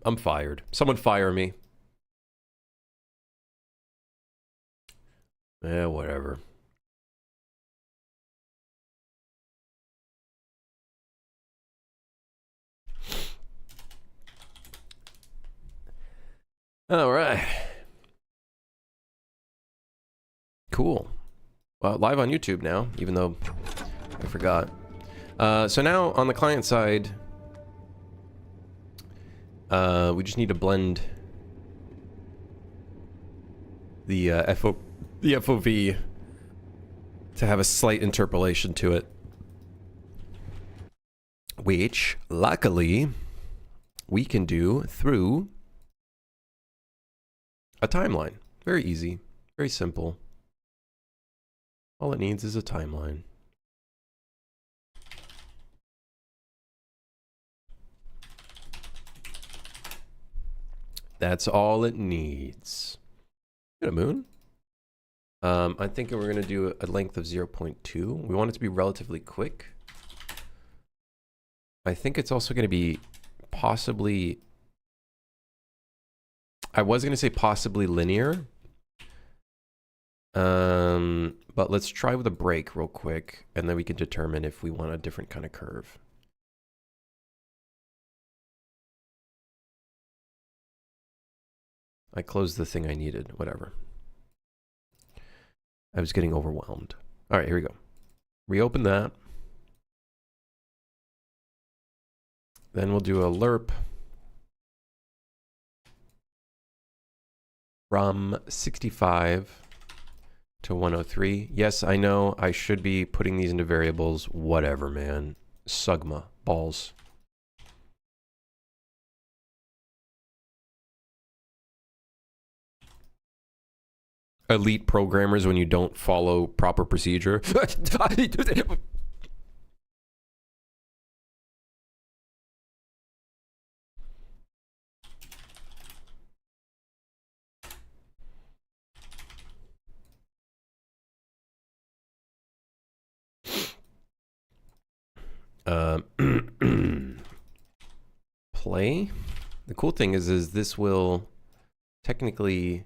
I'm fired. Someone fire me. Yeah, whatever. All right. Cool. Well, live on YouTube now, even though I forgot. So now on the client side, we just need to blend the FOV to have a slight interpolation to it, which luckily we can do through a timeline. Very easy, very simple. All it needs is a timeline. That's all it needs. Got a moon? I think we're going to do a length of 0.2. We want it to be relatively quick. I think it's also going to be possibly... I was going to say possibly linear. But let's try with a break real quick, and then we can determine if we want a different kind of curve. I closed the thing I needed, whatever. I was getting overwhelmed. All right, here we go. Reopen that. Then we'll do a lerp from 65 to 103. Yes, I know I should be putting these into variables. Whatever, man. Sugma. Balls. Elite programmers when you don't follow proper procedure. Play. The cool thing is this will technically...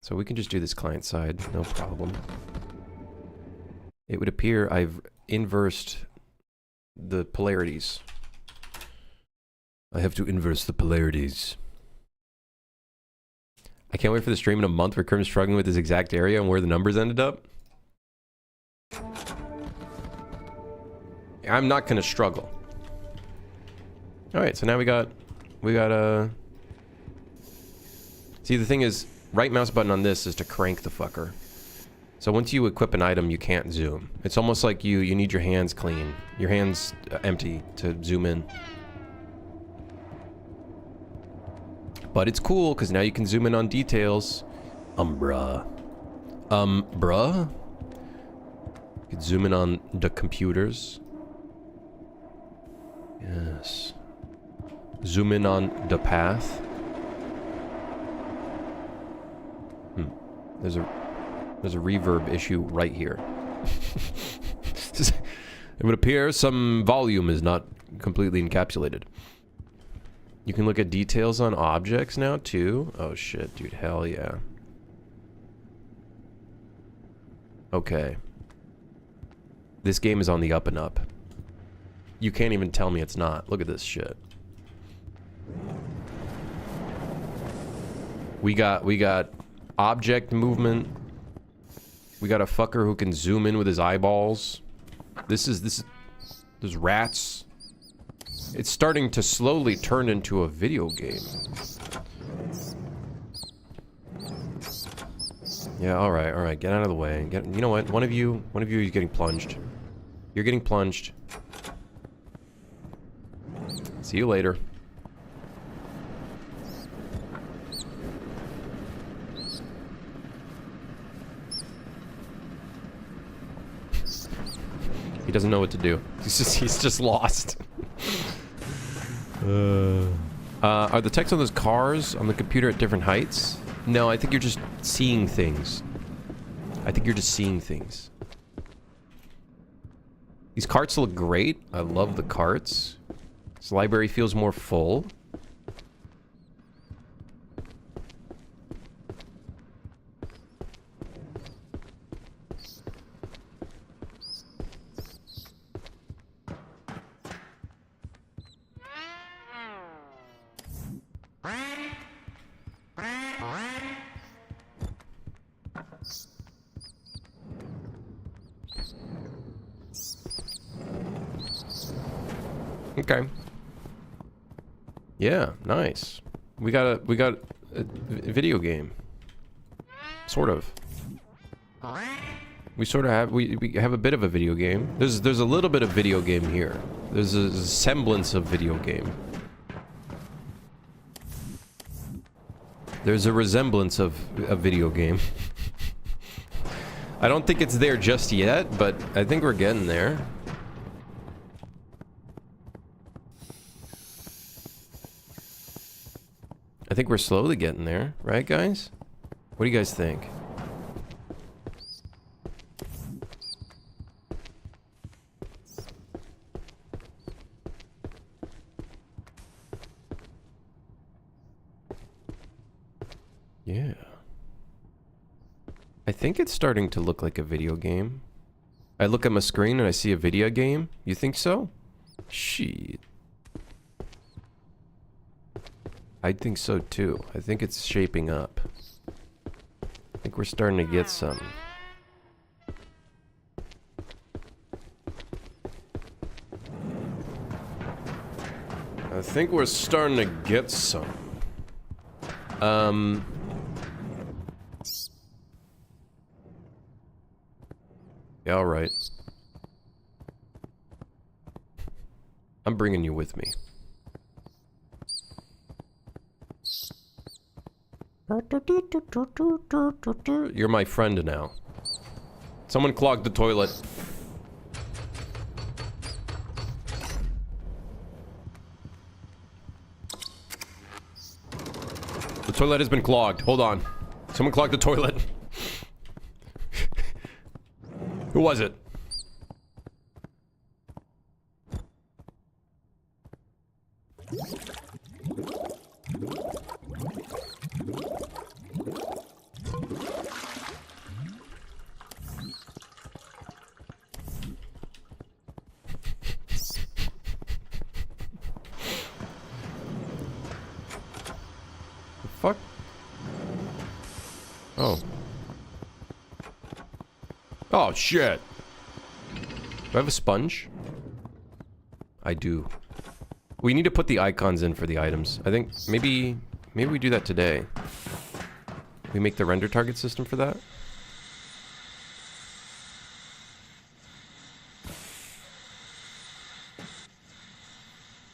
So we can just do this client side, no problem. It would appear I've inversed the polarities. I have to inverse the polarities. I can't wait for the stream in a month where Kerm's struggling with this exact area and where the numbers ended up. I'm not gonna struggle. Alright, so now we got See, the thing is, right mouse button on this is to crank the fucker. So once you equip an item, you can't zoom. It's almost like you need your hands clean. Your hands empty to zoom in. But it's cool, because now you can zoom in on details. Bruh. Bruh? You can zoom in on the computers. Yes. Zoom in on the path. There's a reverb issue right here. It would appear some volume is not completely encapsulated. You can look at details on objects now too. Oh shit, dude, hell yeah. Okay. This game is on the up and up. You can't even tell me it's not. Look at this shit. We got object movement. We got a fucker who can zoom in with his eyeballs. There's rats. It's starting to slowly turn into a video game. Yeah, all right, get out of the way. You know what? One of you is getting plunged. You're getting plunged. See you later. He doesn't know what to do. He's just lost. Are the text on those cars on the computer at different heights? No, I think you're just seeing things. I think you're just seeing things. These carts look great. I love the carts. This library feels more full. Okay. Yeah, nice. We got a video game. Sort of. We sort of have we have a bit of a video game. There's a little bit of video game here. There's a semblance of video game. There's a resemblance of a video game. I don't think it's there just yet, but I think we're getting there. I think we're slowly getting there, right, guys? What do you guys think? Yeah. I think it's starting to look like a video game. I look at my screen and I see a video game. You think so? Shit. I think so too. I think it's shaping up. I think we're starting to get some. I think we're starting to get some. Yeah, alright. I'm bringing you with me. You're my friend now. Someone clogged the toilet. The toilet has been clogged. Hold on. Someone clogged the toilet. Who was it? Fuck? Oh. Oh, shit. Do I have a sponge? I do. We need to put the icons in for the items. I think maybe we do that today. We make the render target system for that?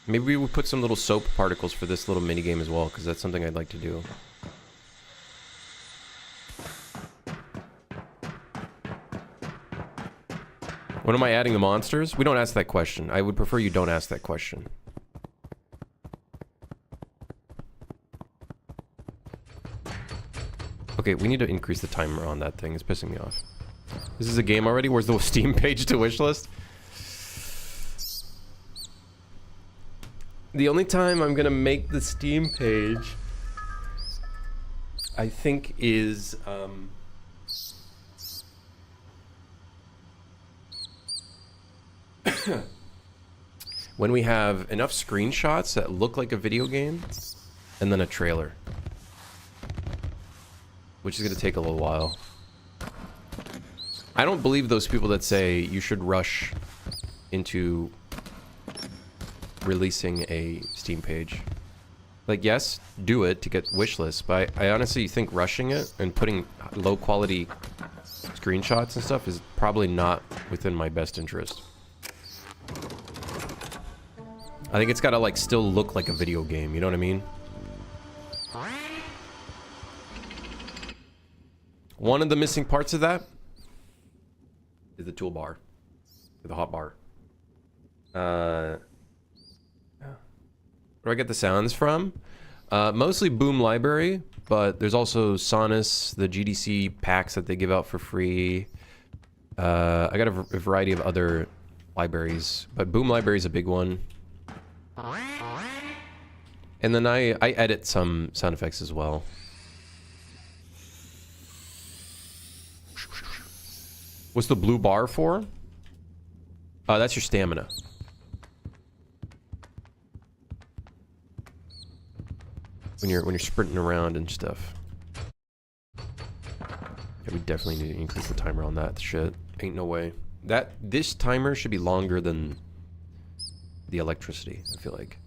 Maybe we would put some little soap particles for this little mini game as well, because that's something I'd like to do. When am I adding the monsters? We don't ask that question. I would prefer you don't ask that question. Okay, we need to increase the timer on that thing. It's pissing me off. This is a game already? Where's the Steam page to wishlist? The only time I'm gonna make the Steam page, I think, is when we have enough screenshots that look like a video game, and then a trailer. Which is gonna take a little while. I don't believe those people that say you should rush into releasing a Steam page. Like, yes, do it to get wishlists, but I honestly think rushing it and putting low quality screenshots and stuff is probably not within my best interest. I think it's gotta, like, still look like a video game, you know what I mean? One of the missing parts of that is the toolbar. The hotbar. Where do I get the sounds from? Mostly Boom Library, but there's also Sonus, the GDC packs that they give out for free. I got a variety of other libraries. But Boom Library is a big one. And then I edit some sound effects as well. What's the blue bar for? That's your stamina. When you're sprinting around and stuff. Yeah, we definitely need to increase the timer on that shit. Ain't no way. This timer should be longer than the electricity, I feel like.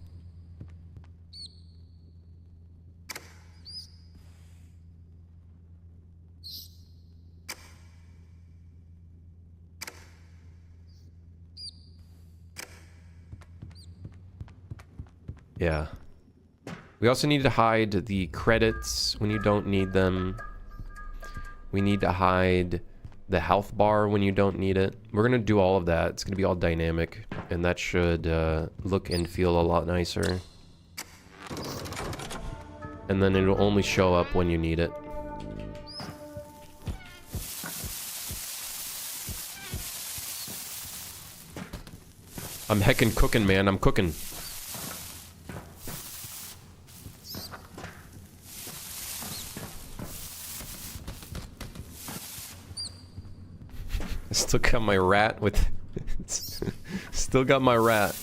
Yeah. We also need to hide the credits when you don't need them. We need to hide the health bar when you don't need it. We're going to do all of that. It's going to be all dynamic, and that should look and feel a lot nicer. And then it'll only show up when you need it. I'm heckin' cooking, man. I'm cooking. Still got my rat with... Still got my rat.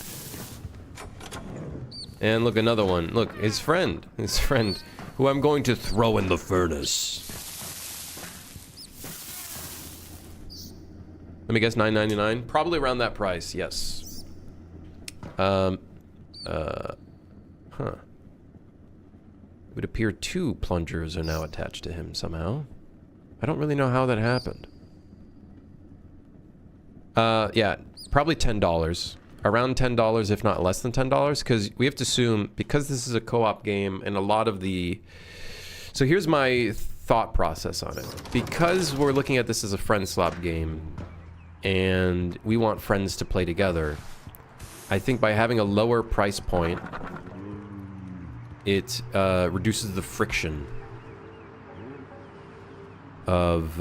And look, another one. Look, his friend. His friend, who I'm going to throw in the furnace. Let me guess, $9.99? Probably around that price, yes. Huh. It would appear 2 plungers are now attached to him somehow. I don't really know how that happened. Yeah, probably $10. Around $10, if not less than $10, because we have to assume, because this is a co-op game, and a lot of the... So here's my thought process on it. Because we're looking at this as a friendslop game, and we want friends to play together, I think by having a lower price point, it reduces the friction of...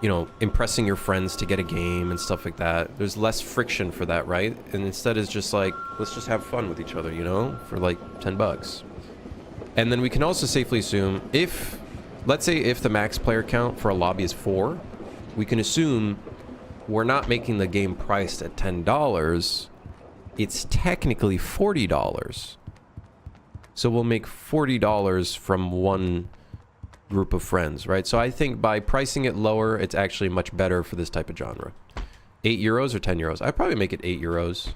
you know, impressing your friends to get a game and stuff like that. There's less friction for that, right? And instead it's just like, let's just have fun with each other, you know? For like $10. And then we can also safely assume if, let's say if the max player count for a lobby is 4, we can assume we're not making the game priced at $10. It's technically $40. So we'll make $40 from one group of friends, right? So I think by pricing it lower, it's actually much better for this type of genre. 8 euros or 10 euros? I'd probably make it 8 euros.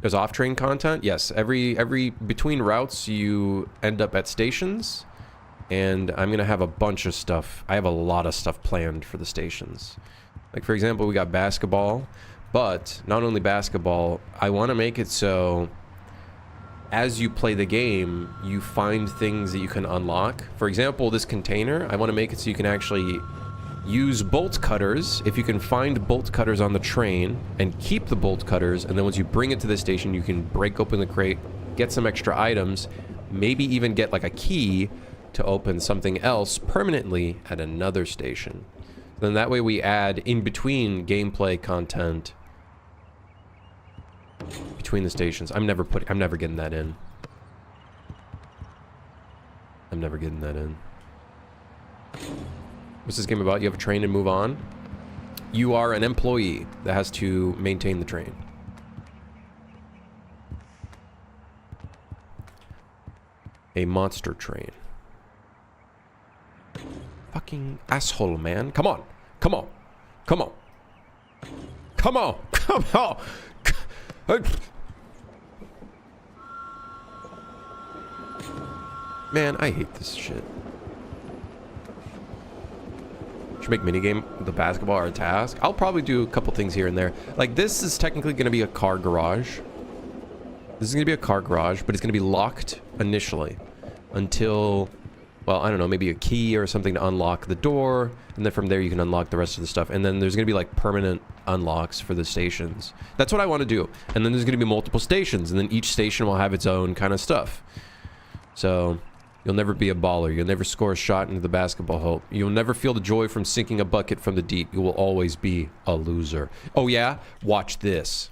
There's off-train content? Yes. Every between routes, you end up at stations, and I'm gonna have a bunch of stuff. I have a lot of stuff planned for the stations. Like, for example, we got basketball, but not only basketball, I want to make it so as you play the game, you find things that you can unlock. For example, this container, I want to make it so you can actually use bolt cutters. If you can find bolt cutters on the train and keep the bolt cutters, and then once you bring it to the station, you can break open the crate, get some extra items, maybe even get like a key to open something else permanently at another station. Then that way we add in between gameplay content between the stations. I'm never getting that in. I'm never getting that in. What's this game about? You have a train and move on. You are an employee that has to maintain the train. A monster train. Fucking asshole, man. Come on. Come on. Come on. Come on. Come on. Man, I hate this shit. Should make minigame the basketball or a task. I'll probably do a couple things here and there. Like, this is technically going to be a car garage. This is going to be a car garage, but it's going to be locked initially until, well, I don't know, maybe a key or something to unlock the door, and then from there you can unlock the rest of the stuff. And then there's going to be like permanent unlocks for the stations. That's what I want to do. And then there's going to be multiple stations, and then each station will have its own kind of stuff. So You'll never be a baller. You'll never score a shot into the basketball hoop. You'll never feel the joy from sinking a bucket from the deep. You will always be a loser. Oh yeah? Watch this.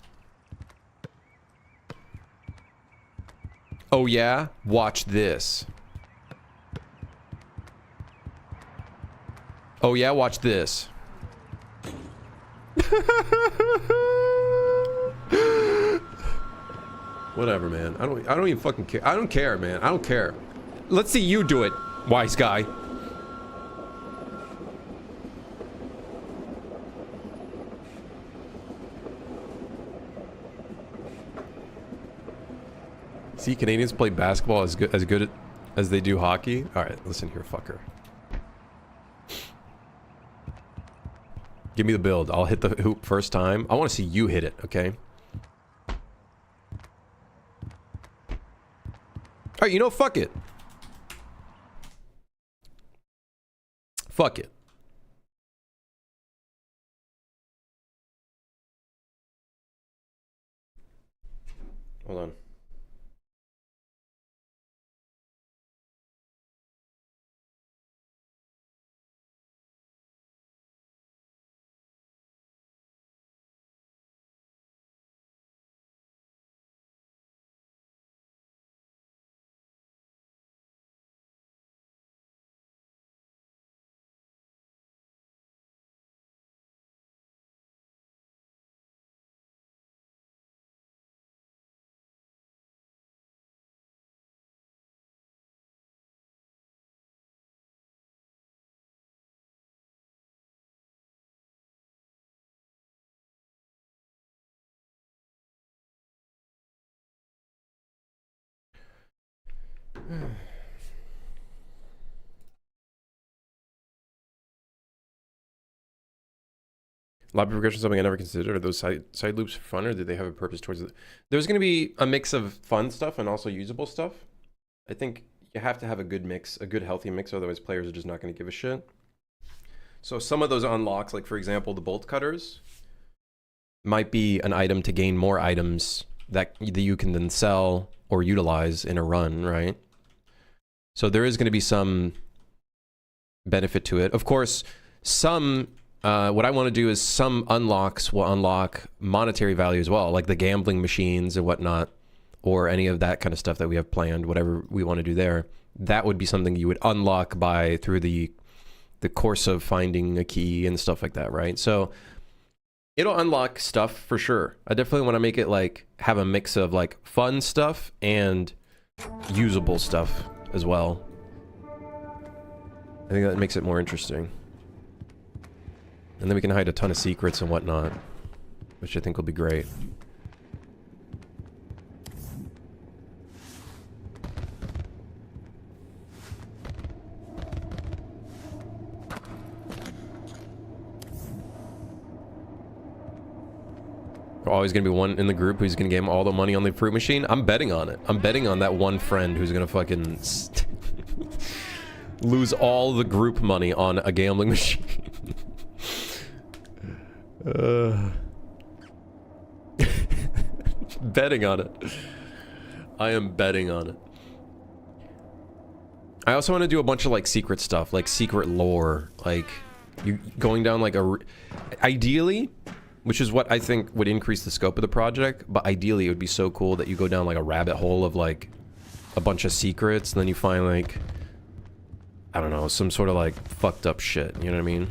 Oh yeah? Watch this. Oh yeah? Watch this. Whatever, man. I don't even fucking care. I don't care, man. I don't care. Let's see you do it, wise guy. See, Canadians play basketball as good as they do hockey. All right, listen here, fucker. Give me the build. I'll hit the hoop first time. I want to see you hit it, okay? Alright, you know, fuck it. Fuck it. Hold on. Lobby progression is something I never considered. Are those side loops fun, or do they have a purpose towards it? There's going to be a mix of fun stuff and also usable stuff. I think you have to have a good mix, a good healthy mix, otherwise players are just not going to give a shit. So some of those unlocks, like for example, the bolt cutters, might be an item to gain more items that you can then sell or utilize in a run, right? So there is going to be some benefit to it. Of course, some... what I want to do is some unlocks will unlock monetary value as well, like the gambling machines and whatnot, or any of that kind of stuff that we have planned, whatever we want to do there. That would be something you would unlock through the course of finding a key and stuff like that, right? So it'll unlock stuff for sure. I definitely want to make it like have a mix of like fun stuff and usable stuff as well. I think that makes it more interesting. And then we can hide a ton of secrets and whatnot, which I think will be great. There's always going to be one in the group who's going to game all the money on the fruit machine. I'm betting on it. I'm betting on that one friend who's going to fucking lose all the group money on a gambling machine. Betting on it. I am betting on it. I also want to do a bunch of like secret stuff, like secret lore, like you going down like ideally, which is what I think would increase the scope of the project, but ideally it would be so cool that you go down like a rabbit hole of like a bunch of secrets, and then you find like, I don't know, some sort of like fucked up shit, you know what I mean?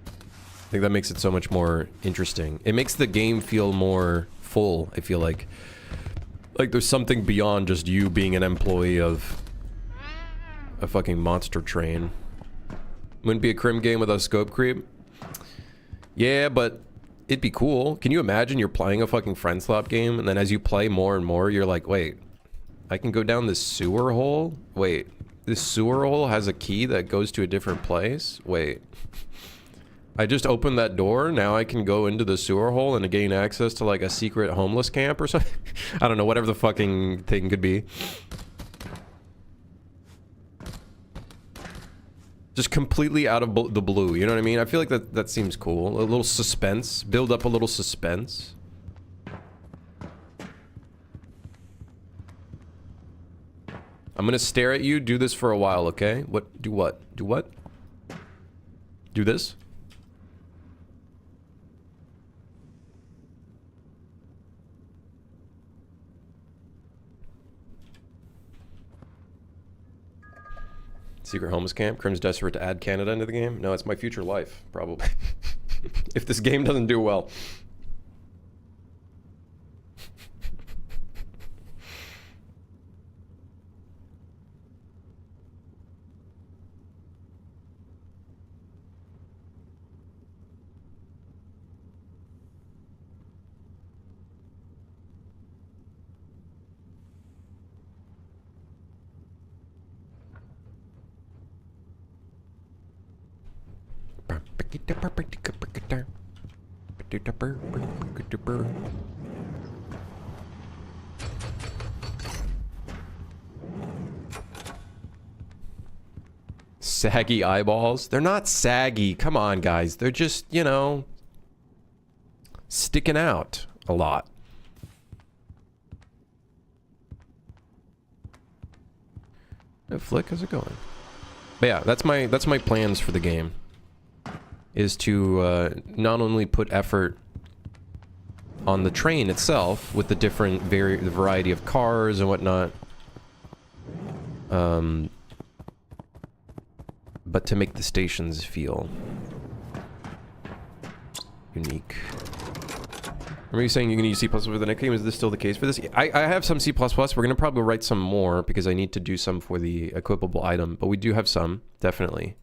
I think that makes it so much more interesting. It makes the game feel more full, I feel like. Like there's something beyond just you being an employee of a fucking monster train. Wouldn't be a crim game without scope creep? Yeah, but it'd be cool. Can you imagine you're playing a fucking friendslop game, and then as you play more and more, you're like, wait, I can go down this sewer hole? Wait, this sewer hole has a key that goes to a different place? Wait. I just opened that door, now I can go into the sewer hole and gain access to like a secret homeless camp or something? I don't know, whatever the fucking thing could be. Just completely out of the blue, you know what I mean? I feel like that seems cool. A little suspense, build up a little suspense. I'm gonna stare at you. Do this for a while, okay? What? Do what? Do what? Do this? Secret homeless camp. Crim's desperate to add Canada into the game. No, it's my future life, probably. If this game doesn't do well. Saggy eyeballs? They're not saggy. Come on, guys. They're just, you know, sticking out a lot. Hey, Flick, how's it going? But yeah, that's my plans for the game. Is to not only put effort on the train itself with the different the variety of cars and whatnot, but to make the stations feel unique. Remember you saying you're going to use C++ for the next game? Is this still the case for this? I have some C++. We're going to probably write some more because I need to do some for the equipable item, but we do have some, definitely.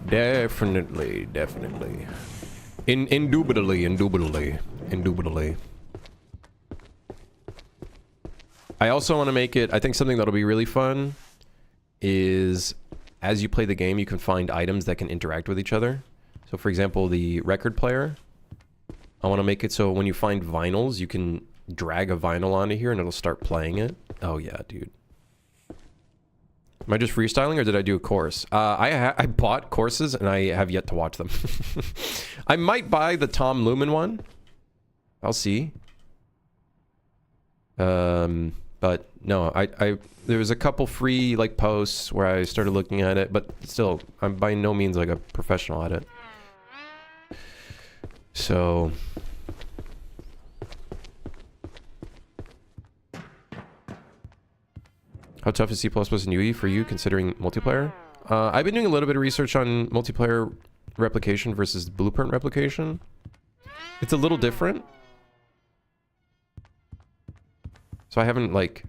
Definitely. Indubitably. I also want to make it, I think something that'll be really fun is as you play the game, you can find items that can interact with each other. So for example, the record player, I want to make it so when you find vinyls, you can drag a vinyl onto here and it'll start playing it. Oh yeah, dude. Am I just freestyling or did I do a course? I bought courses and I have yet to watch them. I might buy the Tom Lumen one. I'll see. But no, there was a couple free like posts where I started looking at it, but still, I'm by no means like a professional at it. So how tough is C++ and UE for you considering multiplayer? I've been doing a little bit of research on multiplayer replication versus blueprint replication. It's a little different. So I haven't like...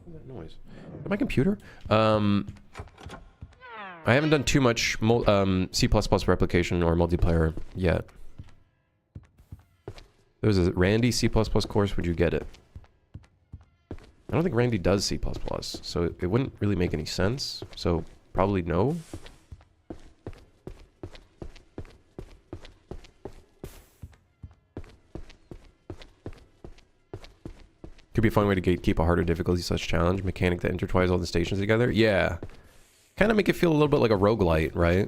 What's that noise? Is that my computer? I haven't done too much C++ replication or multiplayer yet. There was a Randy C++ course, would you get it? I don't think Randy does C++, so it wouldn't really make any sense. So probably no. Could be a fun way to gatekeep a harder difficulty such challenge. Mechanic that intertwines all the stations together. Yeah. Kind of make it feel a little bit like a roguelite, right?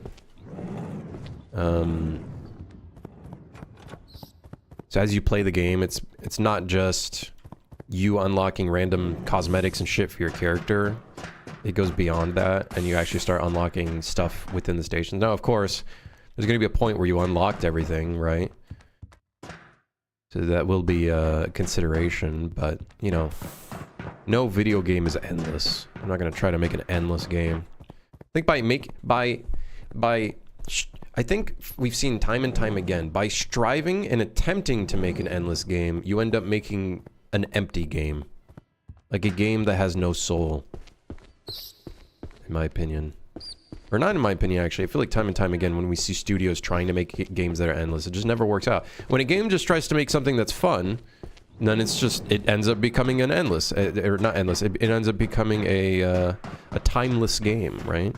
So as you play the game, it's not just you unlocking random cosmetics and shit for your character. It goes beyond that, and you actually start unlocking stuff within the stations. Now, of course, there's going to be a point where you unlocked everything, right? So that will be a consideration, but, you know, no video game is endless. I'm not going to try to make an endless game. I think I think we've seen time and time again, by striving and attempting to make an endless game, you end up making an empty game. Like a game that has no soul. In my opinion. Or not in my opinion, actually. I feel like time and time again, when we see studios trying to make games that are endless, it just never works out. When a game just tries to make something that's fun, then it ends up becoming an endless, or not endless, it ends up becoming a timeless game, right?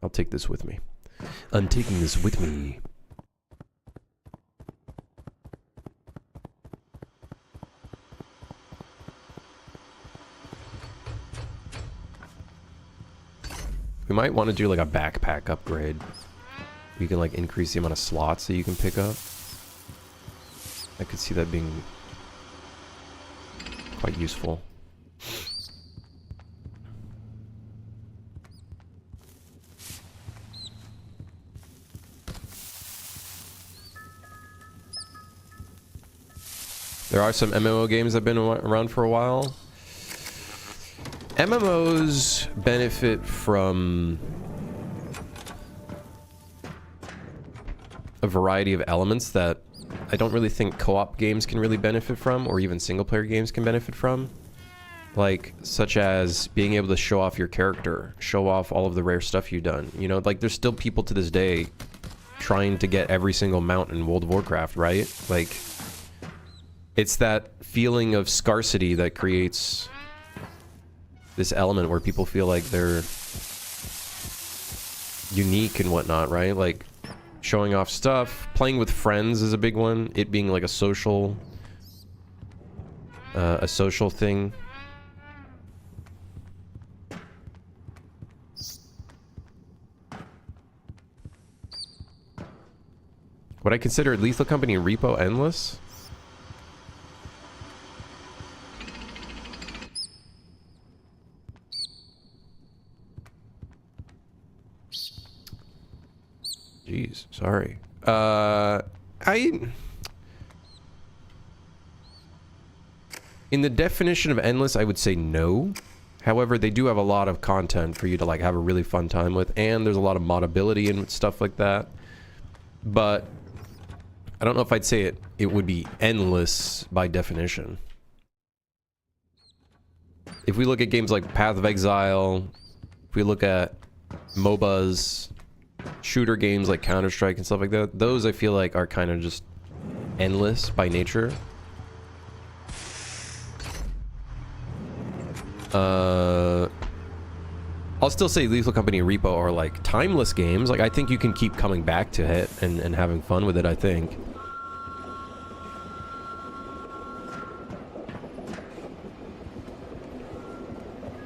I'll take this with me. I'm taking this with me. We might want to do like a backpack upgrade. You can like increase the amount of slots that you can pick up. I could see that being quite useful. There are some MMO games that have been around for a while. MMOs benefit from a variety of elements that I don't really think co-op games can really benefit from, or even single-player games can benefit from. Like, such as being able to show off your character, show off all of the rare stuff you've done. You know, like, there's still people to this day trying to get every single mount in World of Warcraft, right? Like, it's that feeling of scarcity that creates this element where people feel like they're unique and whatnot, right? Like, showing off stuff, playing with friends is a big one. It being like a social thing. Would I consider Lethal Company and Repo endless? Jeez, sorry. In the definition of endless, I would say no. However, they do have a lot of content for you to like have a really fun time with, and there's a lot of modability and stuff like that. But I don't know if I'd say it would be endless by definition. If we look at games like Path of Exile, if we look at MOBAs, shooter games like Counter-Strike and stuff like that, those I feel like are kind of just endless by nature. I'll still say Lethal Company and Repo are like timeless games. Like, I think you can keep coming back to it and having fun with it, I think.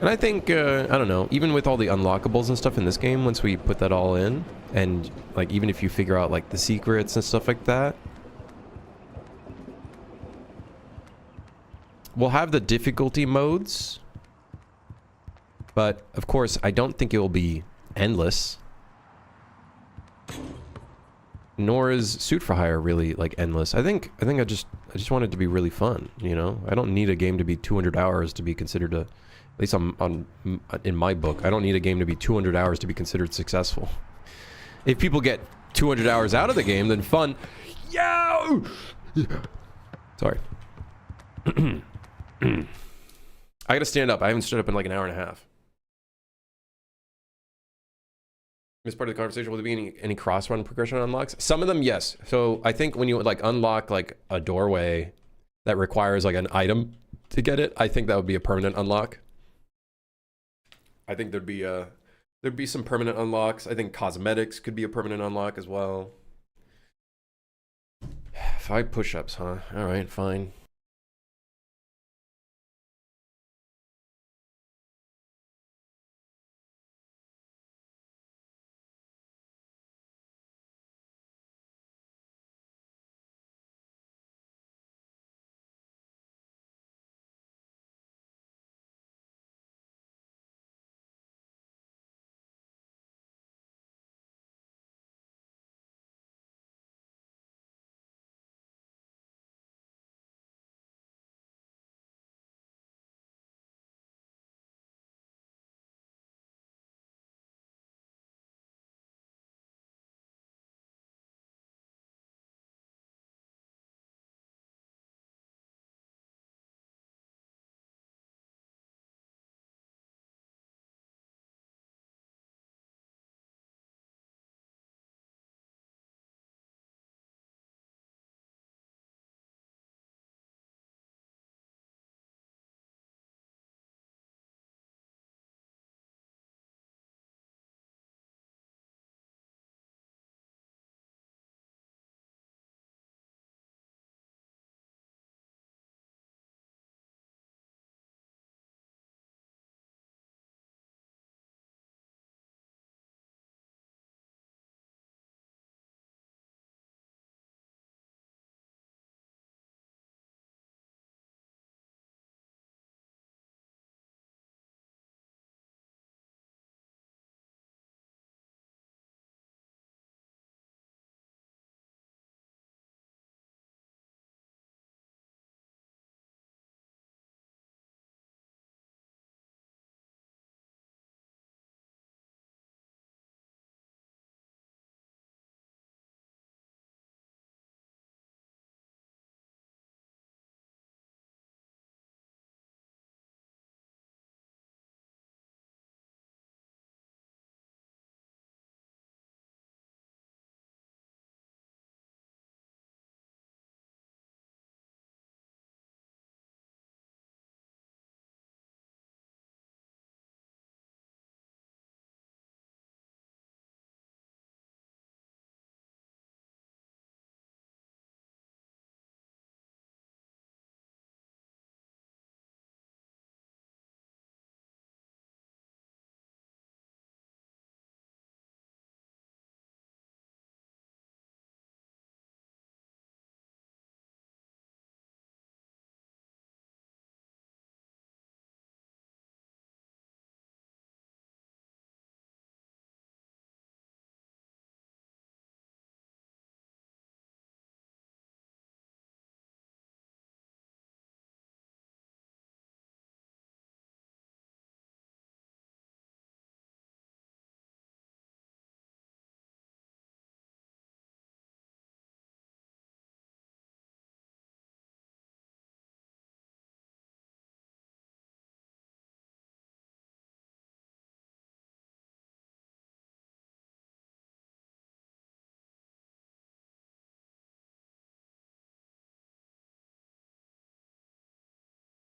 And I think, I don't know, even with all the unlockables and stuff in this game, once we put that all in, and, like, even if you figure out, like, the secrets and stuff like that, we'll have the difficulty modes, but, of course, I don't think it will be endless. Nor is Suit for Hire really, like, endless. I think I just want it to be really fun, you know? I don't need a game to be 200 hours to be considered a... At least in my book, I don't need a game to be 200 hours to be considered successful. If people get 200 hours out of the game, then fun. Yo! Sorry. I gotta stand up. I haven't stood up in like an hour and a half. This part of the conversation, will there be any cross-run progression unlocks? Some of them, yes. So I think when you like unlock like a doorway that requires like an item to get it, I think that would be a permanent unlock. I think there'd be some permanent unlocks. I think cosmetics could be a permanent unlock as well. 5 push-ups, huh? All right, fine.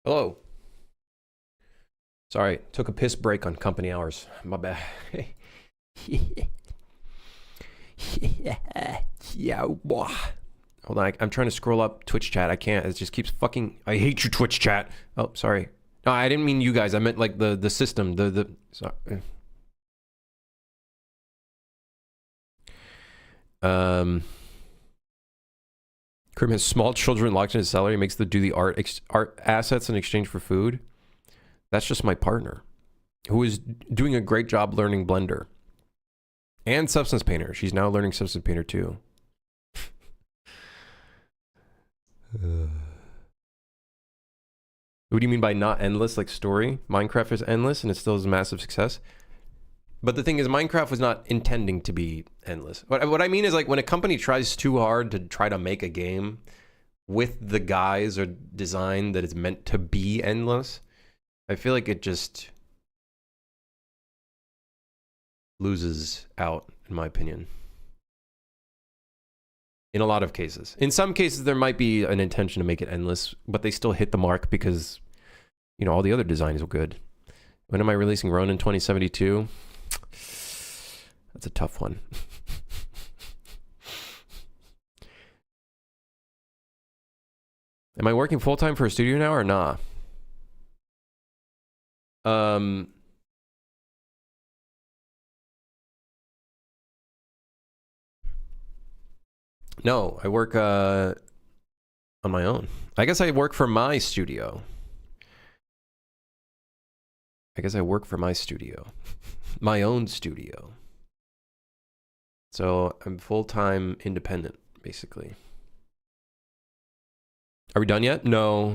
Hello. Sorry, took a piss break on company hours. My bad. Yeah, boy. Hold on, I'm trying to scroll up Twitch chat. I can't. It just keeps fucking. I hate you, Twitch chat. Oh, sorry. No, I didn't mean you guys. I meant like the system. Sorry. Krim has small children locked in his cellar. He makes them do the art assets in exchange for food. That's just my partner, who is doing a great job learning Blender and Substance Painter. She's now learning Substance Painter too. What do you mean by not endless, like story? Minecraft is endless and it still is a massive success. But the thing is, Minecraft was not intending to be endless. What I mean is, like, when a company tries too hard to try to make a game with the guise or design that is meant to be endless, I feel like it just loses out, in my opinion. In a lot of cases. In some cases, there might be an intention to make it endless, but they still hit the mark because, you know, all the other designs were good. When am I releasing Ronin 2072? That's a tough one. Am I working full-time for a studio now or nah? No, I work on my own. I guess I work for my studio. My own studio. So I'm full-time independent, basically. Are we done yet? No.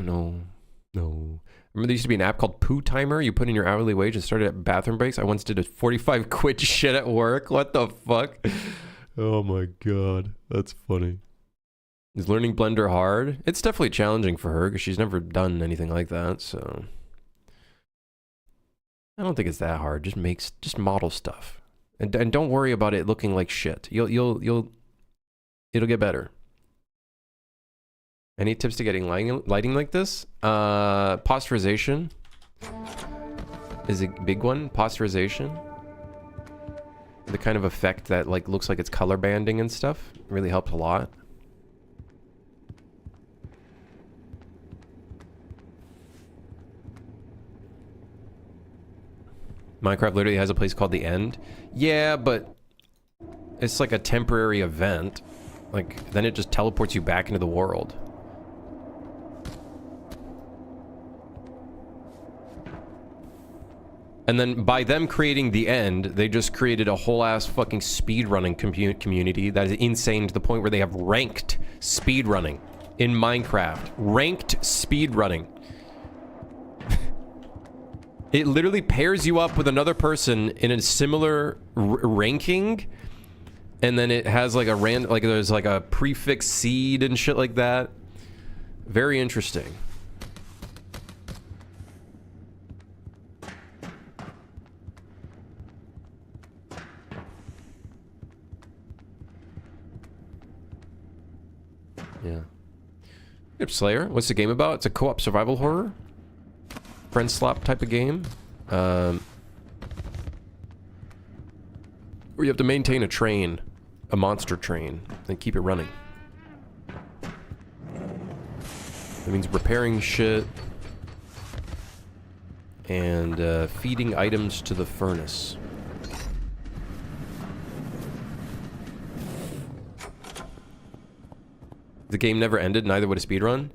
Remember there used to be an app called Poo Timer? You put in your hourly wage and started at bathroom breaks. I once did a 45 quid shit at work. What the fuck? Oh my god. That's funny. Is learning Blender hard? It's definitely challenging for her because she's never done anything like that, so... I don't think it's that hard. Just model stuff. And don't worry about it looking like shit. It'll get better. Any tips to getting lighting like this? Posterization is a big one. Posterization. The kind of effect that like looks like it's color banding and stuff really helps a lot. Minecraft literally has a place called The End. Yeah, but it's like a temporary event. Like, then it just teleports you back into the world. And then by them creating The End, they just created a whole ass fucking speedrunning community that is insane to the point where they have ranked speedrunning in Minecraft. Ranked speedrunning. It literally pairs you up with another person in a similar ranking, and then it has like there's like a prefix seed and shit like that. Very interesting. Yeah. Yep, Slayer. What's the game about? It's a co-op survival horror. Friendslop type of game. Where you have to maintain a train. A monster train. And keep it running. That means repairing shit. And feeding items to the furnace. The game never ended, neither would a speedrun.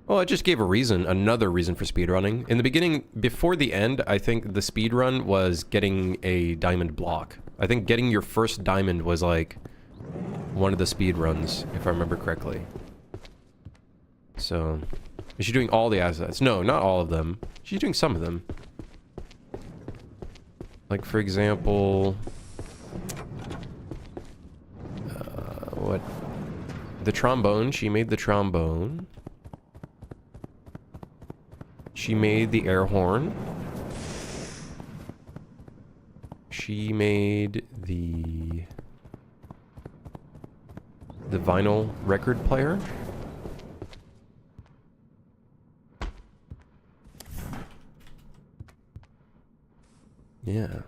Well, it just gave a reason, another reason for speedrunning. In the beginning, before the end, I think the speedrun was getting a diamond block. I think getting your first diamond was like one of the speedruns, if I remember correctly. So, is she doing all the assets? No, not all of them. She's doing some of them. Like, for example... what? The trombone. She made the trombone. She made the air horn. She made the vinyl record player. Yeah.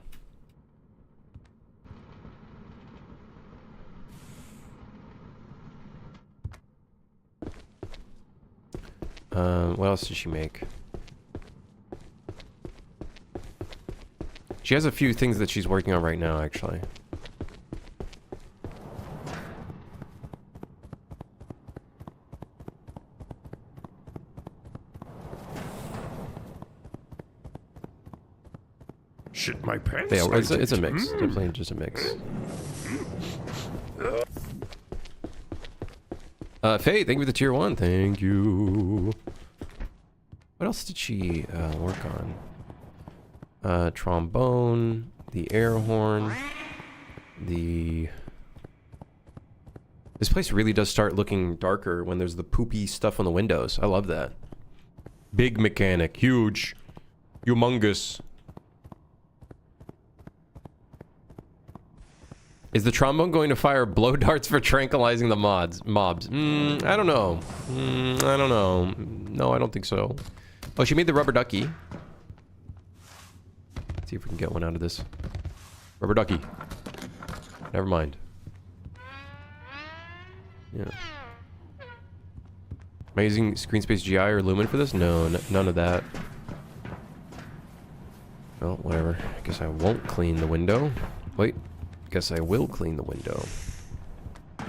What else did she make? She has a few things that she's working on right now, actually. Shit my pants. Yeah, it's a mix. Definitely just a mix. Faye, thank you for the tier 1. Thank you. What else did she work on? Trombone, the air horn, the... This place really does start looking darker when there's the poopy stuff on the windows. I love that. Big mechanic. Huge. Humongous. Is the trombone going to fire blow darts for tranquilizing the mobs? I don't know. I don't know. No, I don't think so. Oh, she made the rubber ducky. Let's see if we can get one out of this. Rubber ducky. Never mind. Yeah. Am I using Screen Space GI or Lumen for this? No, none of that. Well, whatever. I guess I won't clean the window. Wait. Guess I will clean the window.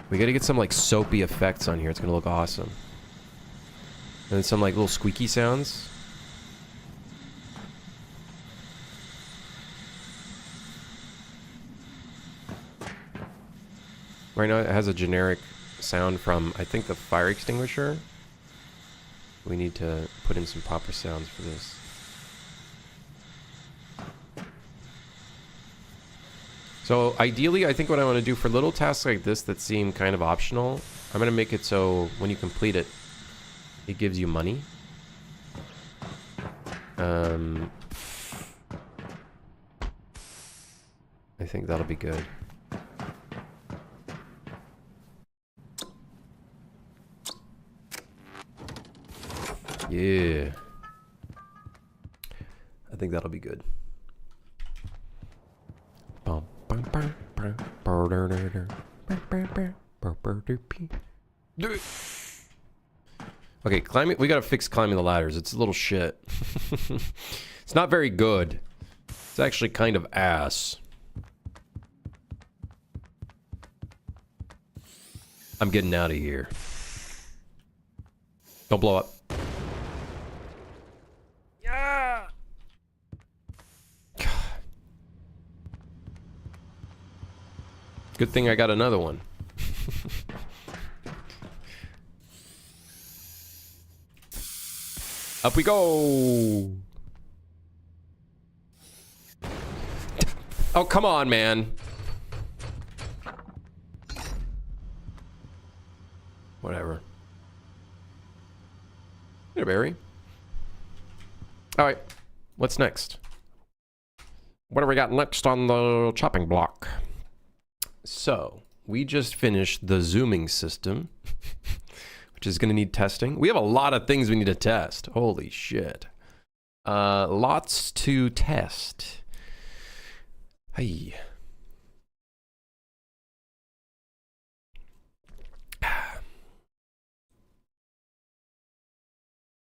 We gotta get some like soapy effects on here. It's gonna look awesome. And then some like little squeaky sounds. Right now it has a generic sound from, I think, the fire extinguisher. We need to put in some proper sounds for this. So ideally, I think what I want to do for little tasks like this that seem kind of optional, I'm going to make it so when you complete it, it gives you money. I think that'll be good. Yeah. I think that'll be good. Okay, climbing. We gotta fix climbing the ladders. It's a little shit. It's not very good. It's actually kind of ass. I'm getting out of here. Don't blow up. Yeah. Good thing I got another one. Up we go. Oh, come on, man. Whatever. Here, Barry. All right. What's next? What do we got next on the chopping block? So, we just finished the zooming system, which is going to need testing. We have a lot of things we need to test. Holy shit. Lots to test. Hey.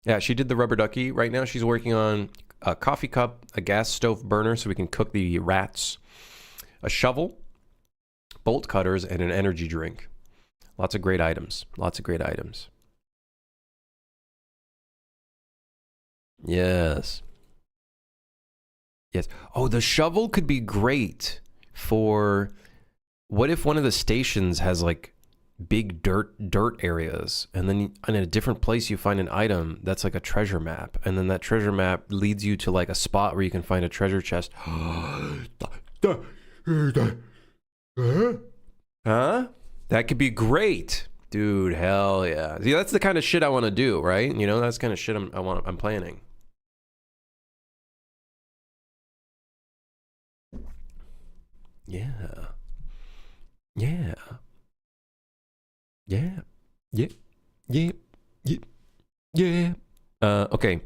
Yeah, she did the rubber ducky. Right now she's working on a coffee cup, a gas stove burner so we can cook the rats, a shovel, bolt cutters, and an energy drink. Lots of great items. Lots of great items. Yes. Yes. Oh, the shovel could be great for... What if one of the stations has like big dirt areas, and then in a different place you find an item that's like a treasure map, and then that treasure map leads you to like a spot where you can find a treasure chest. Huh? That could be great. Dude, hell yeah. See, that's the kind of shit I want to do, right? You know, that's the kind of shit I'm planning. Yeah. Yeah. Yeah. Yeah. Yeah. Yeah. Yeah. Okay.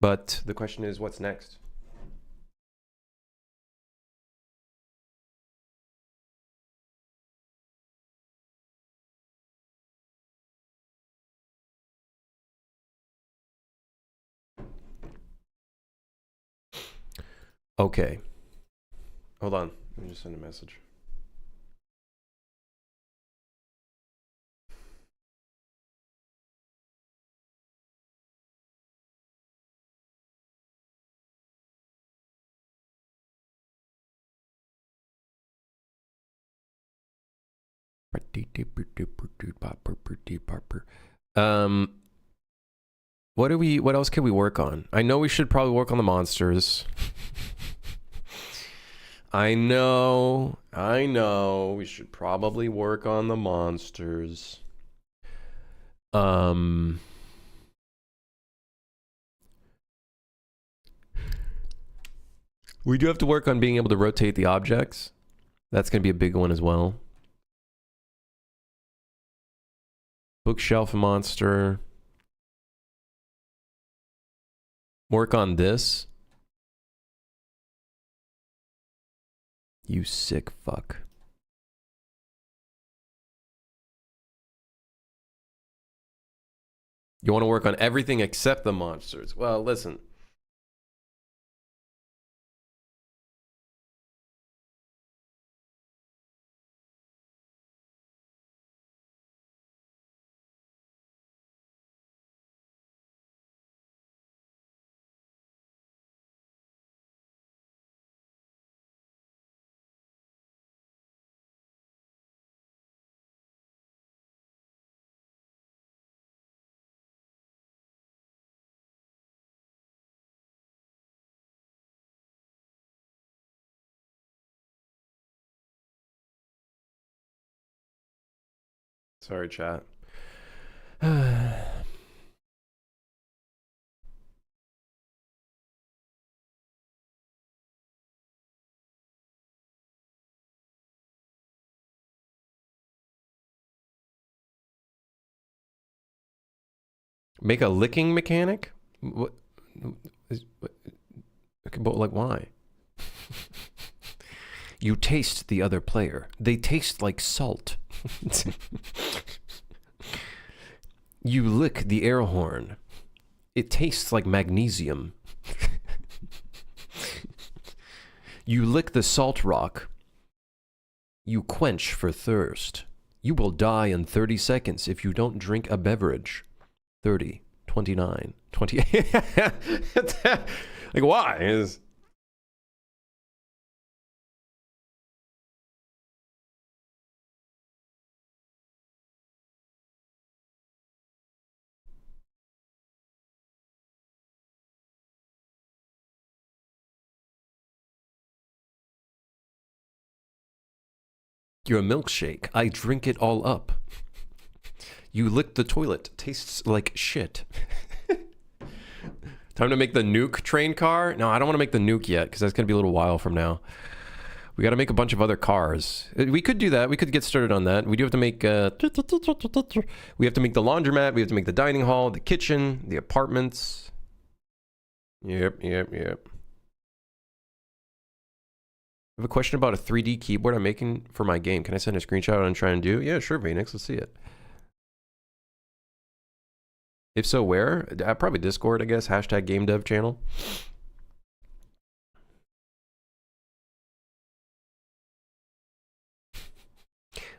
But the question is, what's next? Okay. Hold on. Let me just send a message. What else can we work on? I know we should probably work on the monsters. I know. We should probably work on the monsters. We do have to work on being able to rotate the objects. That's going to be a big one as well. Bookshelf monster. Work on this. You sick fuck. You want to work on everything except the monsters. Well, listen. Sorry, chat. Make a licking mechanic? What? But like, why? You taste the other player. They taste like salt. You lick the air horn. It tastes like magnesium. You lick the salt rock. You quench for thirst. You will die in 30 seconds if you don't drink a beverage. 30, 29, 28. Like, why? You're a milkshake. I drink it all up. You lick the toilet. Tastes like shit. Time to make the nuke train car? No, I don't want to make the nuke yet, because that's going to be a little while from now. We got to make a bunch of other cars. We could do that. We could get started on that. We do have to make... we have to make the laundromat. We have to make the dining hall, the kitchen, the apartments. Yep. I have a question about a 3D keyboard I'm making for my game. Can I send a screenshot and try and do? Yeah, sure, Phoenix. Let's see it. If so, where? Probably Discord, I guess. Hashtag game dev channel.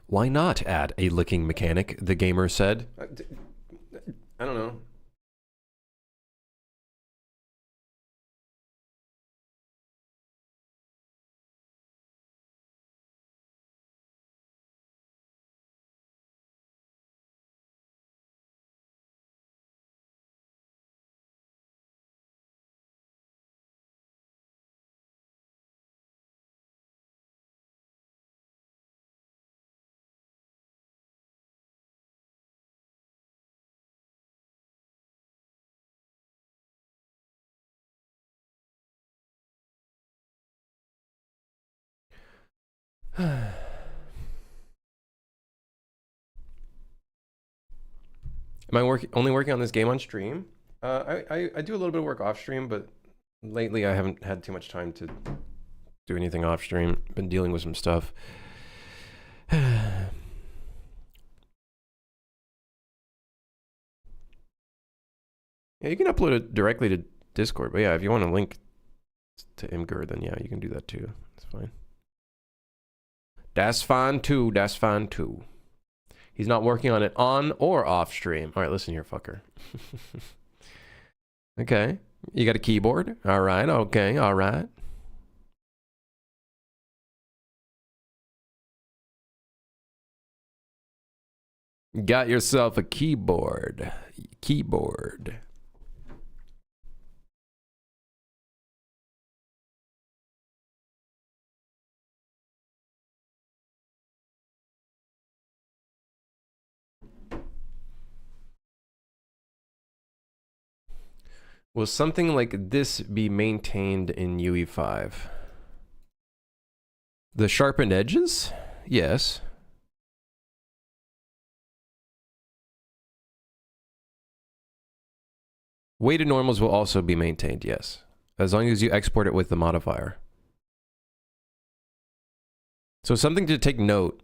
Why not add a licking mechanic? The gamer said. I don't know. Am I only working on this game on stream? I do a little bit of work off stream, but lately I haven't had too much time to do anything off stream. Been dealing with some stuff. Yeah, you can upload it directly to Discord, but yeah, if you want a link to Imgur, then yeah, you can do that too. That's fine. That's fine too. That's fine too. He's not working on it on or off stream. All right, listen here, fucker. Okay. You got a keyboard? All right. Okay. All right. Got yourself a keyboard. Keyboard. Will something like this be maintained in UE5? The sharpened edges? Yes. Weighted normals will also be maintained, yes. As long as you export it with the modifier. So something to take note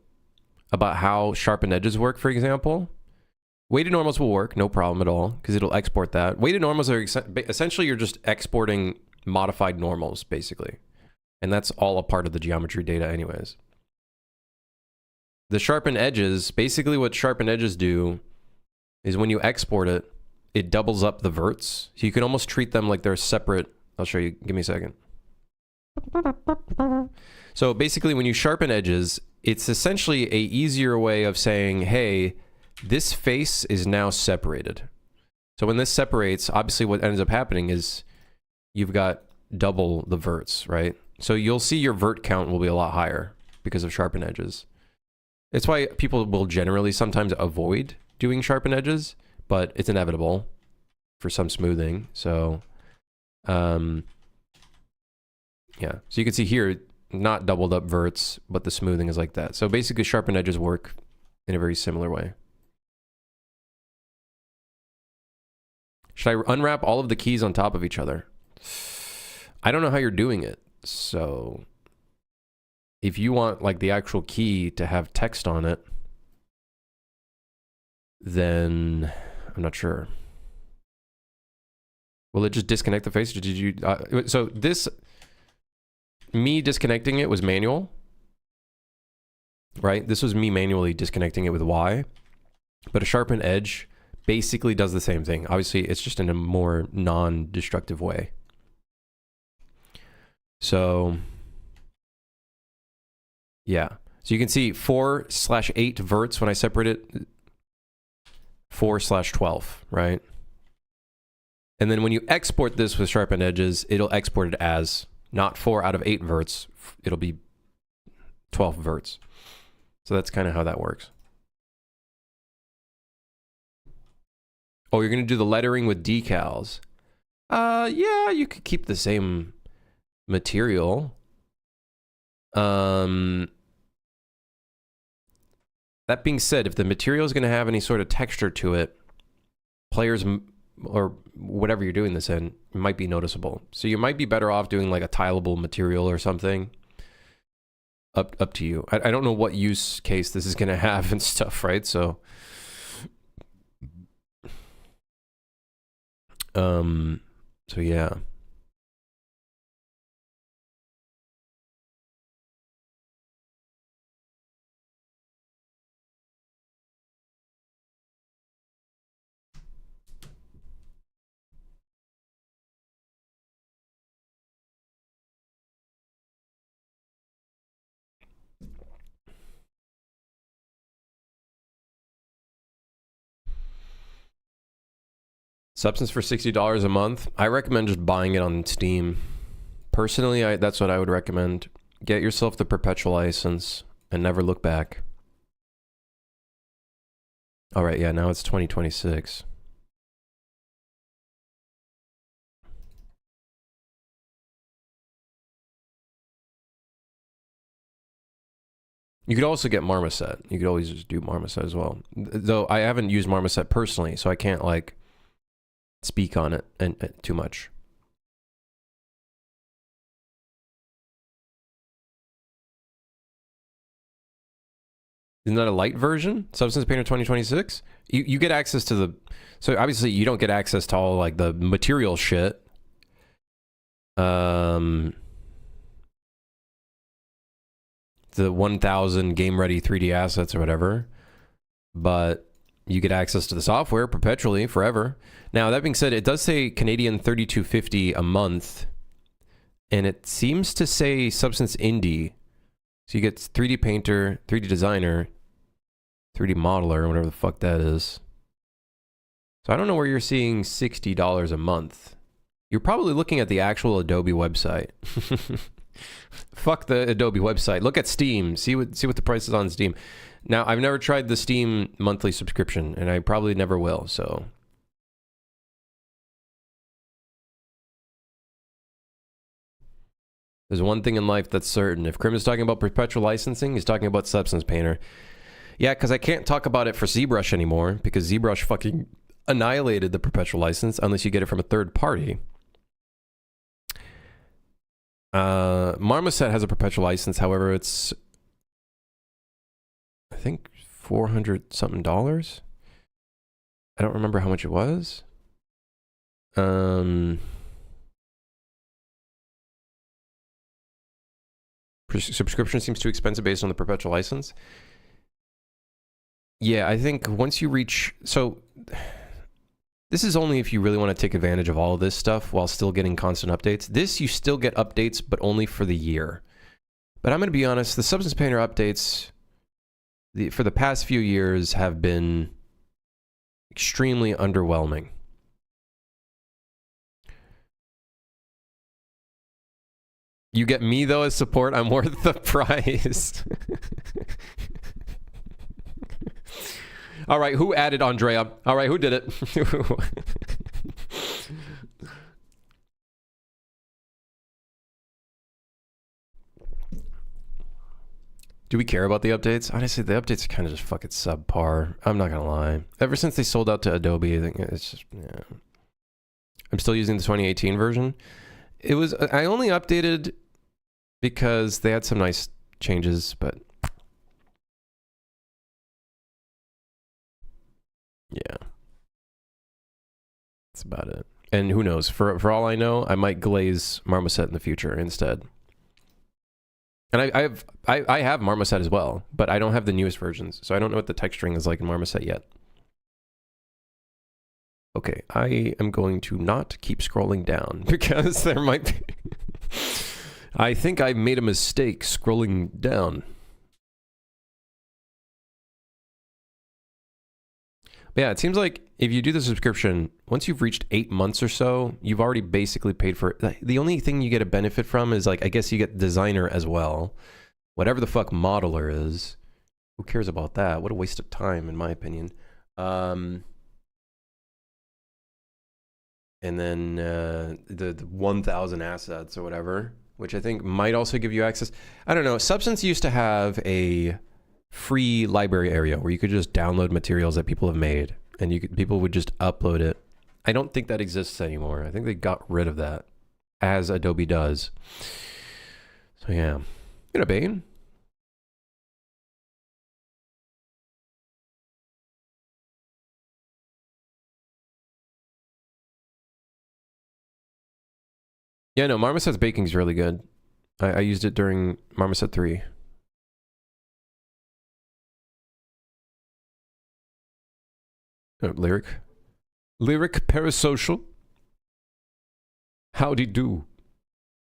about how sharpened edges work, for example. Weighted normals will work, no problem at all, because it'll export that. Weighted normals are essentially you're just exporting modified normals, basically. And that's all a part of the geometry data anyways. The sharpened edges, basically what sharpened edges do is when you export it, it doubles up the verts. So you can almost treat them like they're separate. I'll show you, give me a second. So basically when you sharpen edges, it's essentially a easier way of saying, hey, this face is now separated. So when this separates, obviously what ends up happening is you've got double the verts, right? So you'll see your vert count will be a lot higher because of sharpened edges. It's why people will generally sometimes avoid doing sharpened edges, but it's inevitable for some smoothing. So, yeah. So you can see here, not doubled up verts, but the smoothing is like that. So basically sharpened edges work in a very similar way. Should I unwrap all of the keys on top of each other? I don't know how you're doing it. So if you want like the actual key to have text on it, then I'm not sure. Will it just disconnect the face? Or did you, so this, me disconnecting it was manual, right? This was me manually disconnecting it with Y, but a sharpened edge basically does the same thing. Obviously, it's just in a more non-destructive way. So, yeah. So you can see 4/8 verts when I separate it, 4/12, right? And then when you export this with sharpened edges, it'll export it as not 4 out of 8 verts. It'll be 12 verts. So that's kind of how that works. Oh, you're going to do the lettering with decals. Yeah, you could keep the same material. That being said, if the material is going to have any sort of texture to it, players or whatever you're doing this in might be noticeable. So you might be better off doing like a tileable material or something. Up to you. I don't know what use case this is going to have and stuff, right? So so yeah. Substance for $60 a month. I recommend just buying it on Steam. Personally, that's what I would recommend. Get yourself the perpetual license and never look back. All right, yeah, now it's 2026. You could also get Marmoset. You could always just do Marmoset as well. Though I haven't used Marmoset personally, so I can't like speak on it and too much. Isn't that a light version? Substance Painter 2026? You get access to the... So obviously you don't get access to all like the material shit. The 1,000 game-ready 3D assets or whatever. But you get access to the software perpetually, forever. Now, that being said, it does say Canadian $32.50 a month. And it seems to say Substance Indie. So you get 3D Painter, 3D Designer, 3D Modeler, whatever the fuck that is. So I don't know where you're seeing $60 a month. You're probably looking at the actual Adobe website. Fuck the Adobe website. Look at Steam. See what the price is on Steam. Now, I've never tried the Steam monthly subscription, and I probably never will, so... There's one thing in life that's certain. If Krim is talking about perpetual licensing, he's talking about Substance Painter. Yeah, because I can't talk about it for ZBrush anymore, because ZBrush fucking annihilated the perpetual license unless you get it from a third party. Marmoset has a perpetual license, however, it's... I think $400-something. I don't remember how much it was. Subscription seems too expensive based on the perpetual license. Yeah, I think once you reach... So, this is only if you really want to take advantage of all of this stuff while still getting constant updates. This, you still get updates, but only for the year. But I'm going to be honest, the Substance Painter updates for the past few years have been extremely underwhelming. You get me, though, as support. I'm worth the price. All right, who added Andrea? All right, who did it? Do we care about the updates? Honestly, the updates are kind of just fucking subpar. I'm not gonna lie. Ever since they sold out to Adobe, I think it's just, yeah. I'm still using the 2018 version. It was, I only updated because they had some nice changes, but yeah, that's about it. And who knows? For all I know, I might glaze Marmoset in the future instead. And I have Marmoset as well, but I don't have the newest versions, so I don't know what the texturing is like in Marmoset yet. Okay, I am going to not keep scrolling down because there might be... I think I made a mistake scrolling down. But yeah, it seems like if you do the subscription, once you've reached 8 months or so, you've already basically paid for it. The only thing you get a benefit from is, like, I guess you get designer as well. Whatever the fuck modeler is. Who cares about that? What a waste of time, in my opinion. And then the 1,000 assets or whatever, which I think might also give you access. I don't know. Substance used to have a free library area where you could just download materials that people have made, and people would just upload it. I don't think that exists anymore. I think they got rid of that, as Adobe does. So yeah, you know, Bane. Yeah, no, Marmoset's baking is really good. I used it during Marmoset 3. Lyric Parasocial. Howdy do.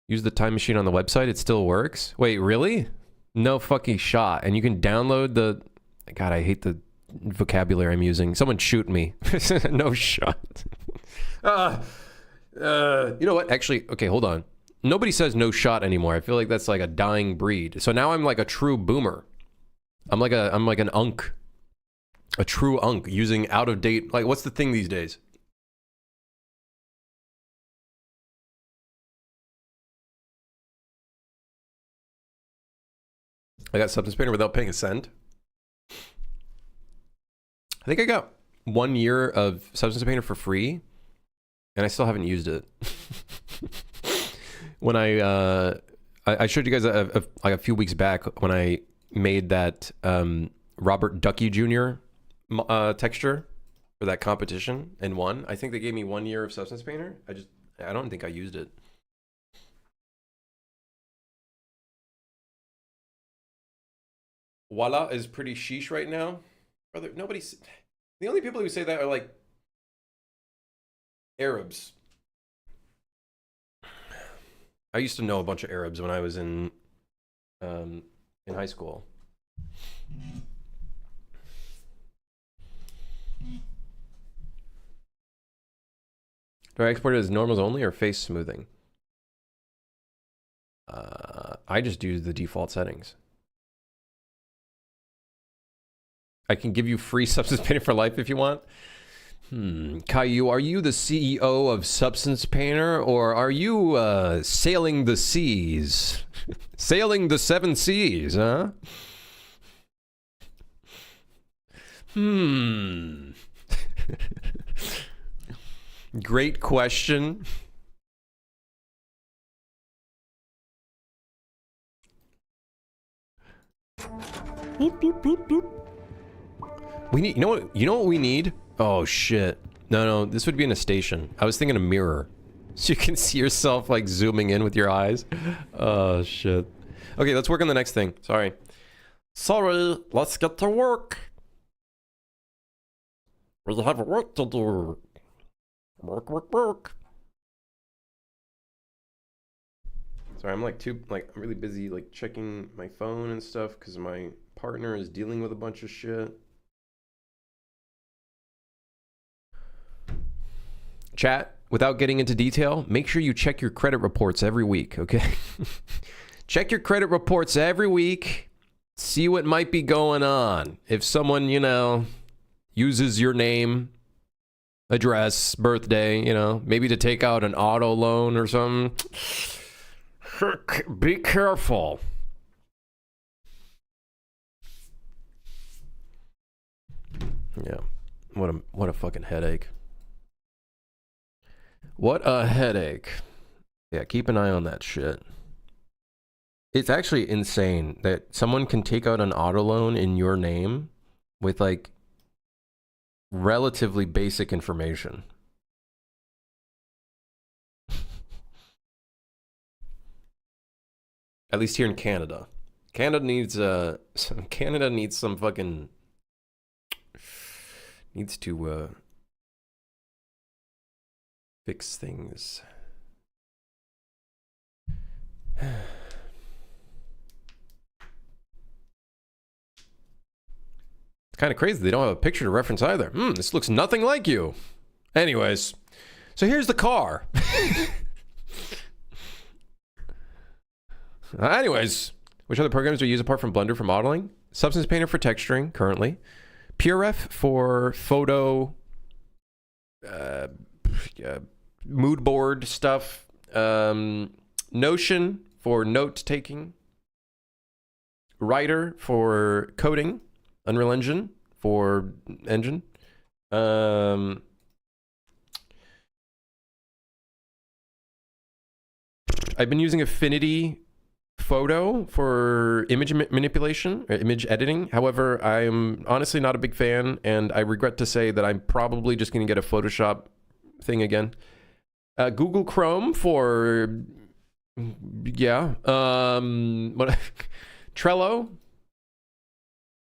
Use the time machine on the website. It still works. Wait, really? No fucking shot. And you can download the... God, I hate the vocabulary I'm using. Someone shoot me. No shot. You know what? Actually, okay, hold on. Nobody says no shot anymore. I feel like that's like a dying breed. So now I'm like a true boomer. I'm like an unk. A true unk using out of date. Like, what's the thing these days? I got Substance Painter without paying a cent. I think I got 1 year of Substance Painter for free, and I still haven't used it. When I showed you guys like a few weeks back when I made that Robert Ducky Jr. Texture for that competition and won. I think they gave me 1 year of Substance Painter. I don't think I used it. voila is pretty sheesh right now. Brother, nobody's... The only people who say that are like Arabs. I used to know a bunch of Arabs when I was in high school. Do I export it as normals only or face smoothing? I just do the default settings. I can give you free Substance Painter for life if you want. Caillou, are you the CEO of Substance Painter, or are you sailing the seas? Sailing the 7 seas, huh? Great question. Boop, boop, boop, boop. We need, you know what we need? Oh shit. No, this would be in a station. I was thinking a mirror. So you can see yourself like zooming in with your eyes. Oh shit. Okay, let's work on the next thing. Sorry, let's get to work. We have work to do. Work. Sorry, I'm I'm really busy like checking my phone and stuff because my partner is dealing with a bunch of shit. Chat, without getting into detail, make sure you check your credit reports every week, okay? Check your credit reports every week. See what might be going on. If someone, uses your name, address, birthday, maybe to take out an auto loan or something. Be careful. Yeah. What a fucking headache. What a headache. Yeah, keep an eye on that shit. It's actually insane that someone can take out an auto loan in your name with like relatively basic information. At least here in Canada. Canada needs some fucking needs to fix things. It's kind of crazy they don't have a picture to reference either. This looks nothing like you. Anyways, so here's the car. Anyways, which other programs do you use apart from Blender for modeling? Substance Painter for texturing, currently. PureRef for photo, mood board stuff. Notion for note taking. Writer for coding. Unreal Engine for engine. I've been using Affinity Photo for image manipulation, or image editing. However, I'm honestly not a big fan, and I regret to say that I'm probably just going to get a Photoshop thing again. Google Chrome for, yeah. Trello.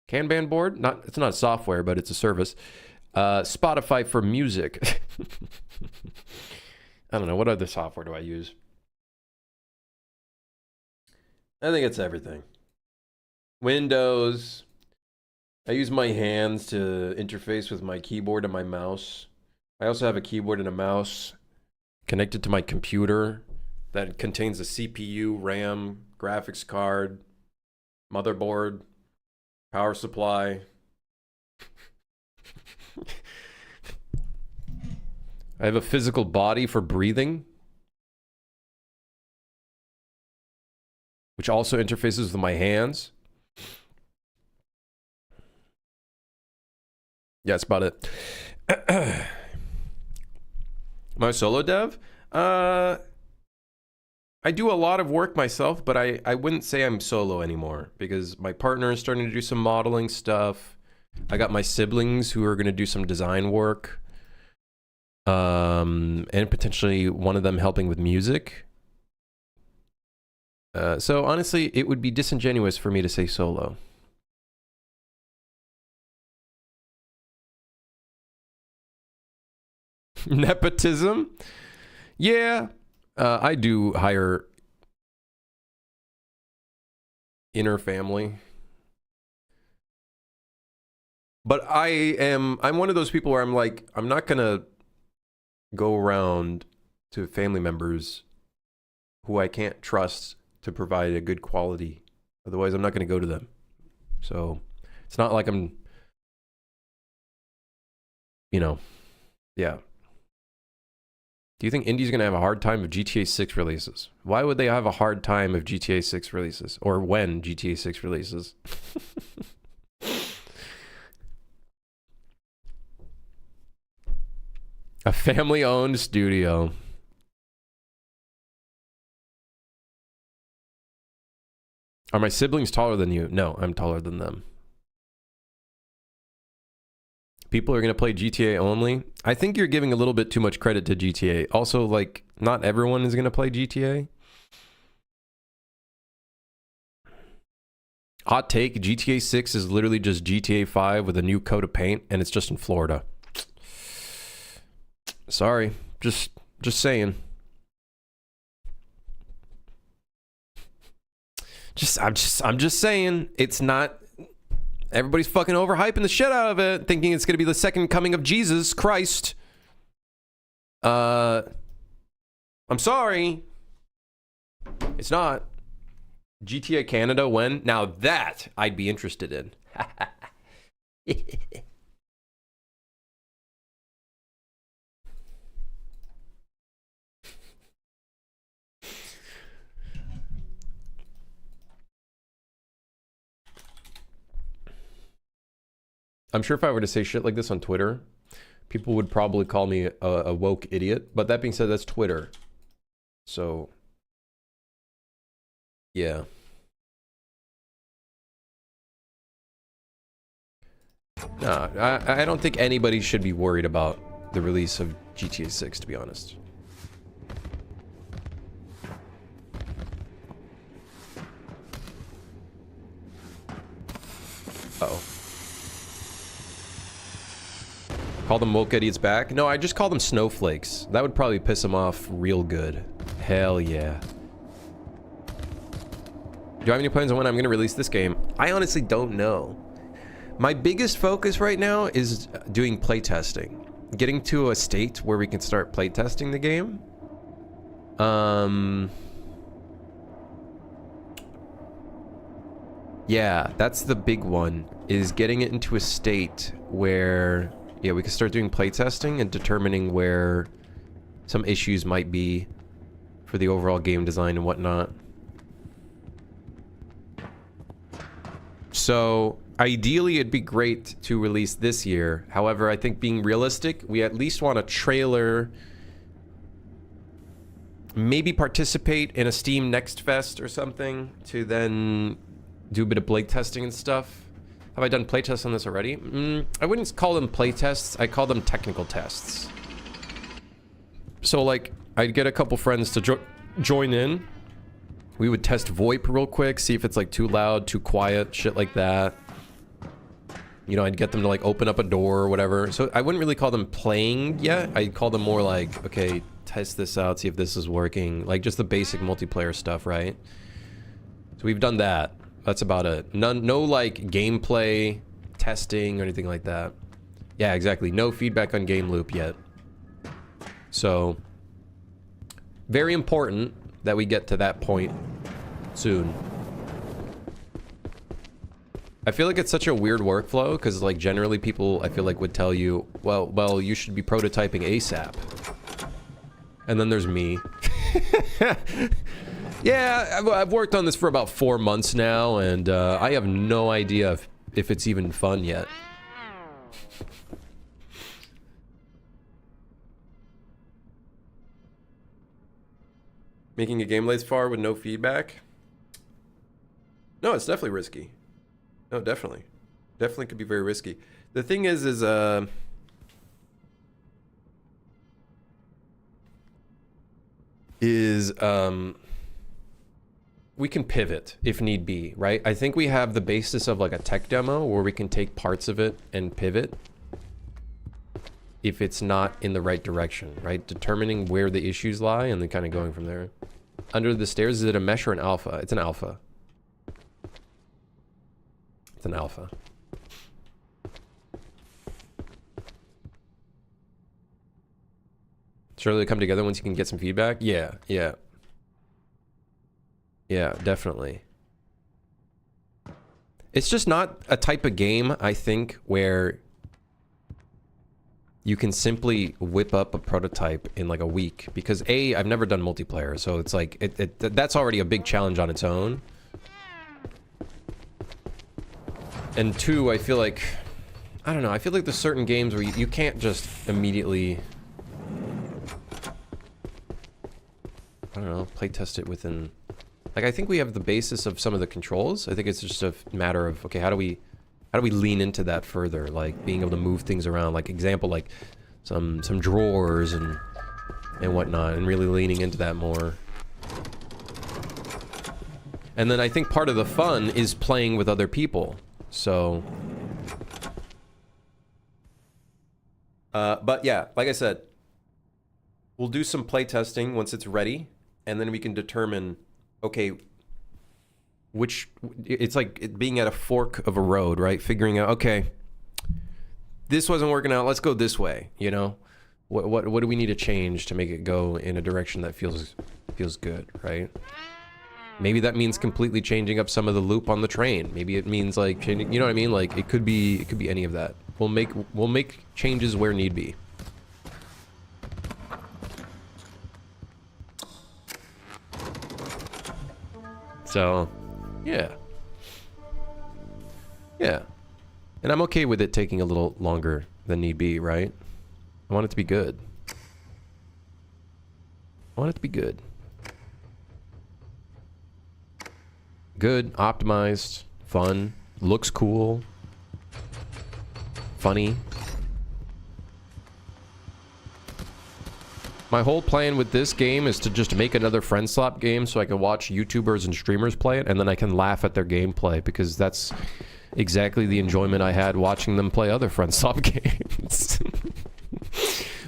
Kanban board. It's not a software, but it's a service. Spotify for music. I don't know. What other software do I use? I think it's everything. Windows. I use my hands to interface with my keyboard and my mouse. I also have a keyboard and a mouse connected to my computer that contains a CPU, RAM, graphics card, motherboard, power supply. I have a physical body for breathing, which also interfaces with my hands. Yeah, that's about it. My solo dev? I do a lot of work myself, but I wouldn't say I'm solo anymore because my partner is starting to do some modeling stuff. I got my siblings who are going to do some design work. And potentially one of them helping with music. So honestly, it would be disingenuous for me to say solo. Nepotism? Yeah. I do hire inner family. But I'm one of those people where I'm like, I'm not gonna go around to family members who I can't trust to provide a good quality. Otherwise, I'm not gonna go to them. So it's not like I'm, you know, yeah. Do you think Indie's gonna have a hard time if GTA 6 releases? Why would they have a hard time if GTA 6 releases? Or when GTA 6 releases? A family-owned studio. Are my siblings taller than you? No, I'm taller than them. People are going to play GTA only. I think you're giving a little bit too much credit to GTA. Also, like, not everyone is going to play GTA. Hot take, GTA 6 is literally just GTA 5 with a new coat of paint, and it's just in Florida. Sorry, just saying. I'm just saying, it's not. Everybody's fucking overhyping the shit out of it, thinking it's gonna be the second coming of Jesus Christ. I'm sorry, it's not. GTA Canada when? Now that I'd be interested in. I'm sure if I were to say shit like this on Twitter, people would probably call me a woke idiot. But that being said, that's Twitter. So, yeah. Nah, I don't think anybody should be worried about the release of GTA 6, to be honest. Uh-oh. Call them woke idiots back? No, I just call them snowflakes. That would probably piss them off real good. Hell yeah. Do I have any plans on when I'm going to release this game? I honestly don't know. My biggest focus right now is doing playtesting. Getting to a state where we can start playtesting the game. Yeah, that's the big one, is getting it into a state where, yeah, we can start doing playtesting and determining where some issues might be for the overall game design and whatnot. So, ideally, it'd be great to release this year. However, I think being realistic, we at least want a trailer, maybe participate in a Steam Next Fest or something to then do a bit of playtesting and stuff. Have I done playtests on this already? I wouldn't call them playtests. I call them technical tests. So, like, I'd get a couple friends to join in. We would test VoIP real quick, see if it's, like, too loud, too quiet, shit like that. You know, I'd get them to, like, open up a door or whatever. So I wouldn't really call them playing yet. I'd call them more like, okay, test this out, see if this is working. Like, just the basic multiplayer stuff, right? So we've done that. That's about it. No, like, gameplay testing or anything like that. Yeah, exactly. No feedback on game loop yet. So, very important that we get to that point soon. I feel like it's such a weird workflow because, like, generally people, I feel like, would tell you, well, you should be prototyping ASAP. And then there's me. Yeah, I've worked on this for about 4 months now, and I have no idea if it's even fun yet. Making a game this far with no feedback? No, it's definitely risky. No, definitely. Definitely could be very risky. The thing is we can pivot if need be, right? I think we have the basis of like a tech demo where we can take parts of it and pivot if it's not in the right direction, right? Determining where the issues lie and then kind of going from there. Under the stairs, is it a mesh or an alpha? It's an alpha. It's an alpha. Surely they come together once you can get some feedback? Yeah, yeah. Yeah, definitely. It's just not a type of game, I think, where you can simply whip up a prototype in like a week. Because A, I've never done multiplayer, so it's like, that's already a big challenge on its own. And two, I feel like, I don't know, I feel like there's certain games where you can't just immediately, I don't know, playtest it within... Like, I think we have the basis of some of the controls. I think it's just a matter of, okay, how do we lean into that further? Like, being able to move things around. Like, example, like, some drawers and whatnot, and really leaning into that more. And then I think part of the fun is playing with other people. So... but yeah, like I said, we'll do some playtesting once it's ready, and then we can determine... Okay, it's like it being at a fork of a road, right? Figuring out, okay, this wasn't working out, let's go this way, you know? What do we need to change to make it go in a direction that feels good, right? Maybe that means completely changing up some of the loop on the train. Maybe it means like changing, you know what I mean? Like it could be any of that. We'll make changes where need be. So, yeah. Yeah. And I'm okay with it taking a little longer than need be, right? I want it to be good. I want it to be good. Good, optimized, fun, looks cool, funny. My whole plan with this game is to just make another friendslop game so I can watch YouTubers and streamers play it, and then I can laugh at their gameplay, because that's exactly the enjoyment I had watching them play other friendslop games.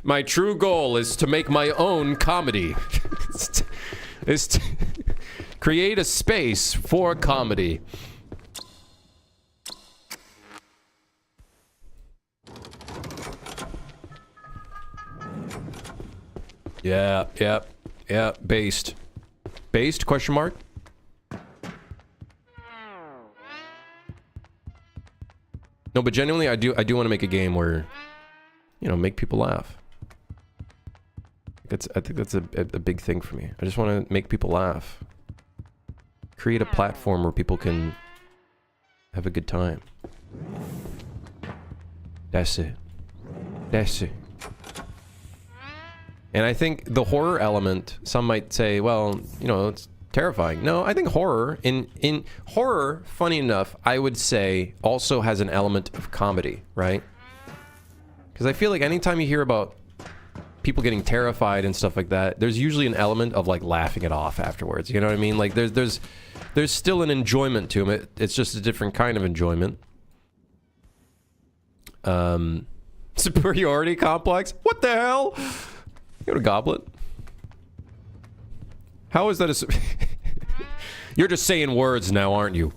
My true goal is to make my own comedy. is to create a space for comedy. Yeah, based. Based, question mark? No, but genuinely, I do want to make a game where, you know, make people laugh. I think that's a big thing for me. I just want to make people laugh. Create a platform where people can have a good time. That's it. That's it. And I think the horror element, some might say, well, you know, it's terrifying. No, I think horror, in horror, funny enough, I would say also has an element of comedy, right? Because I feel like anytime you hear about people getting terrified and stuff like that, there's usually an element of like laughing it off afterwards. You know what I mean? Like there's still an enjoyment to it. It's just a different kind of enjoyment. Superiority complex? What the hell? You got a goblet? How is that a... You're just saying words now, aren't you?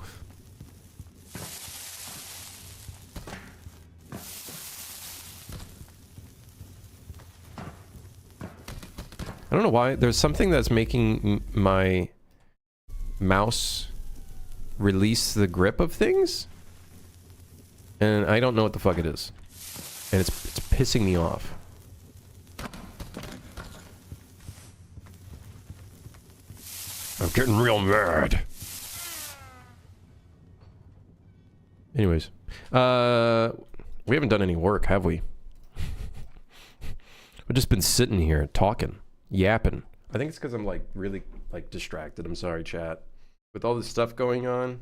I don't know why. There's something that's making my mouse release the grip of things. And I don't know what the fuck it is. And it's pissing me off. I'm getting real mad. Anyways. We haven't done any work, have we? We've just been sitting here talking, yapping. I think it's because I'm like really like distracted. I'm sorry, chat. With all this stuff going on.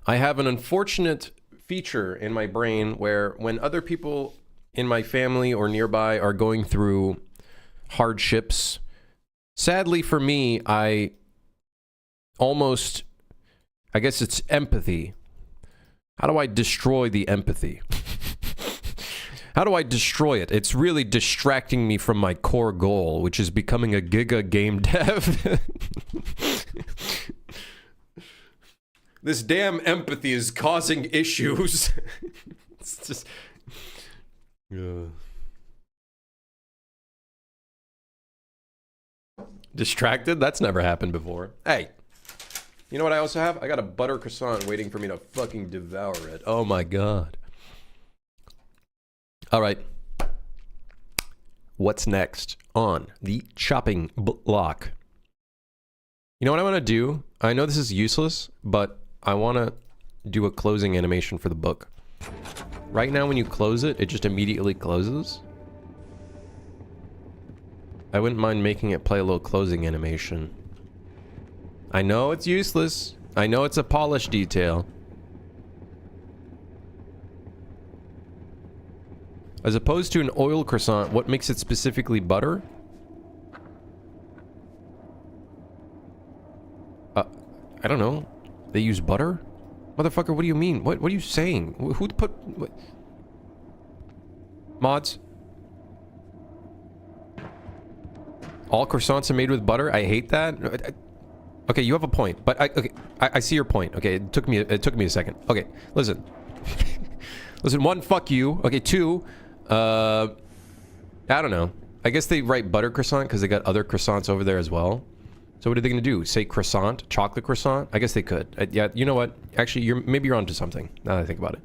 I have an unfortunate feature in my brain where when other people in my family or nearby are going through hardships, sadly for me, I almost, I guess it's empathy. How do I destroy the empathy? How do I destroy it? It's really distracting me from my core goal, which is becoming a giga game dev. This damn empathy is causing issues. It's just... Distracted? That's never happened before. Hey, you know what I also have? I got a butter croissant waiting for me to fucking devour it. Oh my god. All right. What's next on the chopping block? You know what I want to do? I know this is useless, but I want to do a closing animation for the book. Right now when you close it, it just immediately closes. I wouldn't mind making it play a little closing animation. I know it's useless. I know it's a polish detail. As opposed to an oil croissant, what makes it specifically butter? I don't know. They use butter? Motherfucker, what do you mean? What are you saying? Who put... What? Mods? All croissants are made with butter? I hate that. Okay, you have a point, but I see your point. Okay, it took me a second. Okay, listen. Listen, one, fuck you. Okay, two, I don't know. I guess they write butter croissant because they got other croissants over there as well. So what are they gonna do? Say croissant? Chocolate croissant? I guess they could. Yeah, you know what? Actually, maybe you're onto something. Now that I think about it.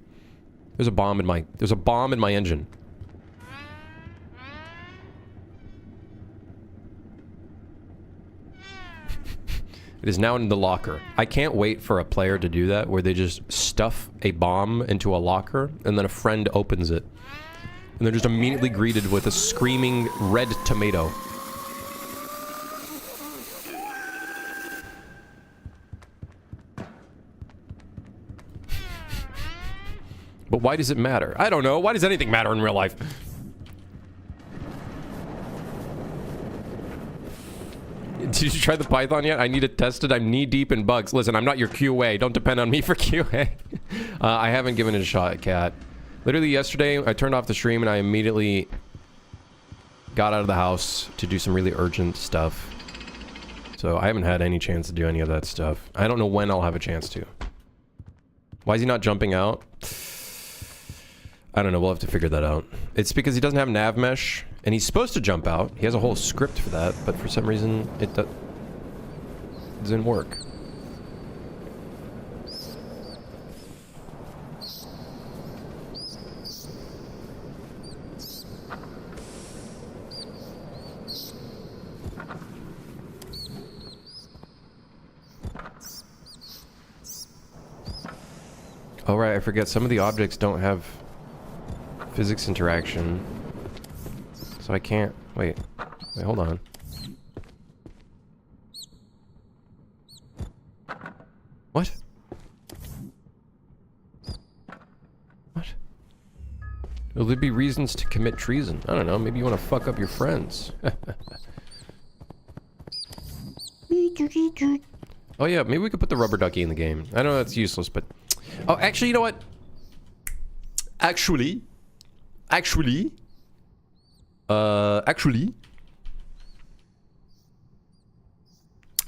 There's a bomb in my engine. It is now in the locker. I can't wait for a player to do that, where they just stuff a bomb into a locker, and then a friend opens it. And they're just immediately greeted with a screaming red tomato. But why does it matter? I don't know. Why does anything matter in real life? Did you try the Python yet? I need it tested. I'm knee deep in bugs. Listen, I'm not your QA. Don't depend on me for QA. I haven't given it a shot, Cat. Literally yesterday, I turned off the stream and I immediately got out of the house to do some really urgent stuff. So I haven't had any chance to do any of that stuff. I don't know when I'll have a chance to. Why is he not jumping out? I don't know. We'll have to figure that out. It's because he doesn't have nav mesh, and he's supposed to jump out. He has a whole script for that, but for some reason, it doesn't work. Oh right, I forget. Some of the objects don't have physics interaction. So I can't... Wait, hold on. What? What? Will there be reasons to commit treason? I don't know, maybe you want to fuck up your friends. Oh yeah, maybe we could put the rubber ducky in the game. I know that's useless, but... Oh, actually, you know what? Actually... I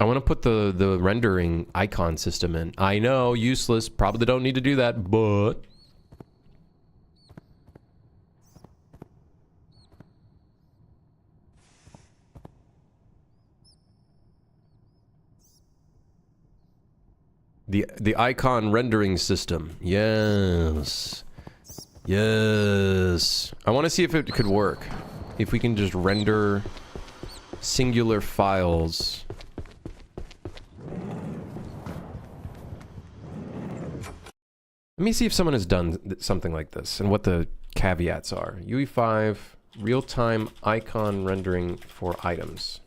want to put the rendering icon system in. I know, useless. Probably don't need to do that, but... The icon rendering system. Yes. Yes. I want to see if it could work. If we can just render singular files. Let me see if someone has done something like this and what the caveats are. UE5, real-time icon rendering for items.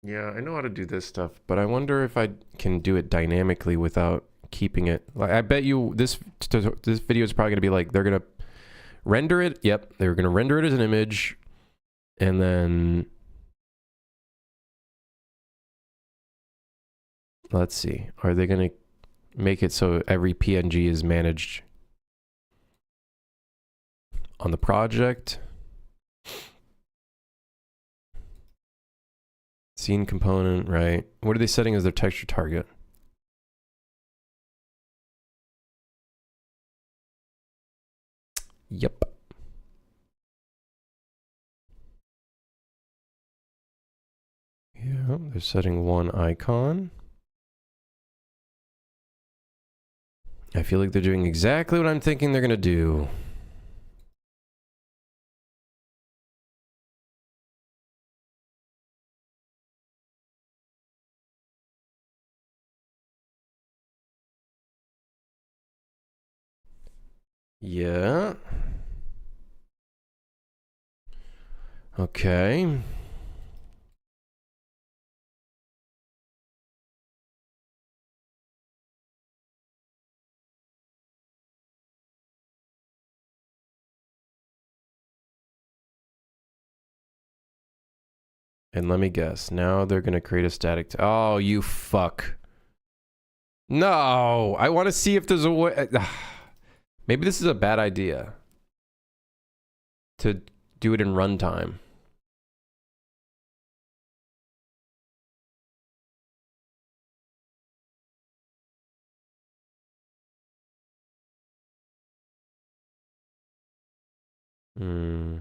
Yeah, I know how to do this stuff, but I wonder if I can do it dynamically without keeping it. Like, I bet you this video is probably going to be like, they're going to render it. Yep, they're going to render it as an image, and then let's see. Are they going to make it so every PNG is managed on the project? Scene component, right? What are they setting as their texture target? Yep. Yeah, they're setting one icon. I feel like they're doing exactly what I'm thinking they're gonna do. Yeah. Okay. And let me guess. Now they're gonna create a static. Oh, you fuck. No, I want to see if there's a way. Maybe this is a bad idea to do it in runtime. Hmm.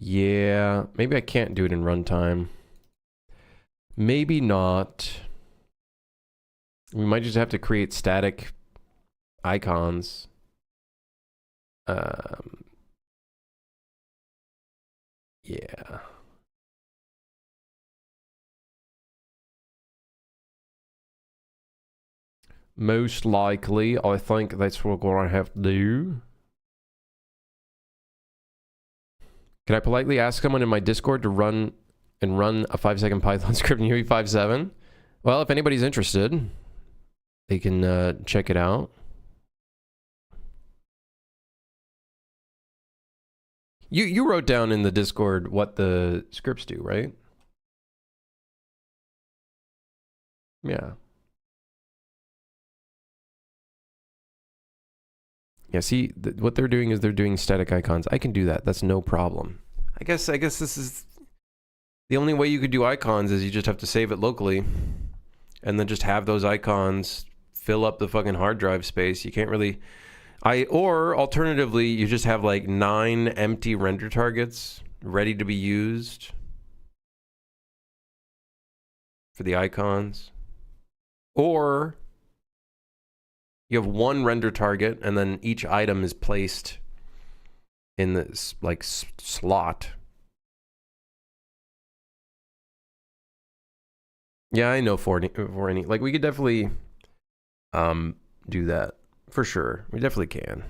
Yeah, maybe I can't do it in runtime. Maybe not. We might just have to create static icons. Yeah. Most likely, I think that's what we're gonna have to do. Can I politely ask someone in my Discord to run a 5-second Python script in UE57? Well, if anybody's interested, they can check it out. You wrote down in the Discord what the scripts do, right? Yeah. Yeah, see, what they're doing is they're doing static icons. I can do that. That's no problem. I guess this is the only way you could do icons is you just have to save it locally and then just have those icons fill up the fucking hard drive space. You can't really or alternatively, you just have like 9 empty render targets ready to be used for the icons. Or you have one render target and then each item is placed in this like slot. Yeah, I know for any like we could definitely do that for sure. We definitely can.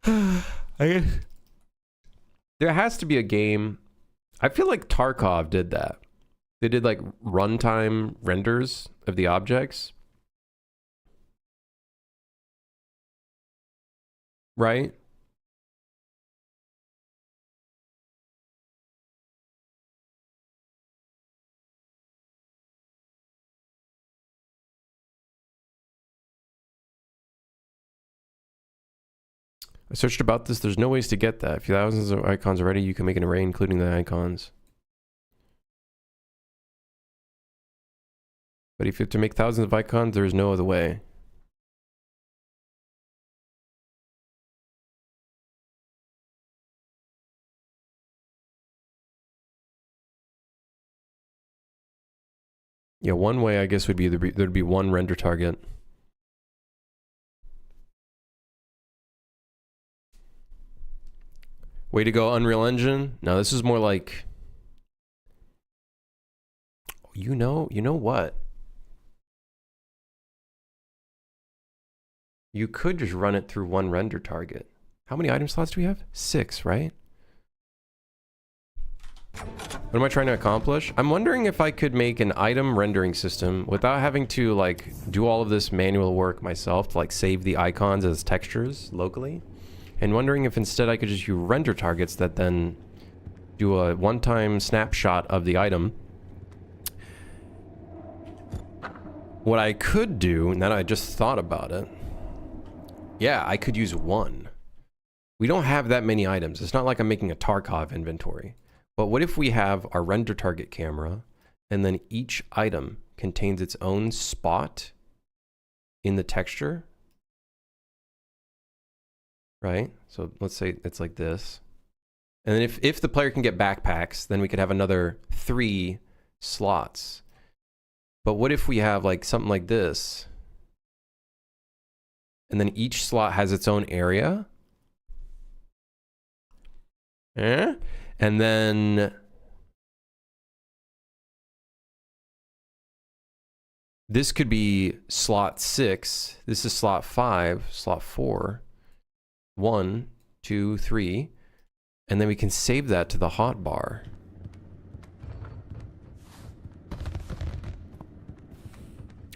I guess there has to be a game. I feel like Tarkov did that. They did like runtime renders of the objects. Right? I searched about this. There's no ways to get that. If you have thousands of icons already, you can make an array including the icons. But if you have to make thousands of icons, there is no other way. Yeah, one way I guess would be there'd be one render target. Way to go, Unreal Engine. No, this is more like You know what? You could just run it through one render target. How many item slots do we have? 6, right? What am I trying to accomplish? I'm wondering if I could make an item rendering system without having to like do all of this manual work myself to like save the icons as textures locally. And wondering if instead I could just use render targets that then do a one-time snapshot of the item. What I could do, now that I just thought about it, yeah, I could use one. We don't have that many items. It's not like I'm making a Tarkov inventory. But what if we have our render target camera, and then each item contains its own spot in the texture? Right? So let's say it's like this. And then if the player can get backpacks, then we could have another 3 slots. But what if we have like something like this? And then each slot has its own area? Eh? And then this could be slot 6. This is slot 5, slot 4. 1, 2, 3. And then we can save that to the hotbar.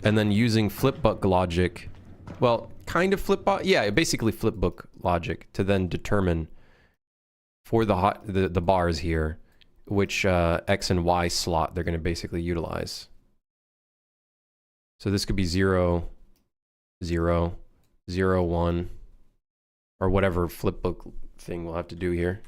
And then using flipbook logic, well, kind of flipbook, yeah, basically flipbook logic to then determine for the bars here, which X and Y slot they're going to basically utilize. So this could be 0, 0, 0, 1, or whatever flipbook thing we'll have to do here.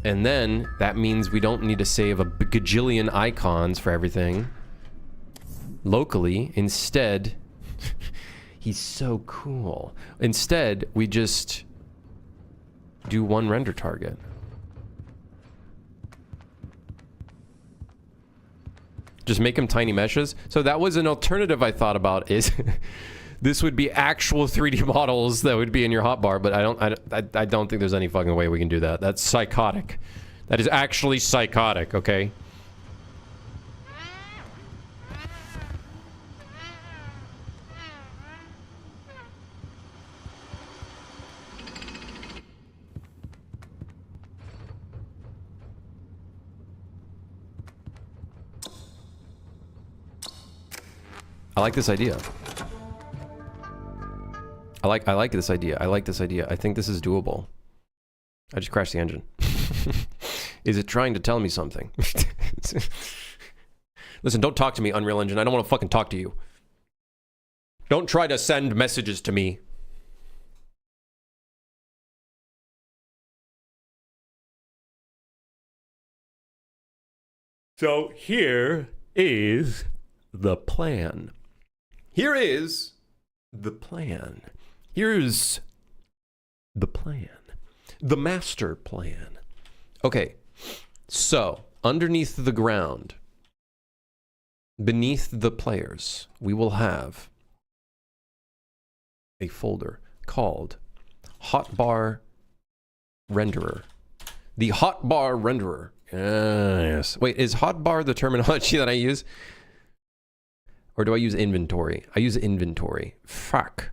And then that means we don't need to save a gajillion icons for everything locally. Instead, he's so cool. Instead, we just do one render target. Just make them tiny meshes. So that was an alternative I thought about is this would be actual 3D models that would be in your hotbar, but I don't think there's any fucking way we can do that. That's psychotic. That is actually psychotic, okay? I like this idea. I like this idea. I like this idea. I think this is doable. I just crashed the engine. Is it trying to tell me something? Listen, don't talk to me, Unreal Engine. I don't want to fucking talk to you. Don't try to send messages to me. So here is the plan. Here is the plan. Here's the plan. The master plan. Okay, so underneath the ground, beneath the players, we will have a folder called Hotbar Renderer. The Hotbar Renderer. Yes. Wait, is hotbar the terminology that I use? Or do I use inventory? I use inventory. Fuck.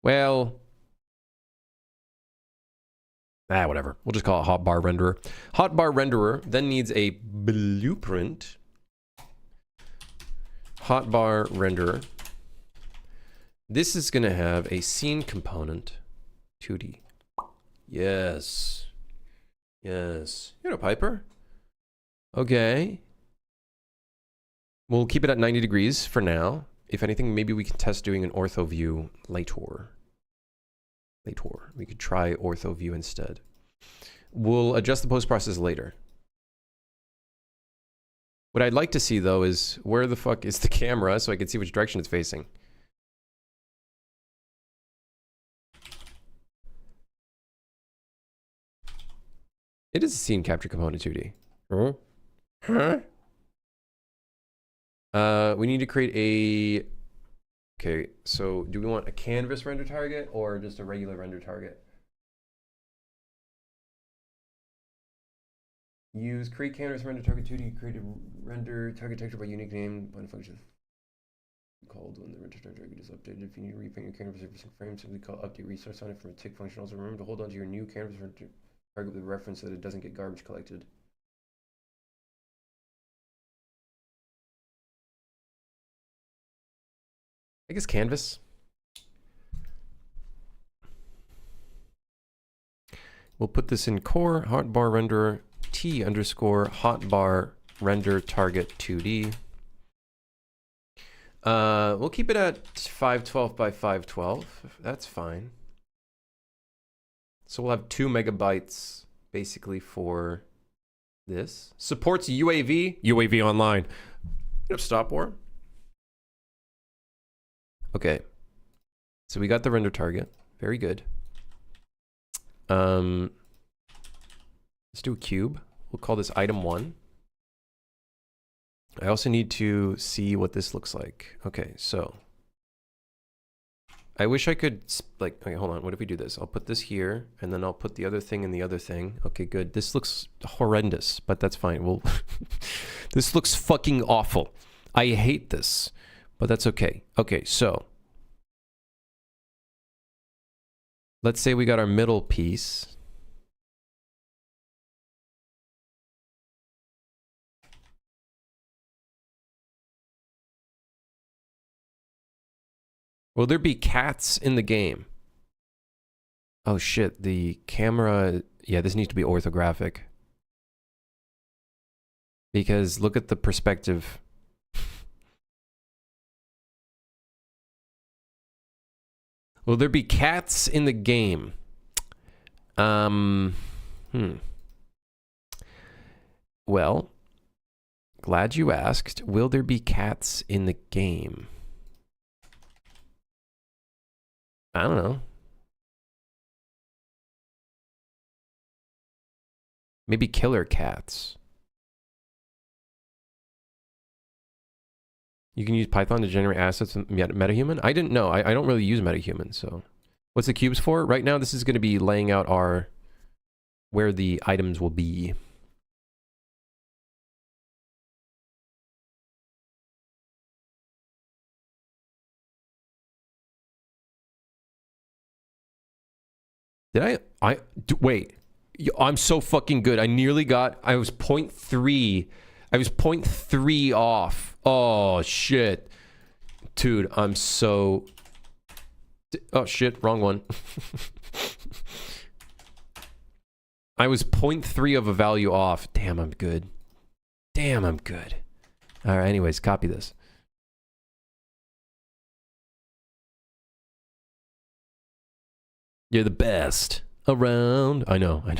Well, whatever. We'll just call it Hotbar Renderer. Hotbar Renderer then needs a blueprint. Hotbar Renderer. This is going to have a scene component. 2D. Yes. Yes. You know, Piper. Okay. We'll keep it at 90 degrees for now. If anything, maybe we can test doing an ortho view later. We could try ortho view instead. We'll adjust the post-process later. What I'd like to see, though, is where the fuck is the camera so I can see which direction it's facing. It is a scene capture component 2D. Huh? We need to create a... Okay, so do we want a canvas render target or just a regular render target? Use create canvas render target 2D, create a render target texture by unique name, by function. Called when the render target is updated. If you need to repaint your canvas every single frame, simply call update resource on it from a tick function. Also remember to hold on to your new canvas render target with reference so that it doesn't get garbage collected. I guess canvas. We'll put this in core hotbar renderer t underscore hotbar render target 2D. We'll keep it at 512 by 512. That's fine. So we'll have 2 megabytes basically for this. Supports UAV. UAV online. You have stop war. Okay. So we got the render target. Very good. Let's do a cube. We'll call this item 1. I also need to see what this looks like. Okay, so I wish I could like, okay, hold on. What if we do this? I'll put this here and then I'll put the other thing in the other thing. Okay, good. This looks horrendous, but that's fine. Well, this looks fucking awful. I hate this, but that's okay. Okay, so let's say we got our middle piece. Will there be cats in the game? Oh shit, the camera... Yeah, this needs to be orthographic. Because look at the perspective. Will there be cats in the game? Well, glad you asked. Will there be cats in the game? I don't know. Maybe killer cats. You can use Python to generate assets in MetaHuman? I didn't know. I don't really use MetaHuman, so. What's the cubes for? Right now, this is going to be laying out our... where the items will be. Did wait. I'm so fucking good. I nearly got... I was 0.3. I was 0.3 off. Oh, shit. Dude, I'm so... Oh, shit. Wrong one. I was 0.3 of a value off. Damn, I'm good. Damn, I'm good. All right, anyways, copy this. You're the best around. I know. I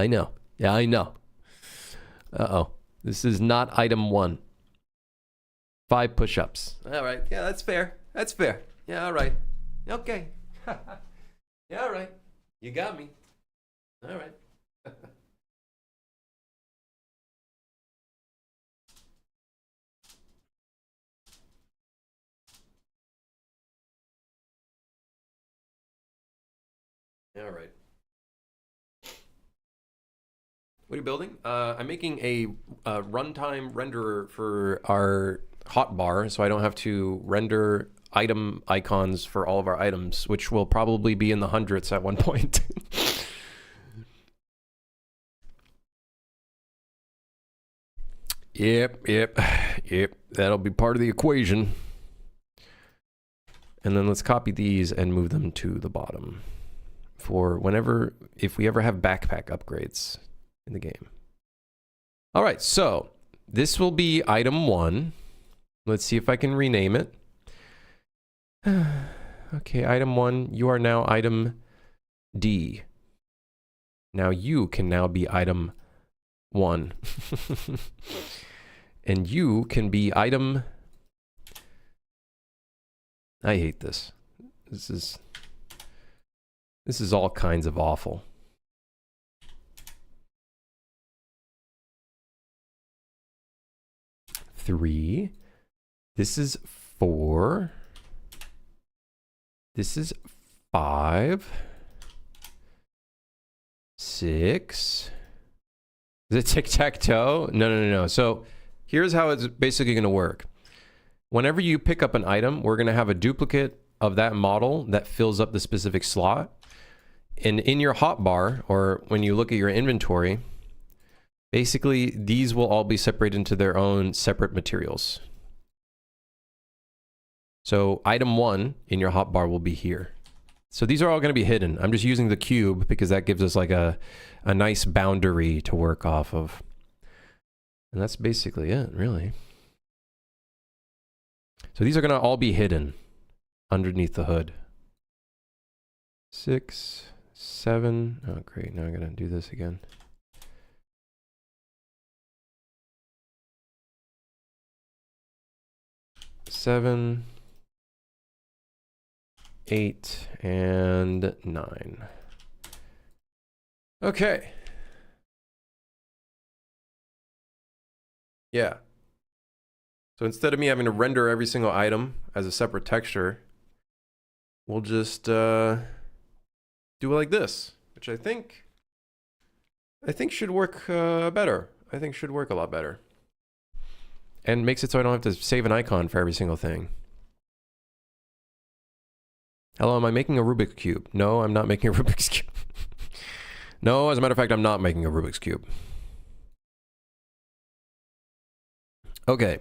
know. Yeah, I know. Uh-oh. This is not item 1. 5 push-ups. All right. Yeah, that's fair. That's fair. Yeah, all right. Okay. Yeah, all right. You got me. All right. All right. What are you building? I'm making a runtime renderer for our hotbar, so I don't have to render item icons for all of our items, which will probably be in the hundreds at one point. Yep. That'll be part of the equation. And then let's copy these and move them to the bottom for whenever, if we ever have backpack upgrades in the game. All right, so this will be item 1. Let's see if I can rename it. Okay, item 1, you are now item D. Now you can now be item 1. And you can be item... I hate this. This is all kinds of awful. Three. This is 4. This is 5. 6. Is it tic-tac-toe? No, no, no, no. So here's how it's basically going to work. Whenever you pick up an item, we're going to have a duplicate of that model that fills up the specific slot. And in your hotbar, or when you look at your inventory, basically these will all be separated into their own separate materials. So item 1 in your hotbar will be here. So these are all going to be hidden. I'm just using the cube because that gives us like a nice boundary to work off of. And that's basically it, really. So these are going to all be hidden underneath the hood. 6, 7. Oh, great. Now I'm going to do this again. 7, 8, and 9. Okay. Yeah. So instead of me having to render every single item as a separate texture, we'll just do it like this, which I think should work better. I think should work a lot better. And makes it so I don't have to save an icon for every single thing. Hello, am I making a Rubik's Cube? No, I'm not making a Rubik's Cube. No, as a matter of fact, I'm not making a Rubik's Cube. Okay.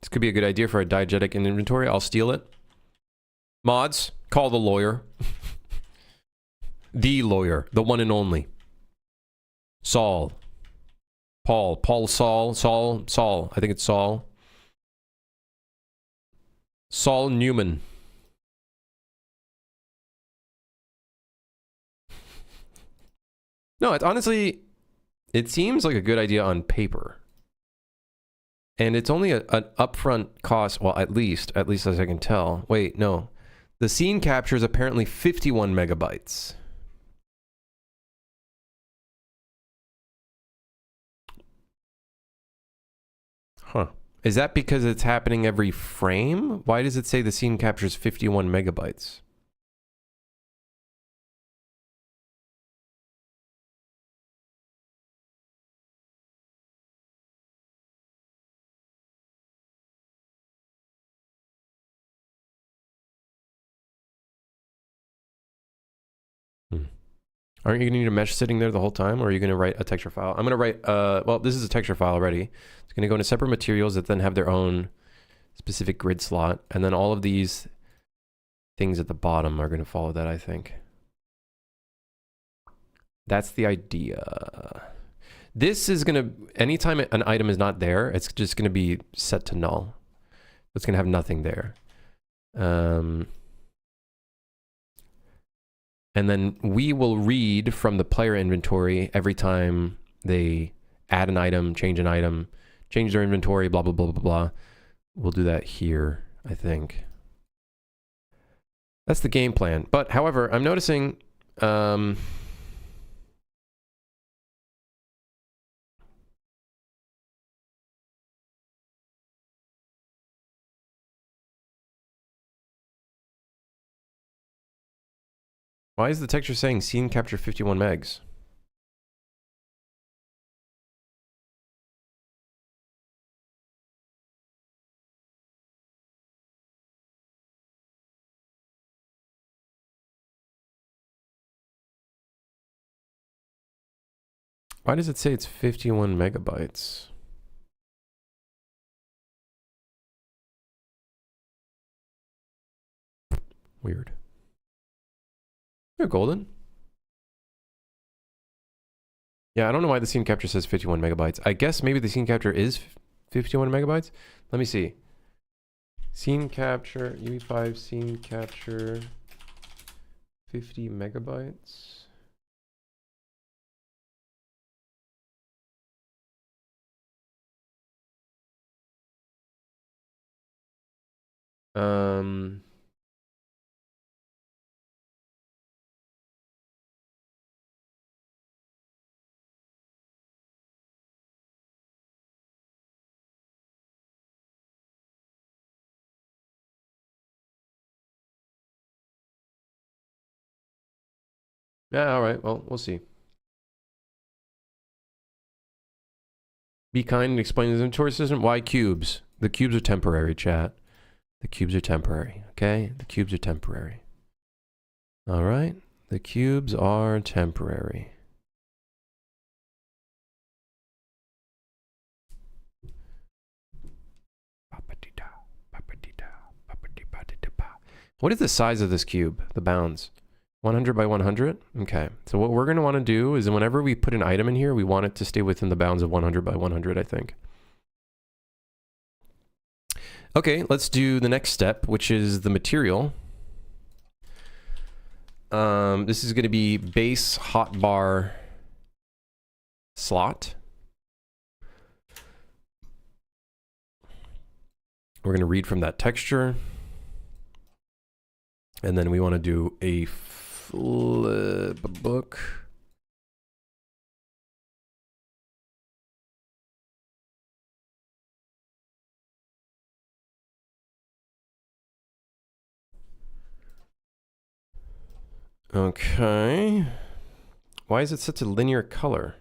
This could be a good idea for a diegetic in inventory. I'll steal it. Mods, call the lawyer. The lawyer, the one and only. Saul. Paul, Saul. I think it's Saul. Saul Newman. No, it's honestly, it seems like a good idea on paper. And it's only an upfront cost, well, at least as I can tell. Wait, no. The scene capture is apparently 51 megabytes. Huh. Is that because it's happening every frame? Why does it say the scene captures 51 megabytes? Aren't you going to need a mesh sitting there the whole time, or are you going to write a texture file? I'm going to write, well, this is a texture file already. It's going to go into separate materials that then have their own specific grid slot, and then all of these things at the bottom are going to follow that, I think. That's the idea. This is going to, anytime an item is not there, it's just going to be set to null. It's going to have nothing there. And then we will read from the player inventory every time they add an item, change their inventory, blah, blah, blah, blah, blah. We'll do that here, I think. That's the game plan. But, however, I'm noticing... why is the texture saying scene capture 51 megs? Why does it say it's 51 megabytes? Weird. You're golden. Yeah, I don't know why the scene capture says 51 megabytes. I guess maybe the scene capture is 51 megabytes. Let me see. Scene capture, UE5 scene capture, 50 megabytes. Yeah, all right. Well, we'll see. Be kind and explain the inventory system. Why cubes? The cubes are temporary, chat. The cubes are temporary, okay? The cubes are temporary. All right? The cubes are temporary. What is the size of this cube? The bounds? 100 by 100? Okay. So what we're going to want to do is whenever we put an item in here, we want it to stay within the bounds of 100 by 100, I think. Okay, let's do the next step, which is the material. This is going to be base hotbar slot. We're going to read from that texture. And then we want to do a flip book. Okay. Why is it such a linear color?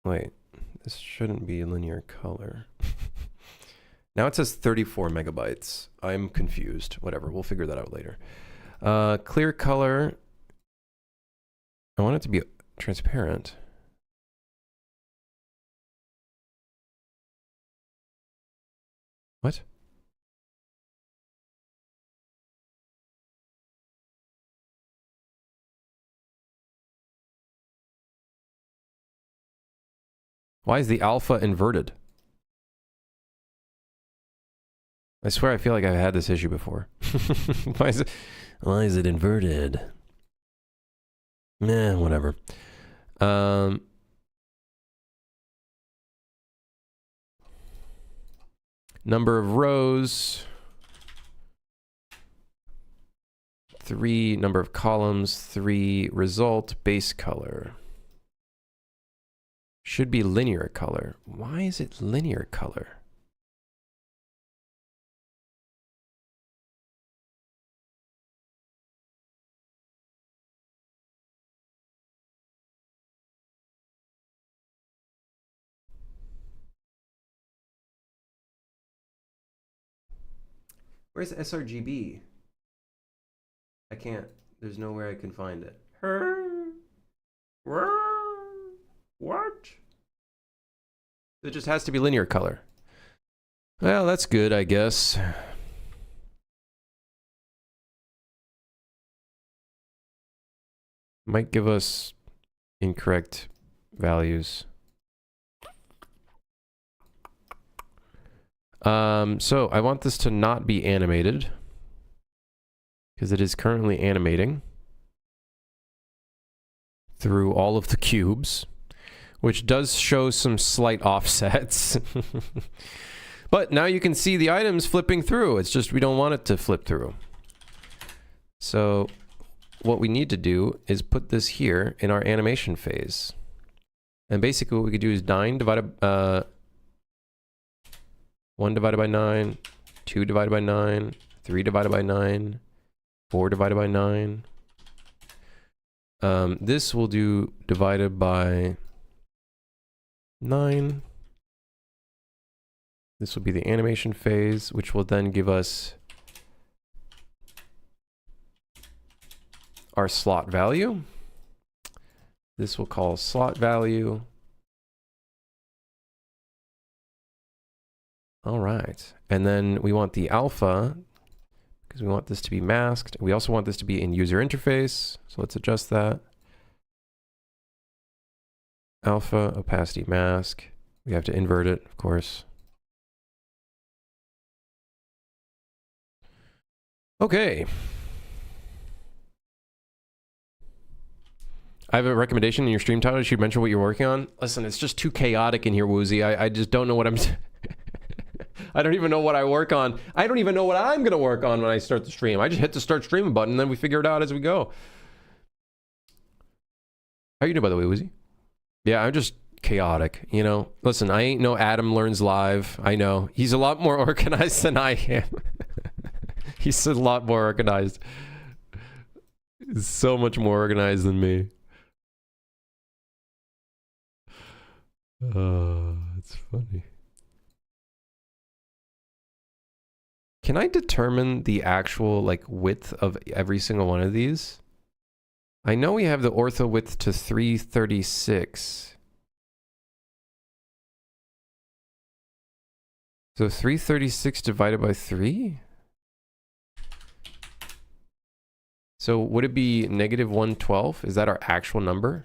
Wait, this shouldn't be a linear color. Now it says 34 megabytes. I'm confused. Whatever, we'll figure that out later. Clear color. I want it to be transparent. What? Why is the alpha inverted? I swear I feel like I've had this issue before. Why is it inverted? Nah, whatever. Number of rows. 3, number of columns, 3, result, base color. Should be linear color. Why is it linear color? Where's sRGB? I can't. There's nowhere I can find it. What? It just has to be linear color. Well, that's good, I guess. Might give us incorrect values. So I want this to not be animated because it is currently animating through all of the cubes, which does show some slight offsets. But now you can see the items flipping through. It's just we don't want it to flip through. So what we need to do is put this here in our animation phase. And basically what we could do is 9 divided 1 divided by 9, 2 divided by 9, 3 divided by 9, 4 divided by 9. This will do divided by 9. This will be the animation phase, which will then give us our slot value. This we'll call slot value. All right. And then we want the alpha because we want this to be masked. We also want this to be in user interface. So let's adjust that. Alpha, opacity, mask. We have to invert it, of course. Okay. I have a recommendation in your stream title. You should mention what you're working on. Listen, it's just too chaotic in here, Woozy. I just don't know what I'm... I don't even know what I work on. I don't even know what I'm going to work on when I start the stream. I just hit the start streaming button and then we figure it out as we go. How are you doing, by the way, Woozy? Yeah, I'm just chaotic, you know? Listen, I ain't no Adam Learns Live. I know. He's a lot more organized than I am. He's a lot more organized. is so much more organized than me. It's funny. Can I determine the actual like width of every single one of these? I know we have the ortho width to 336. So 336 divided by 3? So would it be negative 112? Is that our actual number?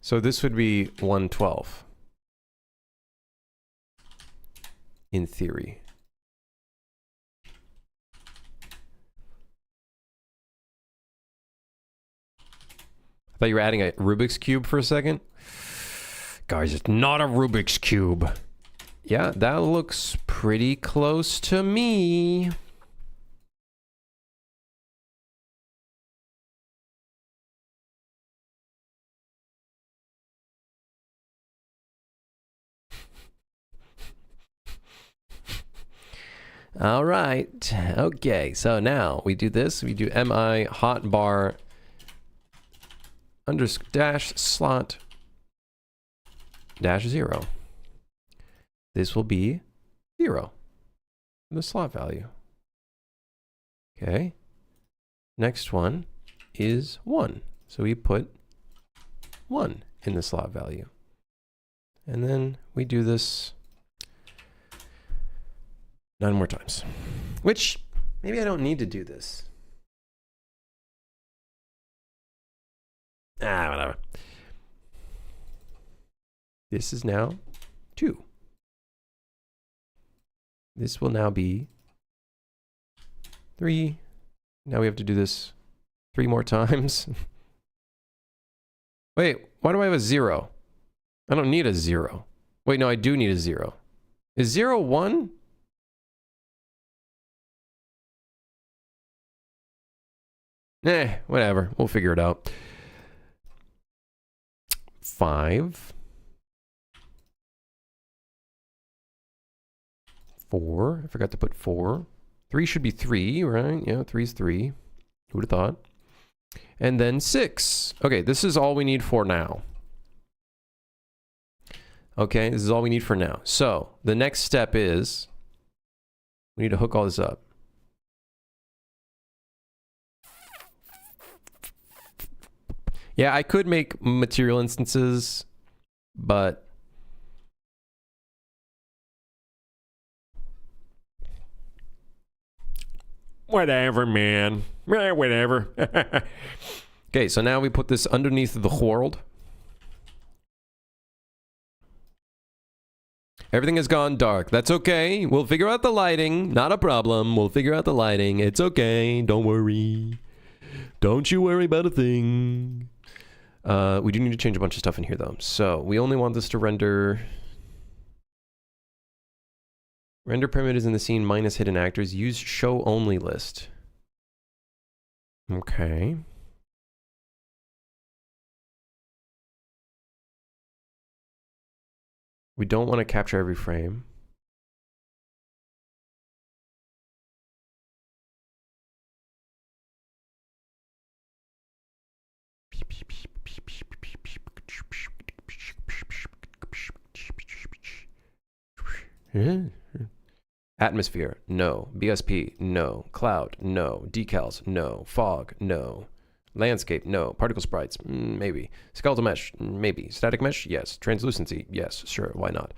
So this would be 112. In theory. I thought you were adding a Rubik's Cube for a second. Guys, it's not a Rubik's Cube. Yeah, that looks pretty close to me. All right. Okay, so now we do this. We do mi hotbar dash slot dash 0. This will be 0. The slot value. Okay. Next one is 1. So we put 1 in the slot value. And then we do this 9 more times. Which, maybe I don't need to do this. Whatever. This is now 2. This will now be 3. Now we have to do this 3 more times. Wait, why do I have a 0? I don't need a 0. Wait, no, I do need a 0. Is 0 1? Whatever. We'll figure it out. 5. 4. I forgot to put 4. 3 should be 3, right? Yeah, 3 is 3. Who would have thought? And then 6. Okay, this is all we need for now. Okay, this is all we need for now. So, the next step is we need to hook all this up. Yeah, I could make material instances, but whatever, man. Whatever. Okay, so now we put this underneath the world. Everything has gone dark. That's okay. We'll figure out the lighting. Not a problem. We'll figure out the lighting. It's okay. Don't worry. Don't you worry about a thing. We do need to change a bunch of stuff in here, though. So we only want this to render... Render primitives in the scene minus hidden actors. Use show only list. Okay. We don't want to capture every frame. Atmosphere, no. BSP, no. Cloud, no. Decals, no. Fog, no. Landscape, no. Particle sprites, maybe. Skeletal mesh, maybe. Static mesh, yes. Translucency, yes. Sure, why not?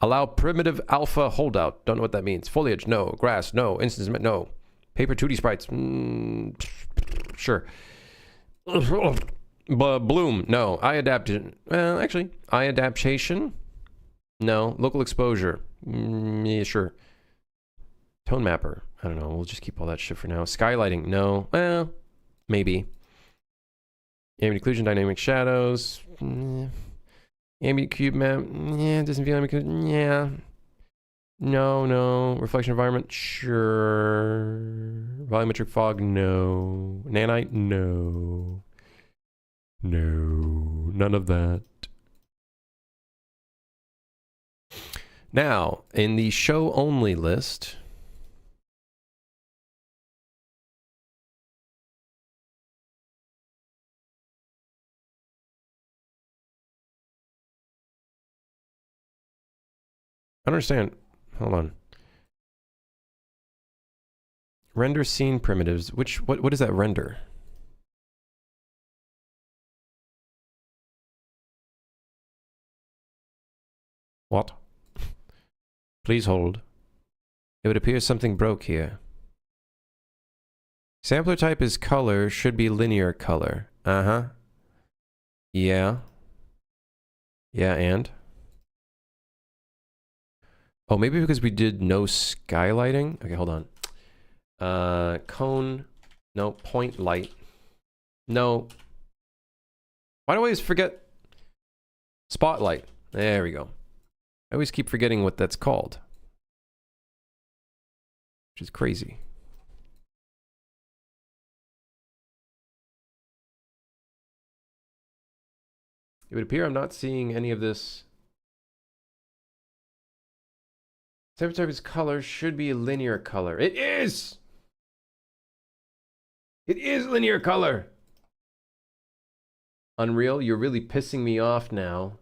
Allow primitive alpha holdout, don't know what that means. Foliage, no. Grass, no. Instance, no. Paper 2D sprites, sure. Bloom, no. Eye adaptation, well, actually, eye adaptation, no. Local exposure, yeah, sure. Tone mapper, I don't know. We'll just keep all that shit for now. Skylighting, no. Well, maybe. Ambient occlusion, dynamic shadows. Ambient cube map, yeah, doesn't feel like, yeah. No. Reflection environment, sure. Volumetric fog, no. Nanite, no. none of that. Now, in the show only list, I don't understand. Hold on. Render scene primitives. What does that render? What? Please hold. It would appear something broke here. Sampler type is color, should be linear color. Uh-huh. Yeah. Yeah, and? Oh, maybe because we did no skylighting? Okay, hold on. Cone. No, point light. No. Why do I always forget? Spotlight. There we go. I always keep forgetting what that's called. Which is crazy. It would appear I'm not seeing any of this. Sampler type is color, should be a linear color. It is! It is linear color! Unreal, you're really pissing me off now.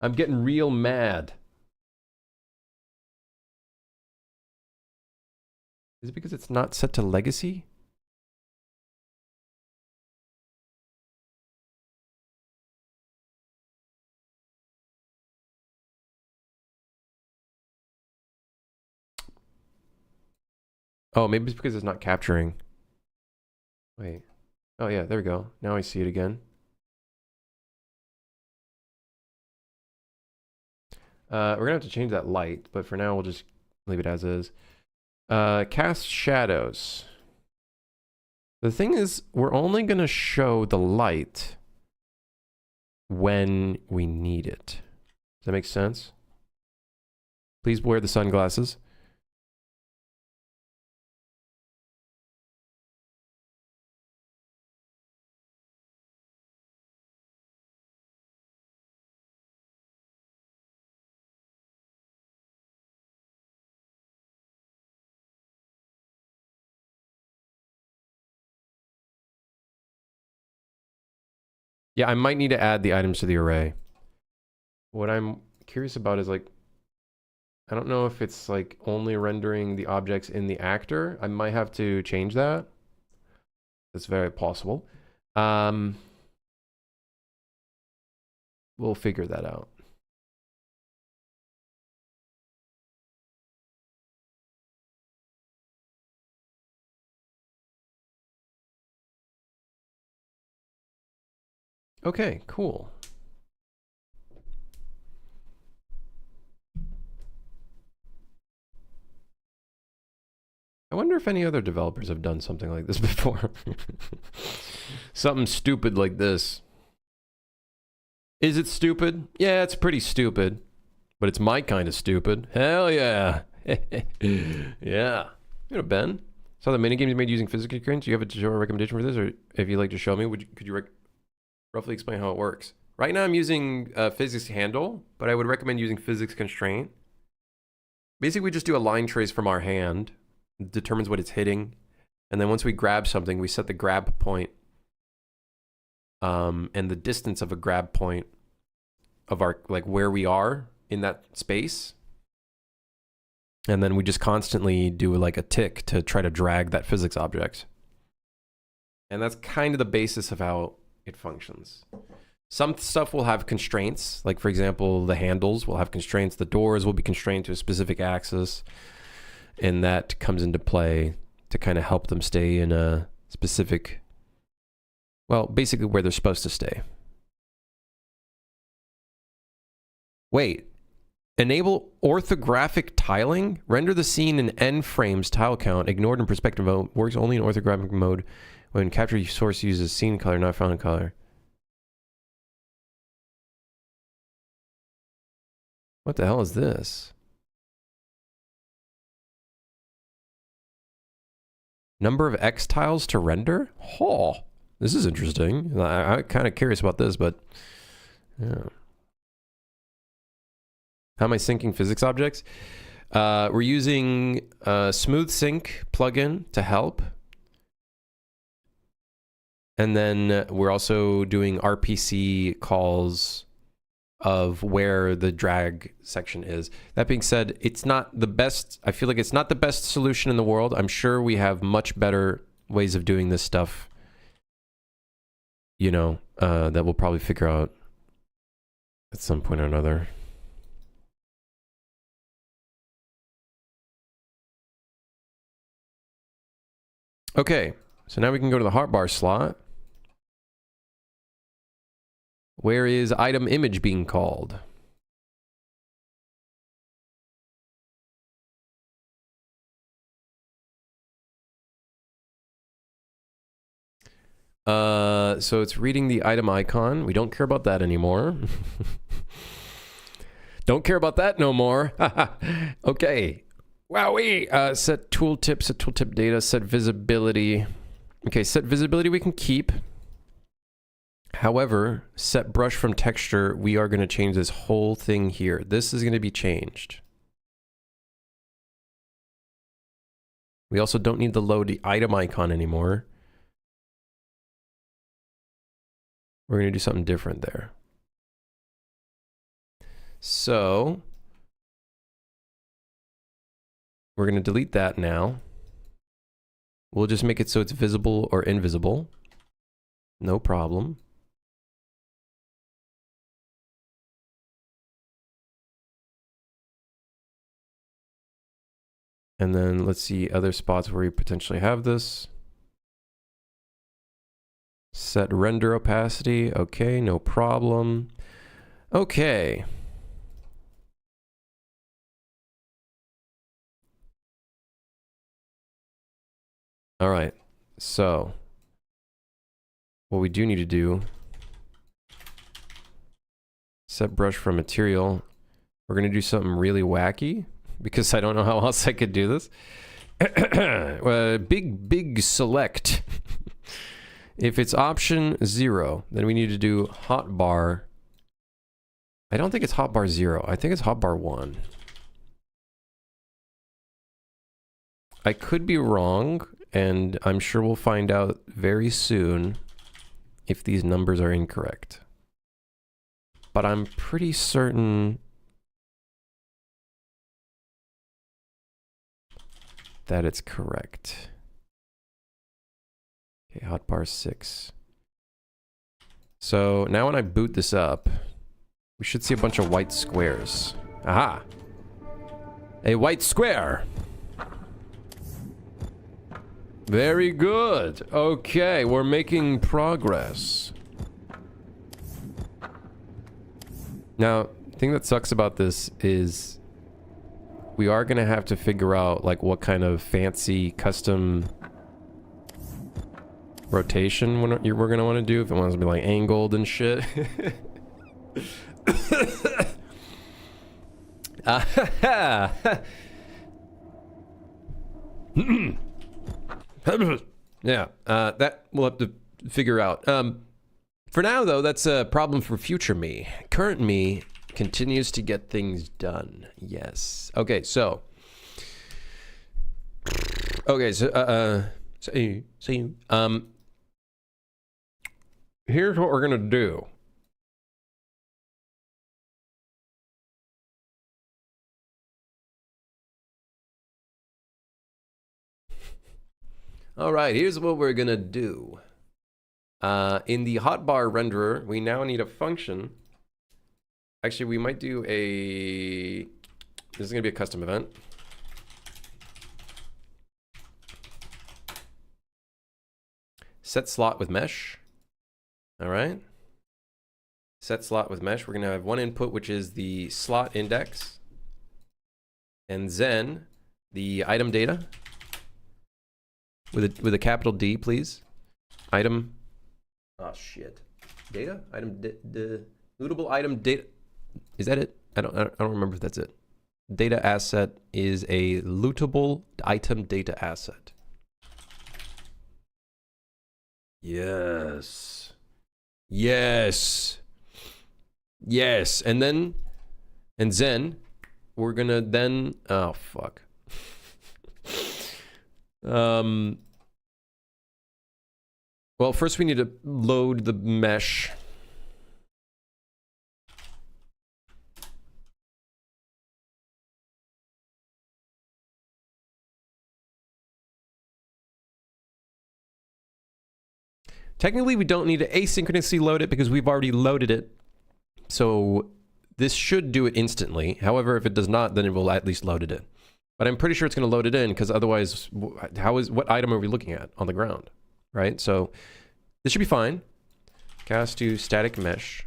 I'm getting real mad. Is it because it's not set to legacy? Oh, maybe it's because it's not capturing. Wait. Oh yeah, there we go. Now I see it again. We're gonna have to change that light, but for now we'll just leave it as is. Cast shadows. The thing is, we're only gonna show the light when we need it. Does that make sense? Please wear the sunglasses. Yeah, I might need to add the items to the array. What I'm curious about is like, I don't know if it's like only rendering the objects in the actor. I might have to change that. That's very possible. We'll figure that out. Okay, cool. I wonder if any other developers have done something like this before. Something stupid like this. Is it stupid? Yeah, it's pretty stupid. But it's my kind of stupid. Hell yeah. Yeah. You know, Ben, saw the minigames you made using physics constraints. Do you have a recommendation for this? Or if you'd like to show me, could you roughly explain how it works? Right now I'm using physics handle, but I would recommend using physics constraint. Basically, we just do a line trace from our hand. It determines what it's hitting. And then once we grab something, we set the grab point and the distance of a grab point of our, like where we are in that space. And then we just constantly do like a tick to try to drag that physics object. And that's kind of the basis of how it functions. Some stuff will have constraints, like for example, the handles will have constraints, the doors will be constrained to a specific axis, and that comes into play to kind of help them stay in a specific, well, basically where they're supposed to stay. Wait, enable orthographic tiling? Render the scene in n frames tile count, ignored in perspective mode, works only in orthographic mode when capture source uses scene color, not found color. What the hell is this? Number of X tiles to render? Oh, This is interesting. I'm kind of curious about this, but yeah. How am I syncing physics objects? We're using a Smooth Sync plugin to help. And then we're also doing RPC calls of where the drag section is. That being said, it's not the best. I feel like it's not the best solution in the world. I'm sure we have much better ways of doing this stuff, you know, that we'll probably figure out at some point or another. Okay, so now we can go to the hotbar slot. Where is item image being called? So it's reading the item icon. We don't care about that anymore. Don't care about that no more. Okay. Wowee. Set tooltip, set tooltip data, set visibility. Okay, set visibility we can keep. However, set brush from texture, we are going to change this whole thing here. This is going to be changed. We also don't need the load item icon anymore. We're going to do something different there. So we're going to delete that now. We'll just make it so it's visible or invisible. No problem. And then let's see other spots where we potentially have this. Set render opacity. Okay, no problem. Okay. All right. So what we do need to do, set brush from material. We're going to do something really wacky because I don't know how else I could do this. Big select. If it's option 0, then we need to do hotbar. I don't think it's hotbar 0. I think it's hotbar 1. I could be wrong, and I'm sure we'll find out very soon if these numbers are incorrect. But I'm pretty certain that it's correct. Okay, hotbar 6. So now when I boot this up, we should see a bunch of white squares. Aha! A white square! Very good. Okay, we're making progress. Now, the thing that sucks about this is we are going to have to figure out like what kind of fancy custom rotation we're going to want to do. If it wants to be like angled and shit. Yeah, that we'll have to figure out. For now, though, that's a problem for future me. Current me continues to get things done. Yes. Okay, so... Okay, so, here's what we're gonna do. All right, here's what we're gonna do. In the hotbar renderer, we now need a function. Actually, we might do a... This is gonna be a custom event. Set slot with mesh. All right. Set slot with mesh. We're gonna have one input, which is the slot index. And then the item data. With a capital D, please. Item. Oh shit. Data. Item. The lootable item data. Is that it? I don't remember if that's it. Data asset is a lootable item data asset. Yes. Yes. Yes. And then, we're gonna then, oh, fuck. Well, first we need to load the mesh. Technically, we don't need to asynchronously load it because we've already loaded it. So this should do it instantly. However, if it does not, then it will at least load it in. But I'm pretty sure it's going to load it in because otherwise, what item are we looking at on the ground, right? So this should be fine. Cast to static mesh.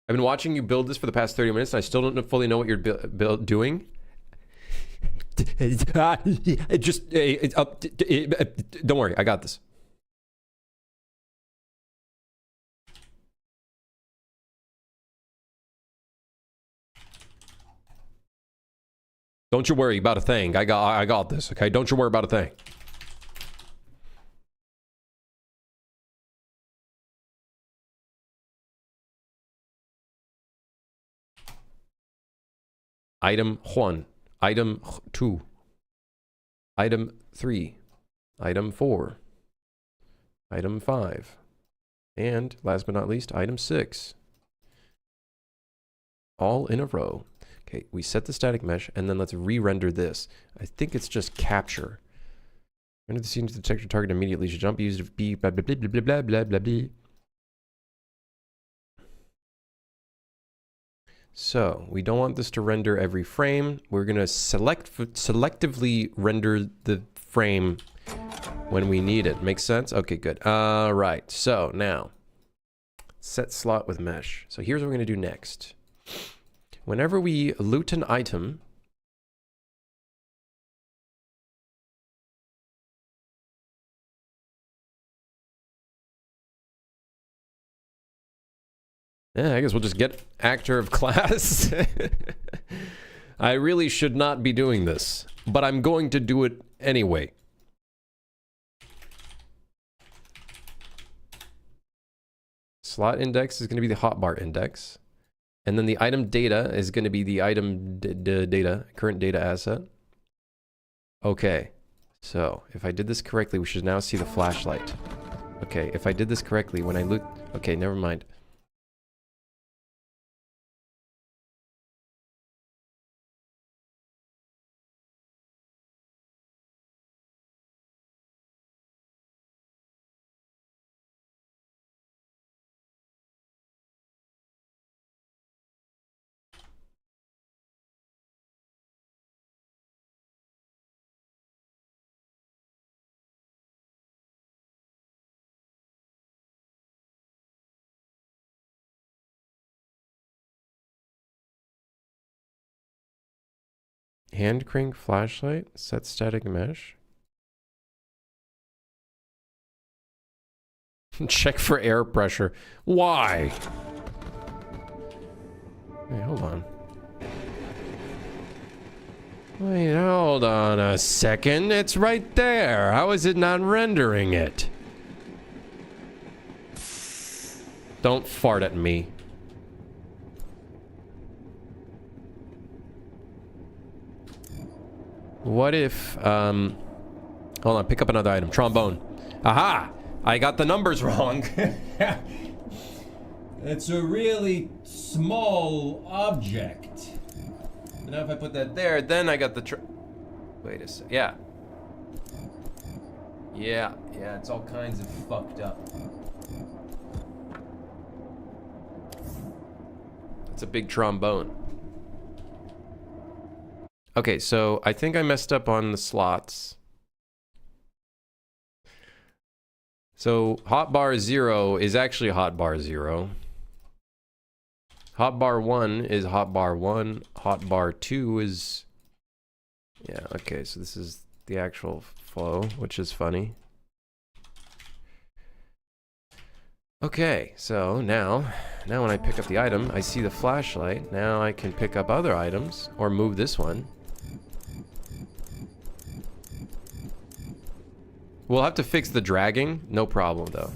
I've been watching you build this for the past 30 minutes and I still don't fully know what you're doing. Just don't worry, I got this. Don't you worry about a thing. I got this, okay? Don't you worry about a thing. Item 1. Item 2. Item 3. Item 4. Item 5. And, last but not least, item 6. All in a row. Okay, we set the static mesh, and then let's re-render this. I think it's just capture. Render the scene to detect your target immediately. Should jump used to be blah blah blah blah blah blah blah blah. So, we don't want this to render every frame. We're going to selectively render the frame when we need it. Makes sense? Okay, good. Right. So, now, set slot with mesh. So, here's what we're going to do next. Whenever we loot an item, yeah, I guess we'll just get actor of class. I really should not be doing this, but I'm going to do it anyway. Slot index is going to be the hotbar index. And then the item data is going to be the item data, current data asset. Okay, so if I did this correctly, we should now see the flashlight. Okay, if I did this correctly, when I loot... Okay, never mind. Hand crank flashlight, set static mesh. Check for air pressure. Why? Wait, hold on. Wait, hold on a second. It's right there. How is it not rendering it? Don't fart at me. What if, hold on, pick up another item. Trombone. Aha! I got the numbers wrong. It's a really small object. Now if I put that there, then I got the wait a sec. Yeah. Yeah, it's all kinds of fucked up. It's a big trombone. Okay, so I think I messed up on the slots. So hotbar 0 is actually hotbar 0. Hotbar 1 is hotbar 1. Hotbar 2 is... Yeah, okay, so this is the actual flow, which is funny. Okay, so now when I pick up the item, I see the flashlight. Now I can pick up other items, or move this one. We'll have to fix the dragging. No problem, though.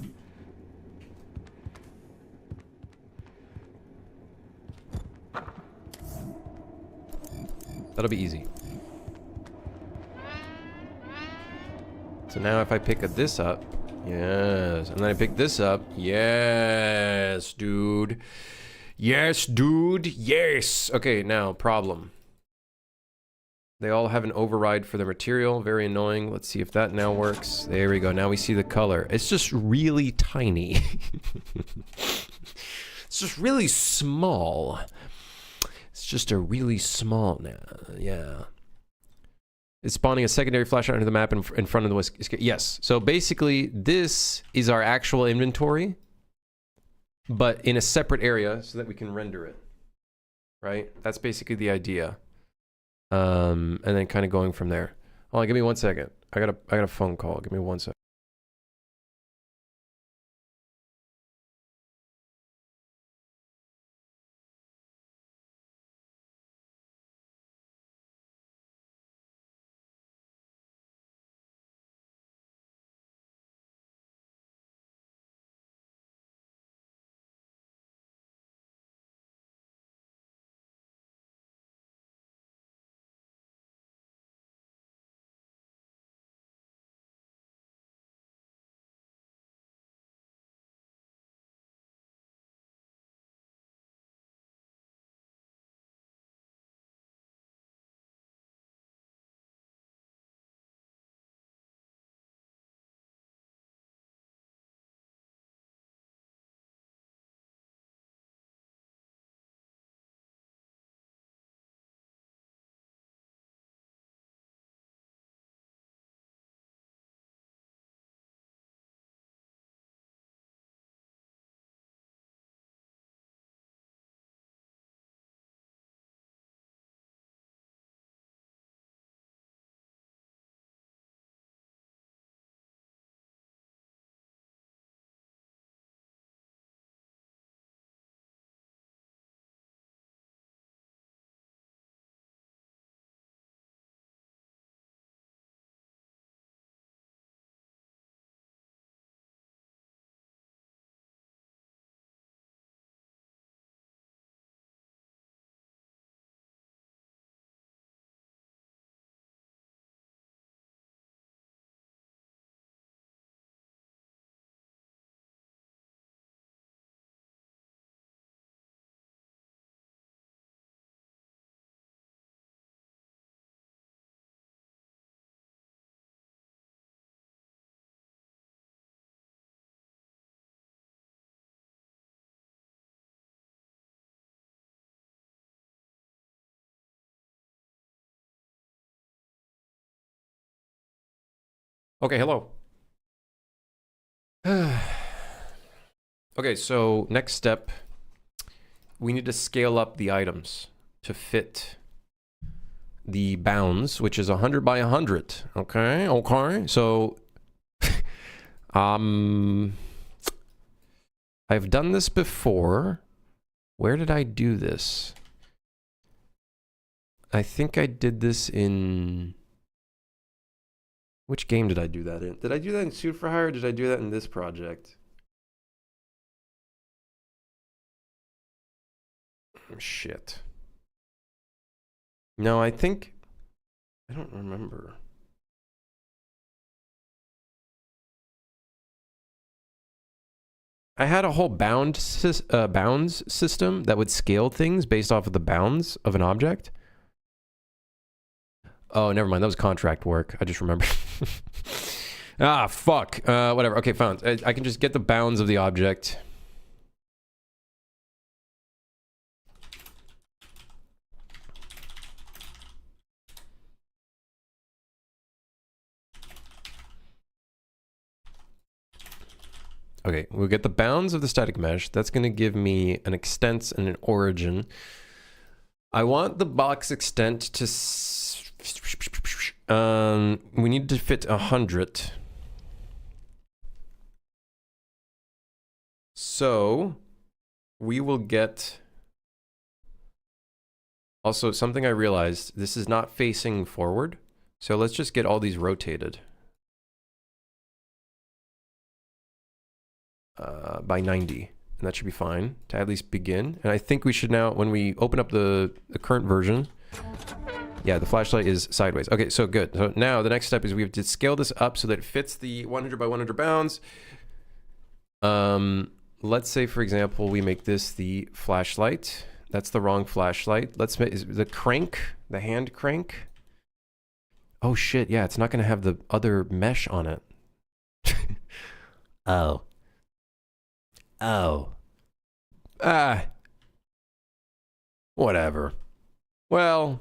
That'll be easy. So now if I pick this up, yes, and then I pick this up, yes, dude. Yes, dude, yes. Okay, now, problem. They all have an override for the material, very annoying. Let's see if that now works. There we go, now we see the color. It's just really tiny. It's just really small. It's just a really small, yeah. It's spawning a secondary flashlight under the map in front of the whiskey. Yes, so basically this is our actual inventory, but in a separate area so that we can render it, right? That's basically the idea. And then kind of going from there. Hold on, give me 1 second. I got a phone call. Give me 1 second. Okay, hello. Okay, so next step, we need to scale up the items to fit the bounds, which is 100 by 100. Okay, okay. So, I've done this before. Where did I do this? I think I did this in... Which game did I do that in? Did I do that in Suit for Hire, or did I do that in this project? Shit. No, I think... I don't remember. I had a whole bounds system that would scale things based off of the bounds of an object. Oh, never mind. That was contract work. I just remembered. Ah, fuck. Whatever. Okay, found. I can just get the bounds of the object. Okay, we'll get the bounds of the static mesh. That's going to give me an extent and an origin. I want the box extent to... we need to fit 100. So, we will get... Also, something I realized, this is not facing forward. So let's just get all these rotated. by 90. And that should be fine to at least begin. And I think we should now, when we open up the current version, yeah, the flashlight is sideways. Okay, so good. So now the next step is we have to scale this up so that it fits the 100 by 100 bounds. Let's say, for example, we make this the flashlight. That's the wrong flashlight. Let's make the crank, the hand crank. Oh shit, yeah, it's not gonna have the other mesh on it. Oh. Oh. Ah. Whatever. Well.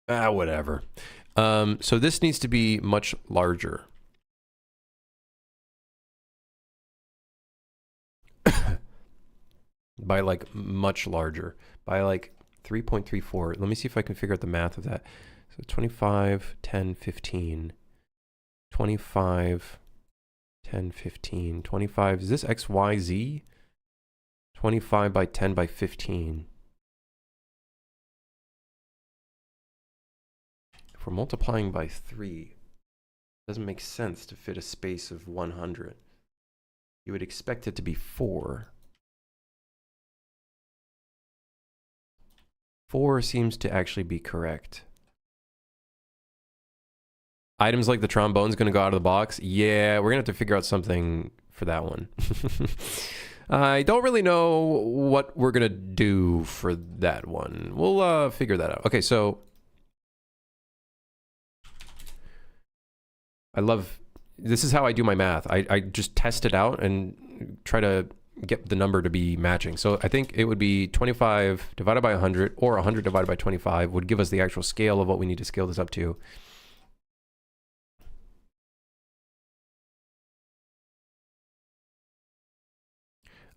Whatever. So this needs to be much larger. By like much larger. By like 3.34. Let me see if I can figure out the math of that. So 25, 10, 15. 25, 10, 15. 25. Is this X, Y, Z? 25 by 10 by 15. If we're multiplying by 3, it doesn't make sense to fit a space of 100. You would expect it to be 4. 4 seems to actually be correct. Items like the trombone's gonna go out of the box. Yeah, we're gonna have to figure out something for that one. I don't really know what we're gonna do for that one. We'll figure that out. Okay, so I love, this is how I do my math. I just test it out and try to get the number to be matching. So I think it would be 25 divided by 100 or 100 divided by 25 would give us the actual scale of what we need to scale this up to.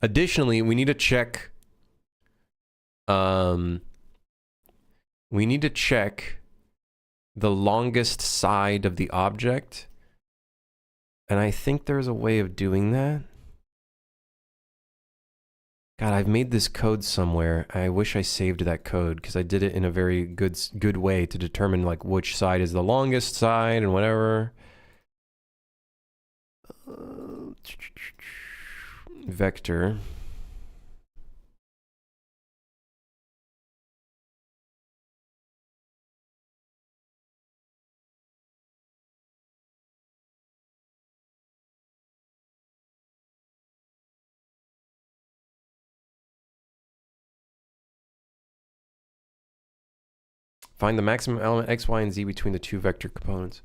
Additionally, we need to check the longest side of the object. And I think there's a way of doing that. God, I've made this code somewhere. I wish I saved that code because I did it in a very good way to determine like which side is the longest side and whatever. Vector. Find the maximum element x, y, and z between the two vector components.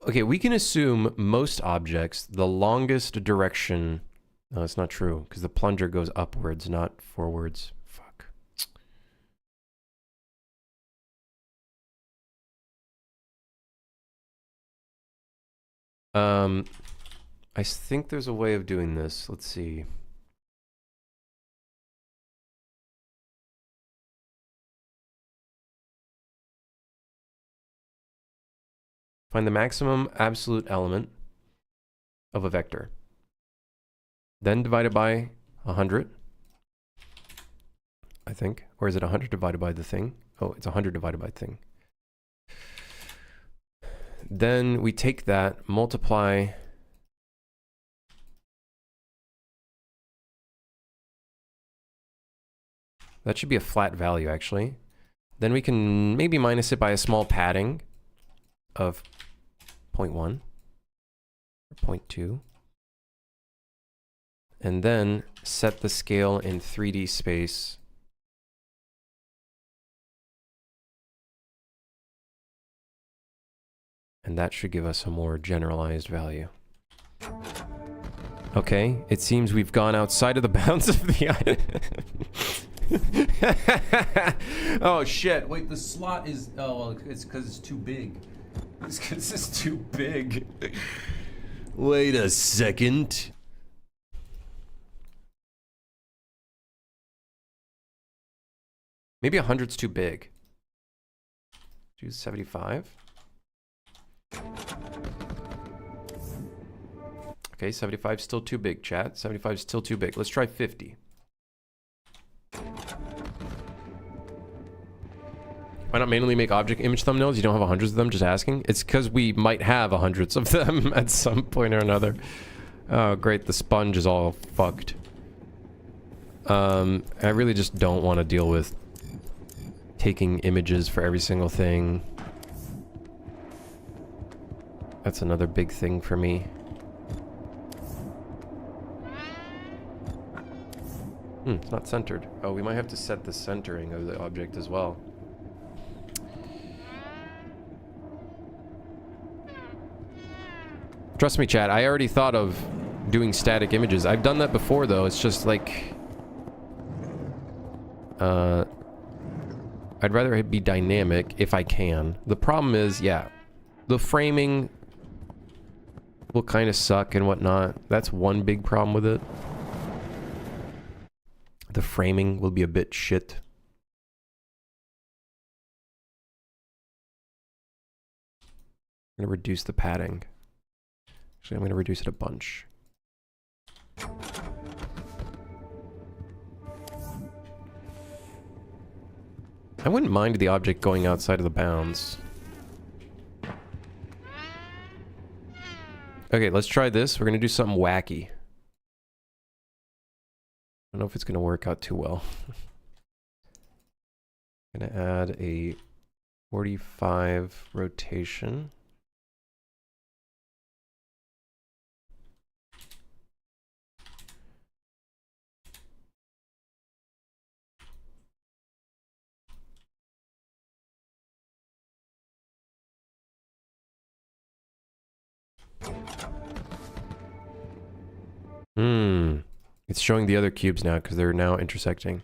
Okay, we can assume most objects, the longest direction... No, that's not true, because the plunger goes upwards, not forwards. Fuck. I think there's a way of doing this. Let's see. Find the maximum absolute element of a vector. Then divide it by 100, I think. Or is it 100 divided by the thing? Oh, it's 100 divided by the thing. Then we take that, multiply... That should be a flat value, actually. Then we can maybe minus it by a small padding of 0.1 or 0.2. And then set the scale in 3D space. And that should give us a more generalized value. Okay, it seems we've gone outside of the bounds of the item. Oh shit, wait, the slot is... Oh, well, it's because it's too big. It's because it's too big. Wait a second. Maybe 100's too big. Do 75. Okay, 75 is still too big, chat. 75 is still too big. Let's try 50. Why not manually make object image thumbnails? You don't have hundreds of them, just asking? It's because we might have hundreds of them at some point or another. Oh, great. The sponge is all fucked. I really just don't want to deal with taking images for every single thing. That's another big thing for me. It's not centered. Oh, we might have to set the centering of the object as well. Trust me, chat, I already thought of doing static images. I've done that before, though. It's just like... I'd rather it be dynamic if I can. The problem is, yeah, the framing will kind of suck and whatnot. That's one big problem with it. The framing will be a bit shit. I'm gonna reduce the padding. Actually, I'm gonna reduce it a bunch. I wouldn't mind the object going outside of the bounds. Okay, let's try this. We're gonna do something wacky. I don't know if it's gonna work out too well. I'm gonna add a 45 rotation. It's showing the other cubes now because they're now intersecting.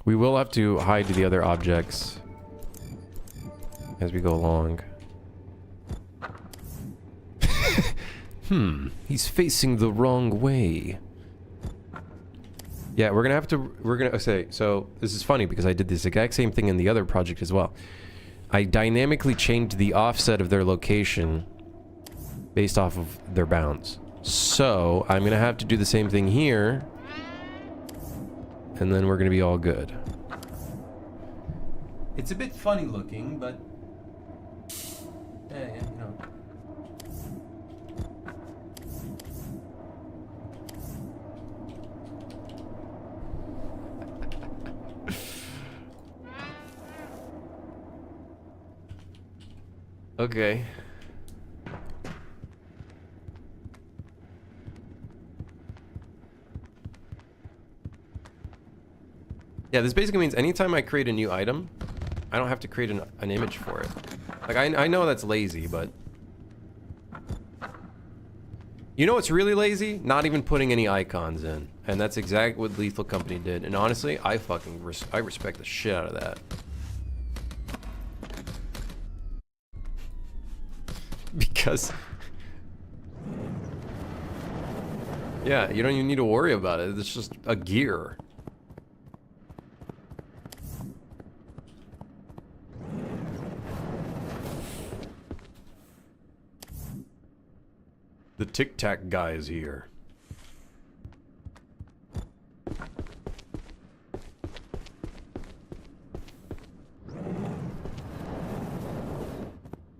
We will have to hide the other objects as we go along. He's facing the wrong way. Yeah, we're gonna say, so this is funny because I did this exact same thing in the other project as well. I dynamically changed the offset of their location based off of their bounds. So, I'm gonna have to do the same thing here. And then we're gonna be all good. It's a bit funny looking, but... yeah, you know. Okay. Yeah, this basically means anytime I create a new item, I don't have to create an image for it. Like, I know that's lazy, but... You know what's really lazy? Not even putting any icons in. And that's exactly what Lethal Company did. And honestly, I respect the shit out of that. Because... yeah, you don't even need to worry about it. It's just a gear. The Tic Tac guy is here.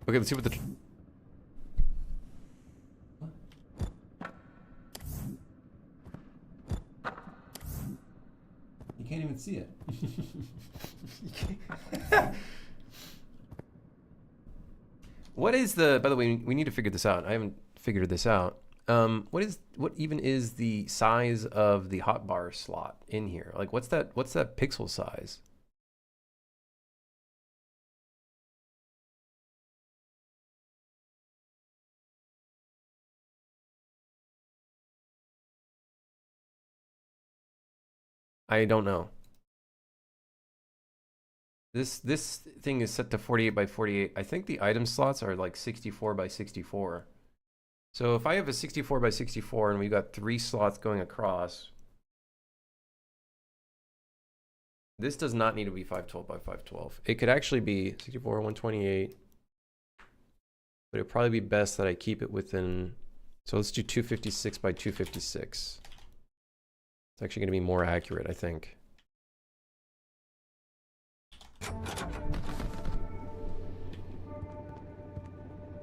Okay, let's see what the... You can't even see it. What is the... By the way, we need to figure this out. I haven't figured this out. What even is the size of the hotbar slot in here? Like, what's that pixel size? I don't know. This thing is set to 48 by 48. I think the item slots are like 64 by 64. So if I have a 64 by 64 and we got 3 slots going across, this does not need to be 512 by 512. It could actually be 64, 128, but it'd probably be best that I keep it within, so let's do 256 by 256. It's actually gonna be more accurate, I think.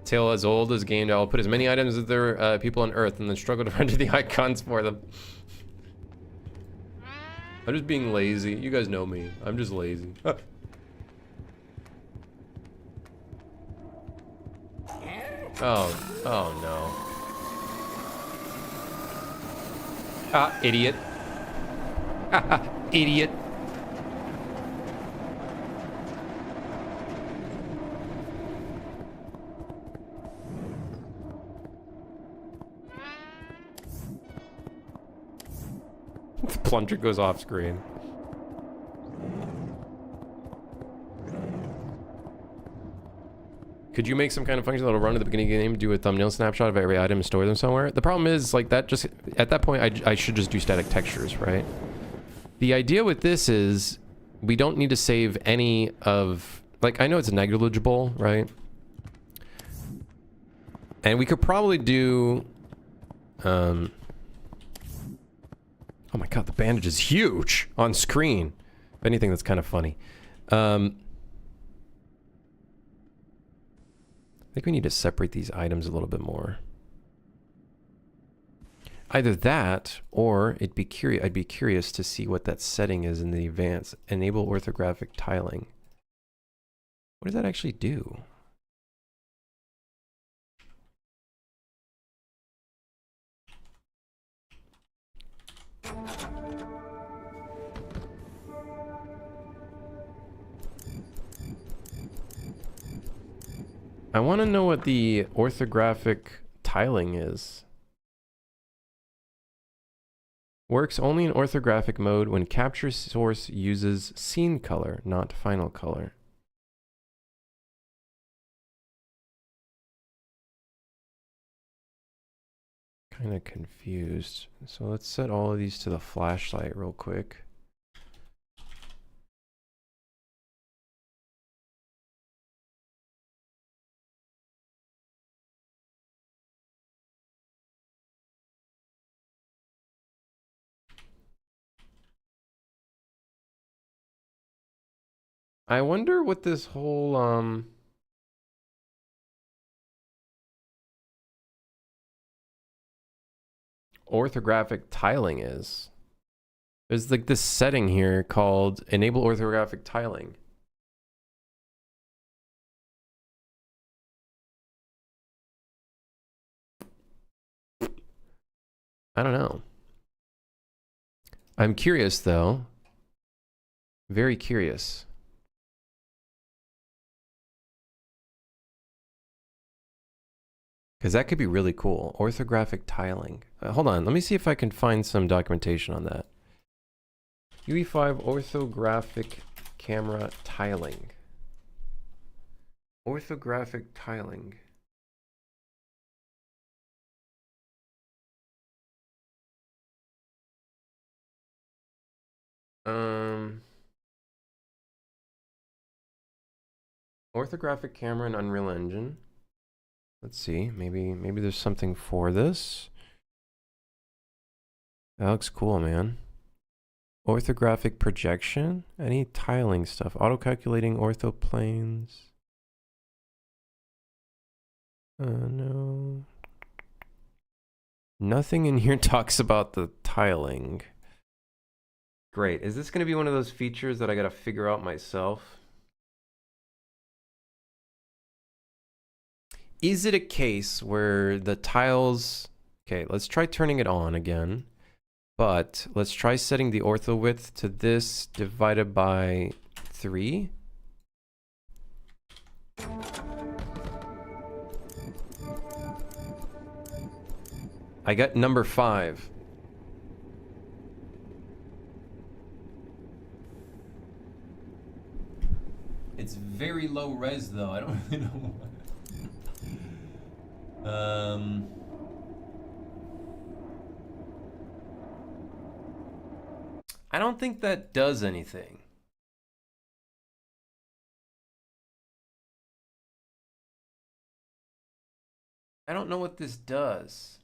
Tale as old as game. I'll put as many items as there are people on Earth and then struggle to render the icons for them. I'm just being lazy. You guys know me. I'm just lazy. Oh no. Ah, idiot. Haha, idiot. The plunger goes off screen. Could you make some kind of function that'll run at the beginning of the game, do a thumbnail snapshot of every item and store them somewhere? The problem is, like, that just, at that point, I should just do static textures, right? The idea with this is, we don't need to save any of, like, I know it's negligible, right? And we could probably do, oh my god, the bandage is huge on screen. If anything, that's kind of funny. I think we need to separate these items a little bit more. Either that, or I'd be curious to see what that setting is in the advanced. Enable orthographic tiling. What does that actually do? I want to know what the orthographic tiling is. Works only in orthographic mode when capture source uses scene color, not final color. Kind of confused. So let's set all of these to the flashlight real quick. I wonder what this whole, orthographic tiling is. There's like this setting here called enable orthographic tiling. I don't know. I'm curious though. Very curious. Because that could be really cool. Orthographic tiling. Hold on, let me see if I can find some documentation on that. UE5 orthographic camera tiling. Orthographic tiling. Orthographic camera in Unreal Engine. Let's see, maybe there's something for this. That looks cool, man. Orthographic projection? Any tiling stuff? Auto-calculating orthoplanes. No. Nothing in here talks about the tiling. Great. Is this going to be one of those features that I got to figure out myself? Is it a case where the tiles... Okay, let's try turning it on again. But let's try setting the ortho width to this divided by 3. I got number 5. It's very low res though. I don't really know why. I don't think that does anything. I don't know what this does.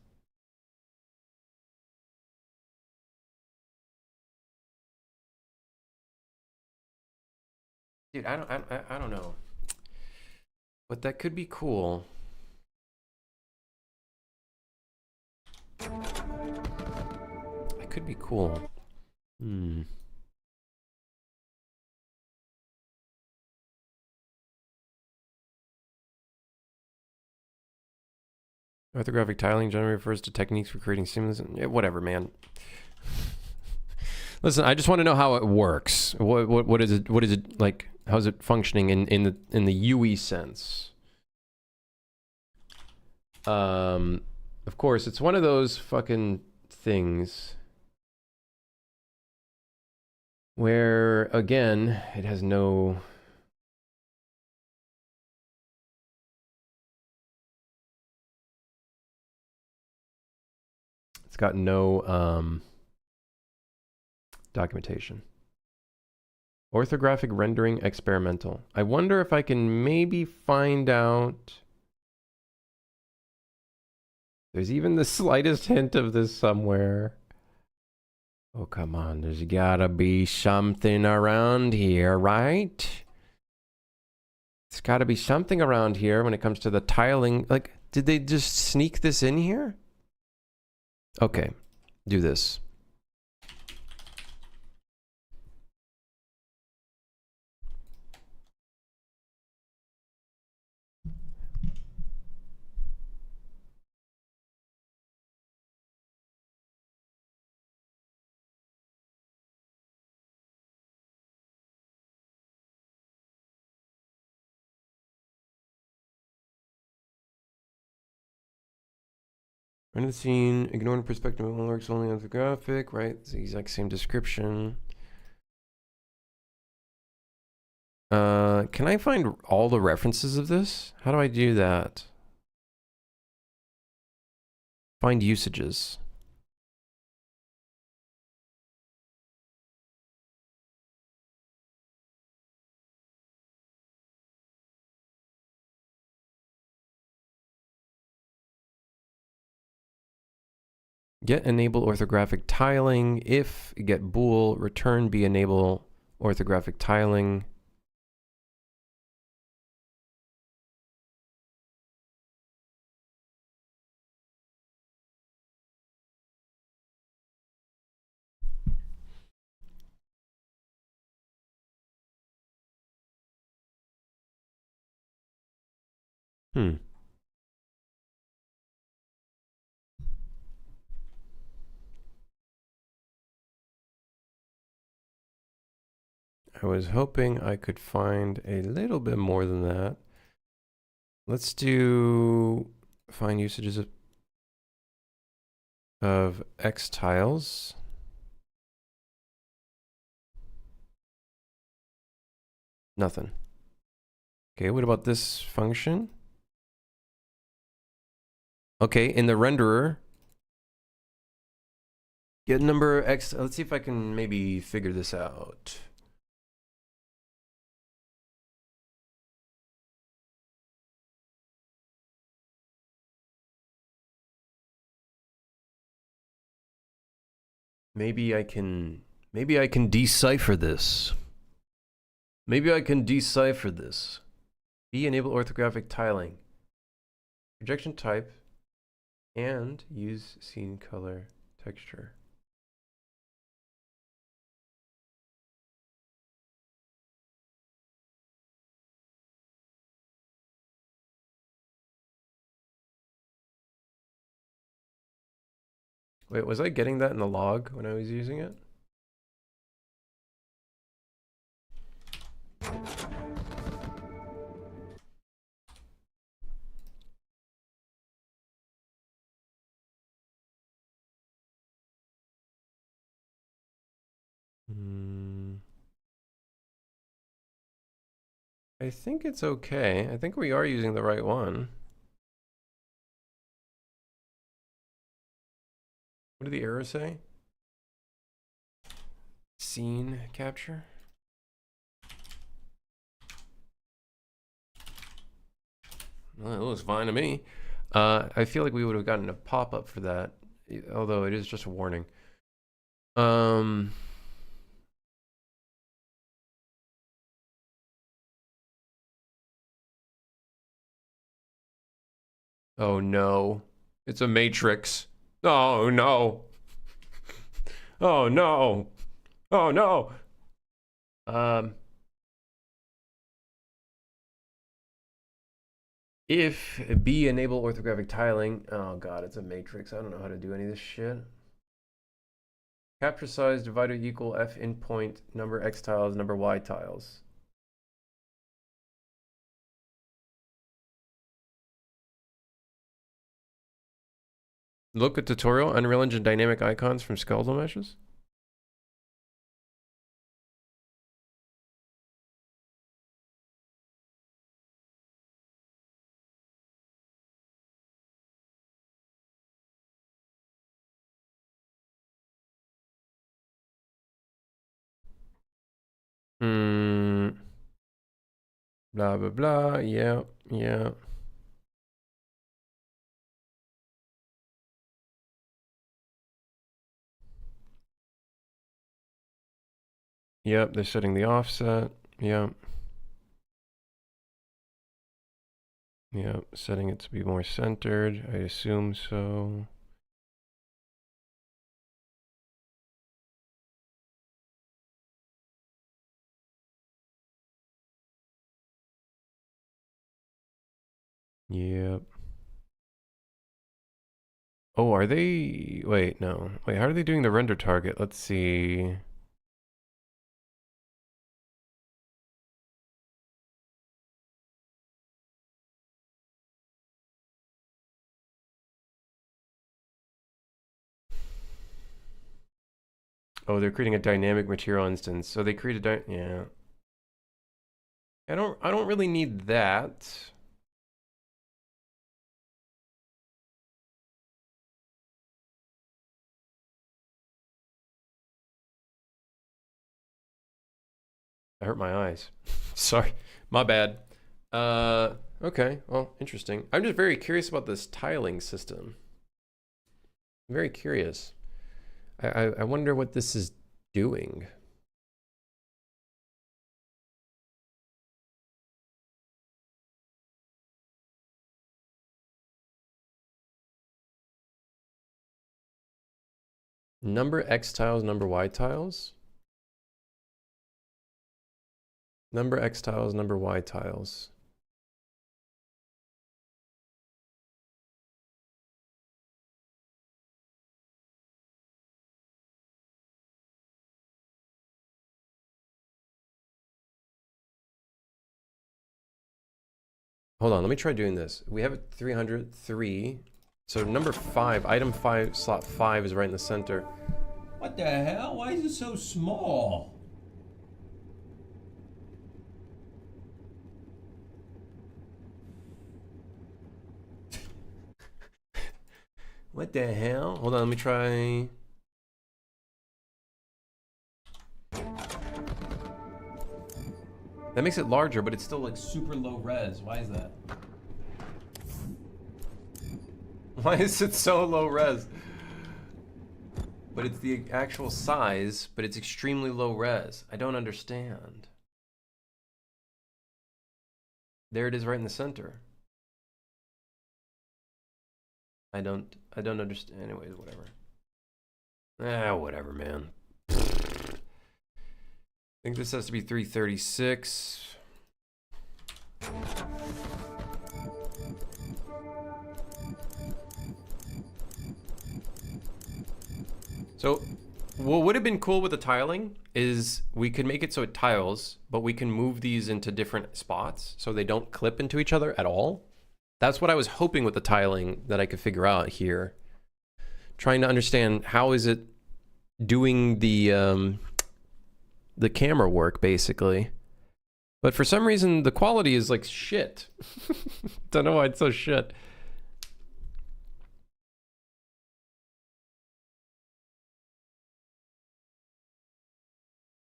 Dude, I don't know. But that could be cool. That could be cool. Hmm. Orthographic tiling generally refers to techniques for creating seamless. Yeah, whatever, man. Listen, I just want to know how it works. What is it? What is it like? How's it functioning in the UE sense? Of course, it's one of those fucking things where, again, it has no. It's got no documentation. Orthographic rendering experimental. I wonder if I can maybe find out. There's even the slightest hint of this somewhere. Oh, come on. There's gotta be something around here, right? There's gotta be something around here when it comes to the tiling. Like, did they just sneak this in here? Okay, do this. Render the scene, ignoring perspective, it works only on the graphic, right? It's the exact same description. Can I find all the references of this? How do I do that? Find usages. Get enable orthographic tiling. If get bool, return be enable orthographic tiling. I was hoping I could find a little bit more than that. Let's do find usages of X tiles. Nothing. Okay, what about this function? Okay, in the renderer, get number X. Let's see if I can maybe figure this out. Maybe I can decipher this. Maybe I can decipher this. B, enable orthographic tiling. Projection type and use scene color texture. Wait, was I getting that in the log when I was using it? I think it's okay. I think we are using the right one. What did the error say? scene capture. Well, it looks fine to me. I feel like we would have gotten a pop-up for that, although it is just a warning. Oh no. It's a matrix. Oh no. Oh no. Oh no. If B enable orthographic tiling. Oh god, it's a matrix. I don't know how to do any of this shit. Capture size divider equal F in point number X tiles number Y tiles. Look at tutorial Unreal Engine dynamic icons from skeletal meshes. Blah blah blah. Yeah, yeah. Yep, they're setting the offset. Yep. Yep, setting it to be more centered. I assume so. Yep. Oh, are they... Wait, no. Wait, how are they doing the render target? Let's see. Oh, they're creating a dynamic material instance. So they create a yeah. I don't really need that. I hurt my eyes. Sorry. My bad. Okay. Well, interesting. I'm just very curious about this tiling system. I'm very curious. I wonder what this is doing. Number X tiles, number Y tiles. Number X tiles, number Y tiles. Hold on, let me try doing this. We have 303. So number 5, item 5, slot 5 is right in the center. What the hell? Why is it so small? What the hell? Hold on, let me try. That makes it larger, but it's still like super low res. Why is that? Why is it so low res? But it's the actual size, but it's extremely low res. I don't understand. There it is right in the center. I don't understand. Anyways, whatever. Whatever, man. I think this has to be 336. So what would have been cool with the tiling is we could make it so it tiles, but we can move these into different spots so they don't clip into each other at all. That's what I was hoping with the tiling that I could figure out here. Trying to understand how is it doing the camera work, basically. But for some reason, the quality is like shit. Don't know why it's so shit.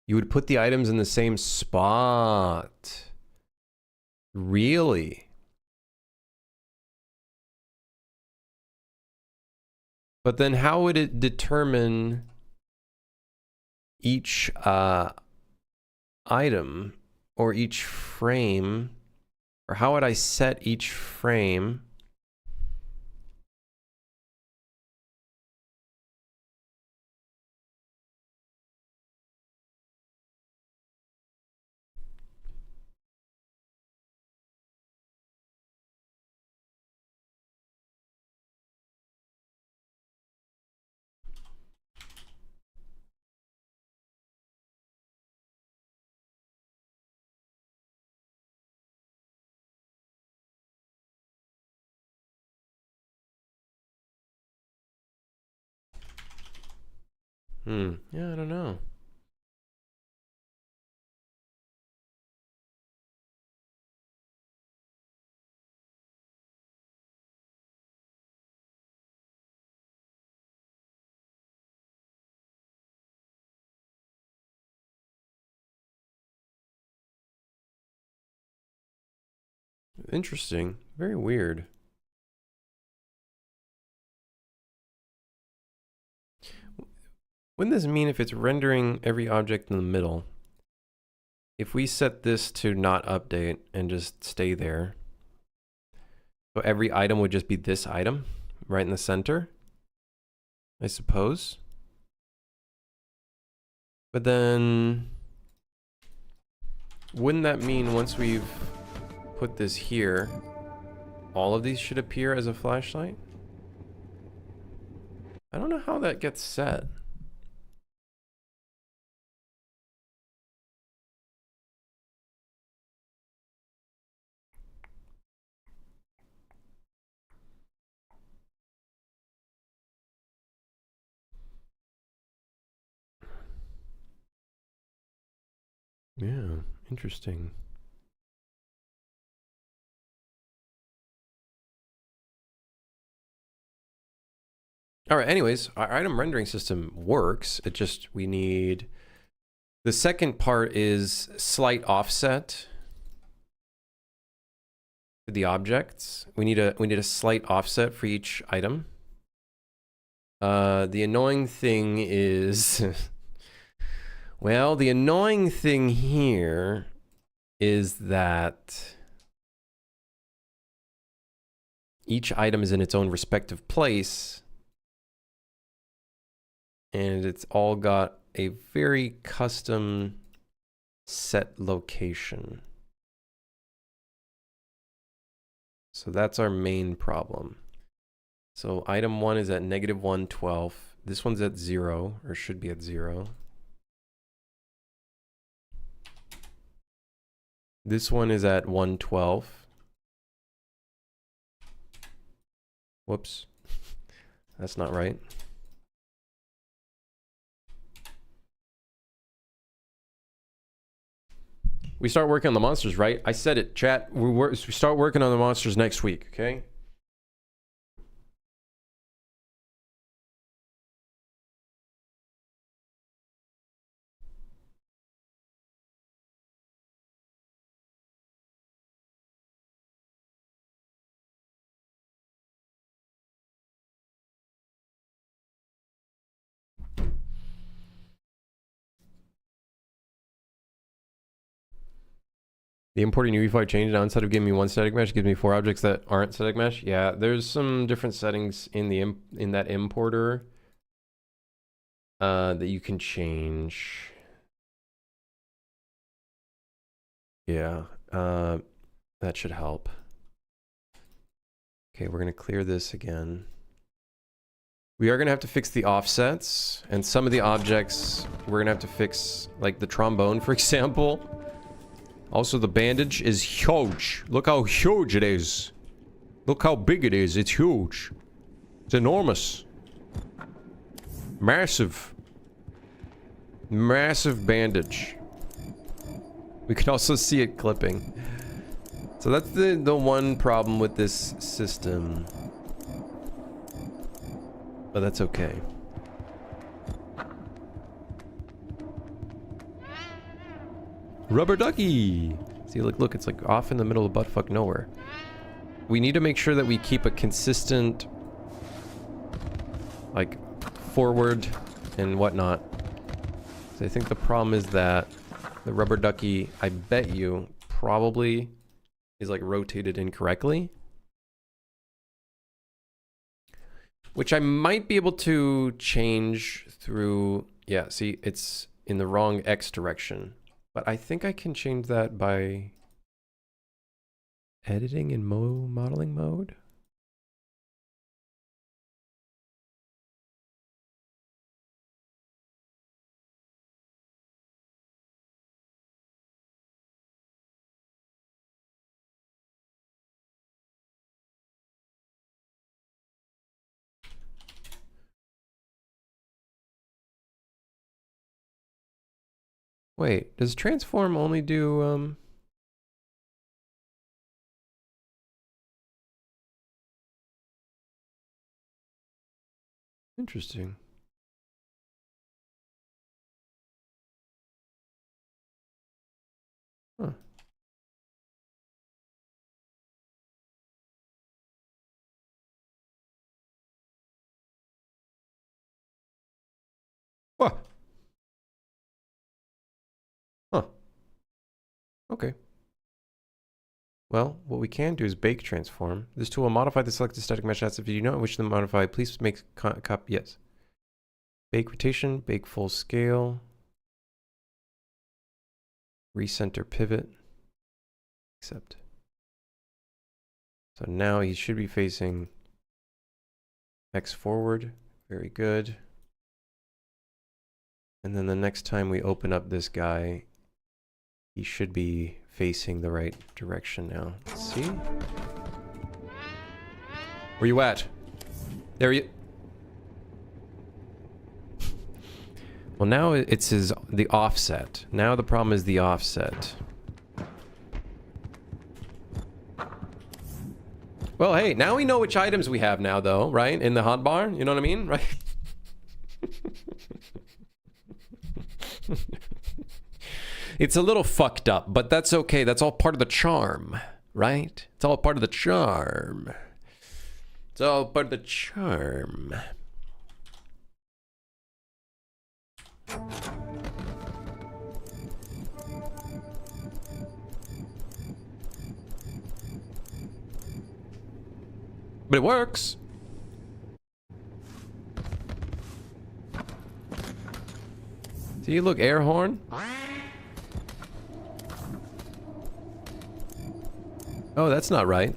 You would put the items in the same spot. Really? But then how would it determine each item or each frame? Or how would I set each frame? Yeah, I don't know. Interesting. Very weird. Wouldn't this mean if it's rendering every object in the middle, if we set this to not update and just stay there, so every item would just be this item right in the center, I suppose? But then, wouldn't that mean once we've put this here, all of these should appear as a flashlight? I don't know how that gets set. Yeah, interesting. All right, anyways, our item rendering system works. It just, we need, the second part is slight offset for the objects. We need a slight offset for each item. The annoying thing is, well, the annoying thing here is that each item is in its own respective place. And it's all got a very custom set location. So that's our main problem. So item 1 is at -112. This one's at 0, or should be at 0. This one is at 112. Whoops. That's not right. We start working on the monsters, right? I said it, chat. We start working on the monsters next week, okay? The importing UEFI change now, instead of giving me one static mesh, gives me 4 objects that aren't static mesh. Yeah, there's some different settings in the in that importer that you can change. Yeah, that should help. Okay, we're gonna clear this again. We are gonna have to fix the offsets, and some of the objects we're gonna have to fix, like the trombone, for example. Also, the bandage is huge. Look how huge it is. Look how big it is. It's huge. It's enormous. Massive. Massive bandage. We can also see it clipping. So that's the one problem with this system. But that's okay. Rubber ducky. See, look, it's like off in the middle of buttfuck nowhere. We need to make sure that we keep a consistent, like, forward and whatnot. So I think the problem is that the rubber ducky, I bet you, probably is like rotated incorrectly. Which I might be able to change through, yeah, see, it's in the wrong X direction. But I think I can change that by editing in modeling mode. Wait, does transform only do, interesting. Huh. What? Huh. Okay. Well, what we can do is bake transform. This tool will modify the selected static mesh assets. If you do not wish to modify, please make copy. Yes. Bake rotation, bake full scale. Recenter pivot. Accept. So now he should be facing X forward. Very good. And then the next time we open up this guy, he should be facing the right direction now. Let's see. Where you at? There you... Well, now it's the offset. Now the problem is the offset. Well, hey, now we know which items we have now, though, right? In the hotbar, you know what I mean? Right? It's a little fucked up, but that's okay. That's all part of the charm, right? It's all part of the charm. It's all part of the charm. But it works. See, look, air horn. Oh, that's not right.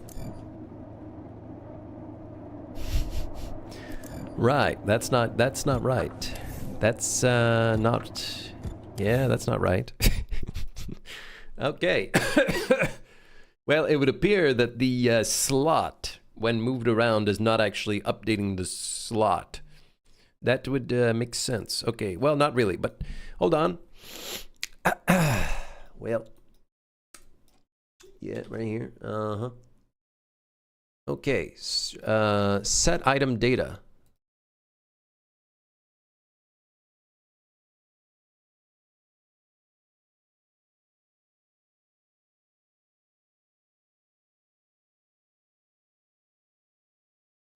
Right, that's not right. That's not, yeah, that's not right. Okay. Well, it would appear that the slot, when moved around, is not actually updating the slot. That would make sense. Okay, well, not really, but hold on. Well, yeah, right here. Uh-huh. Okay, set item data.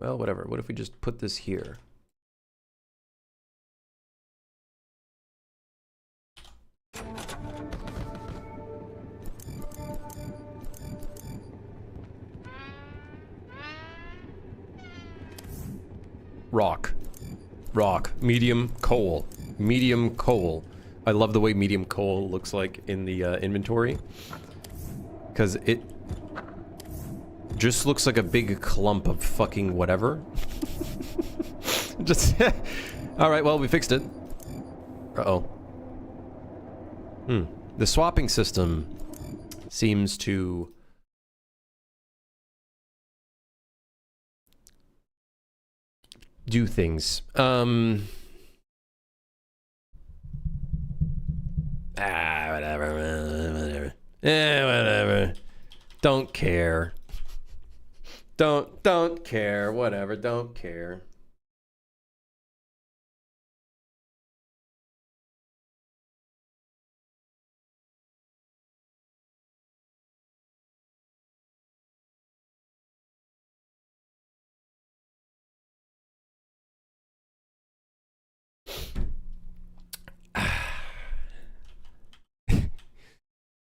Well, whatever. What if we just put this here? Rock. Rock. Medium coal. Medium coal. I love the way medium coal looks like in the inventory. Because it just looks like a big clump of fucking whatever. Just... Alright, well, we fixed it. Uh-oh. The swapping system seems to... do things. Whatever. Whatever. Don't care. Don't care. Whatever. Don't care.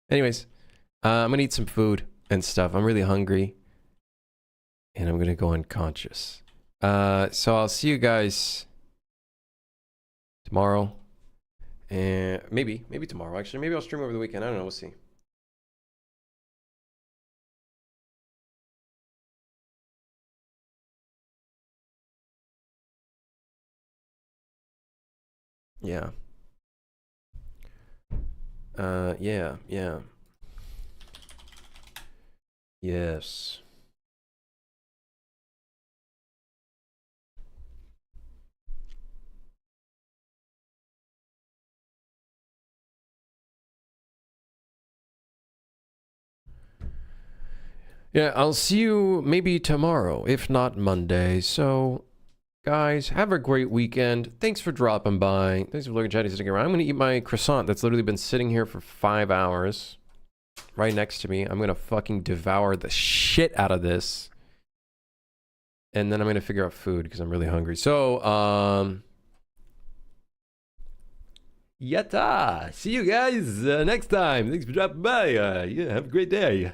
Anyways, I'm gonna eat some food and stuff. I'm really hungry. And I'm gonna go unconscious. So I'll see you guys tomorrow. And maybe tomorrow, actually. Maybe I'll stream over the weekend. I don't know. We'll see. Yeah. Yeah. Yes. Yeah, I'll see you maybe tomorrow, if not Monday. So, guys, have a great weekend. Thanks for dropping by. Thanks for looking, chatting, sticking around. I'm going to eat my croissant that's literally been sitting here for 5 hours. Right next to me. I'm going to fucking devour the shit out of this. And then I'm going to figure out food because I'm really hungry. So, yatta! See you guys next time. Thanks for dropping by. Yeah, have a great day.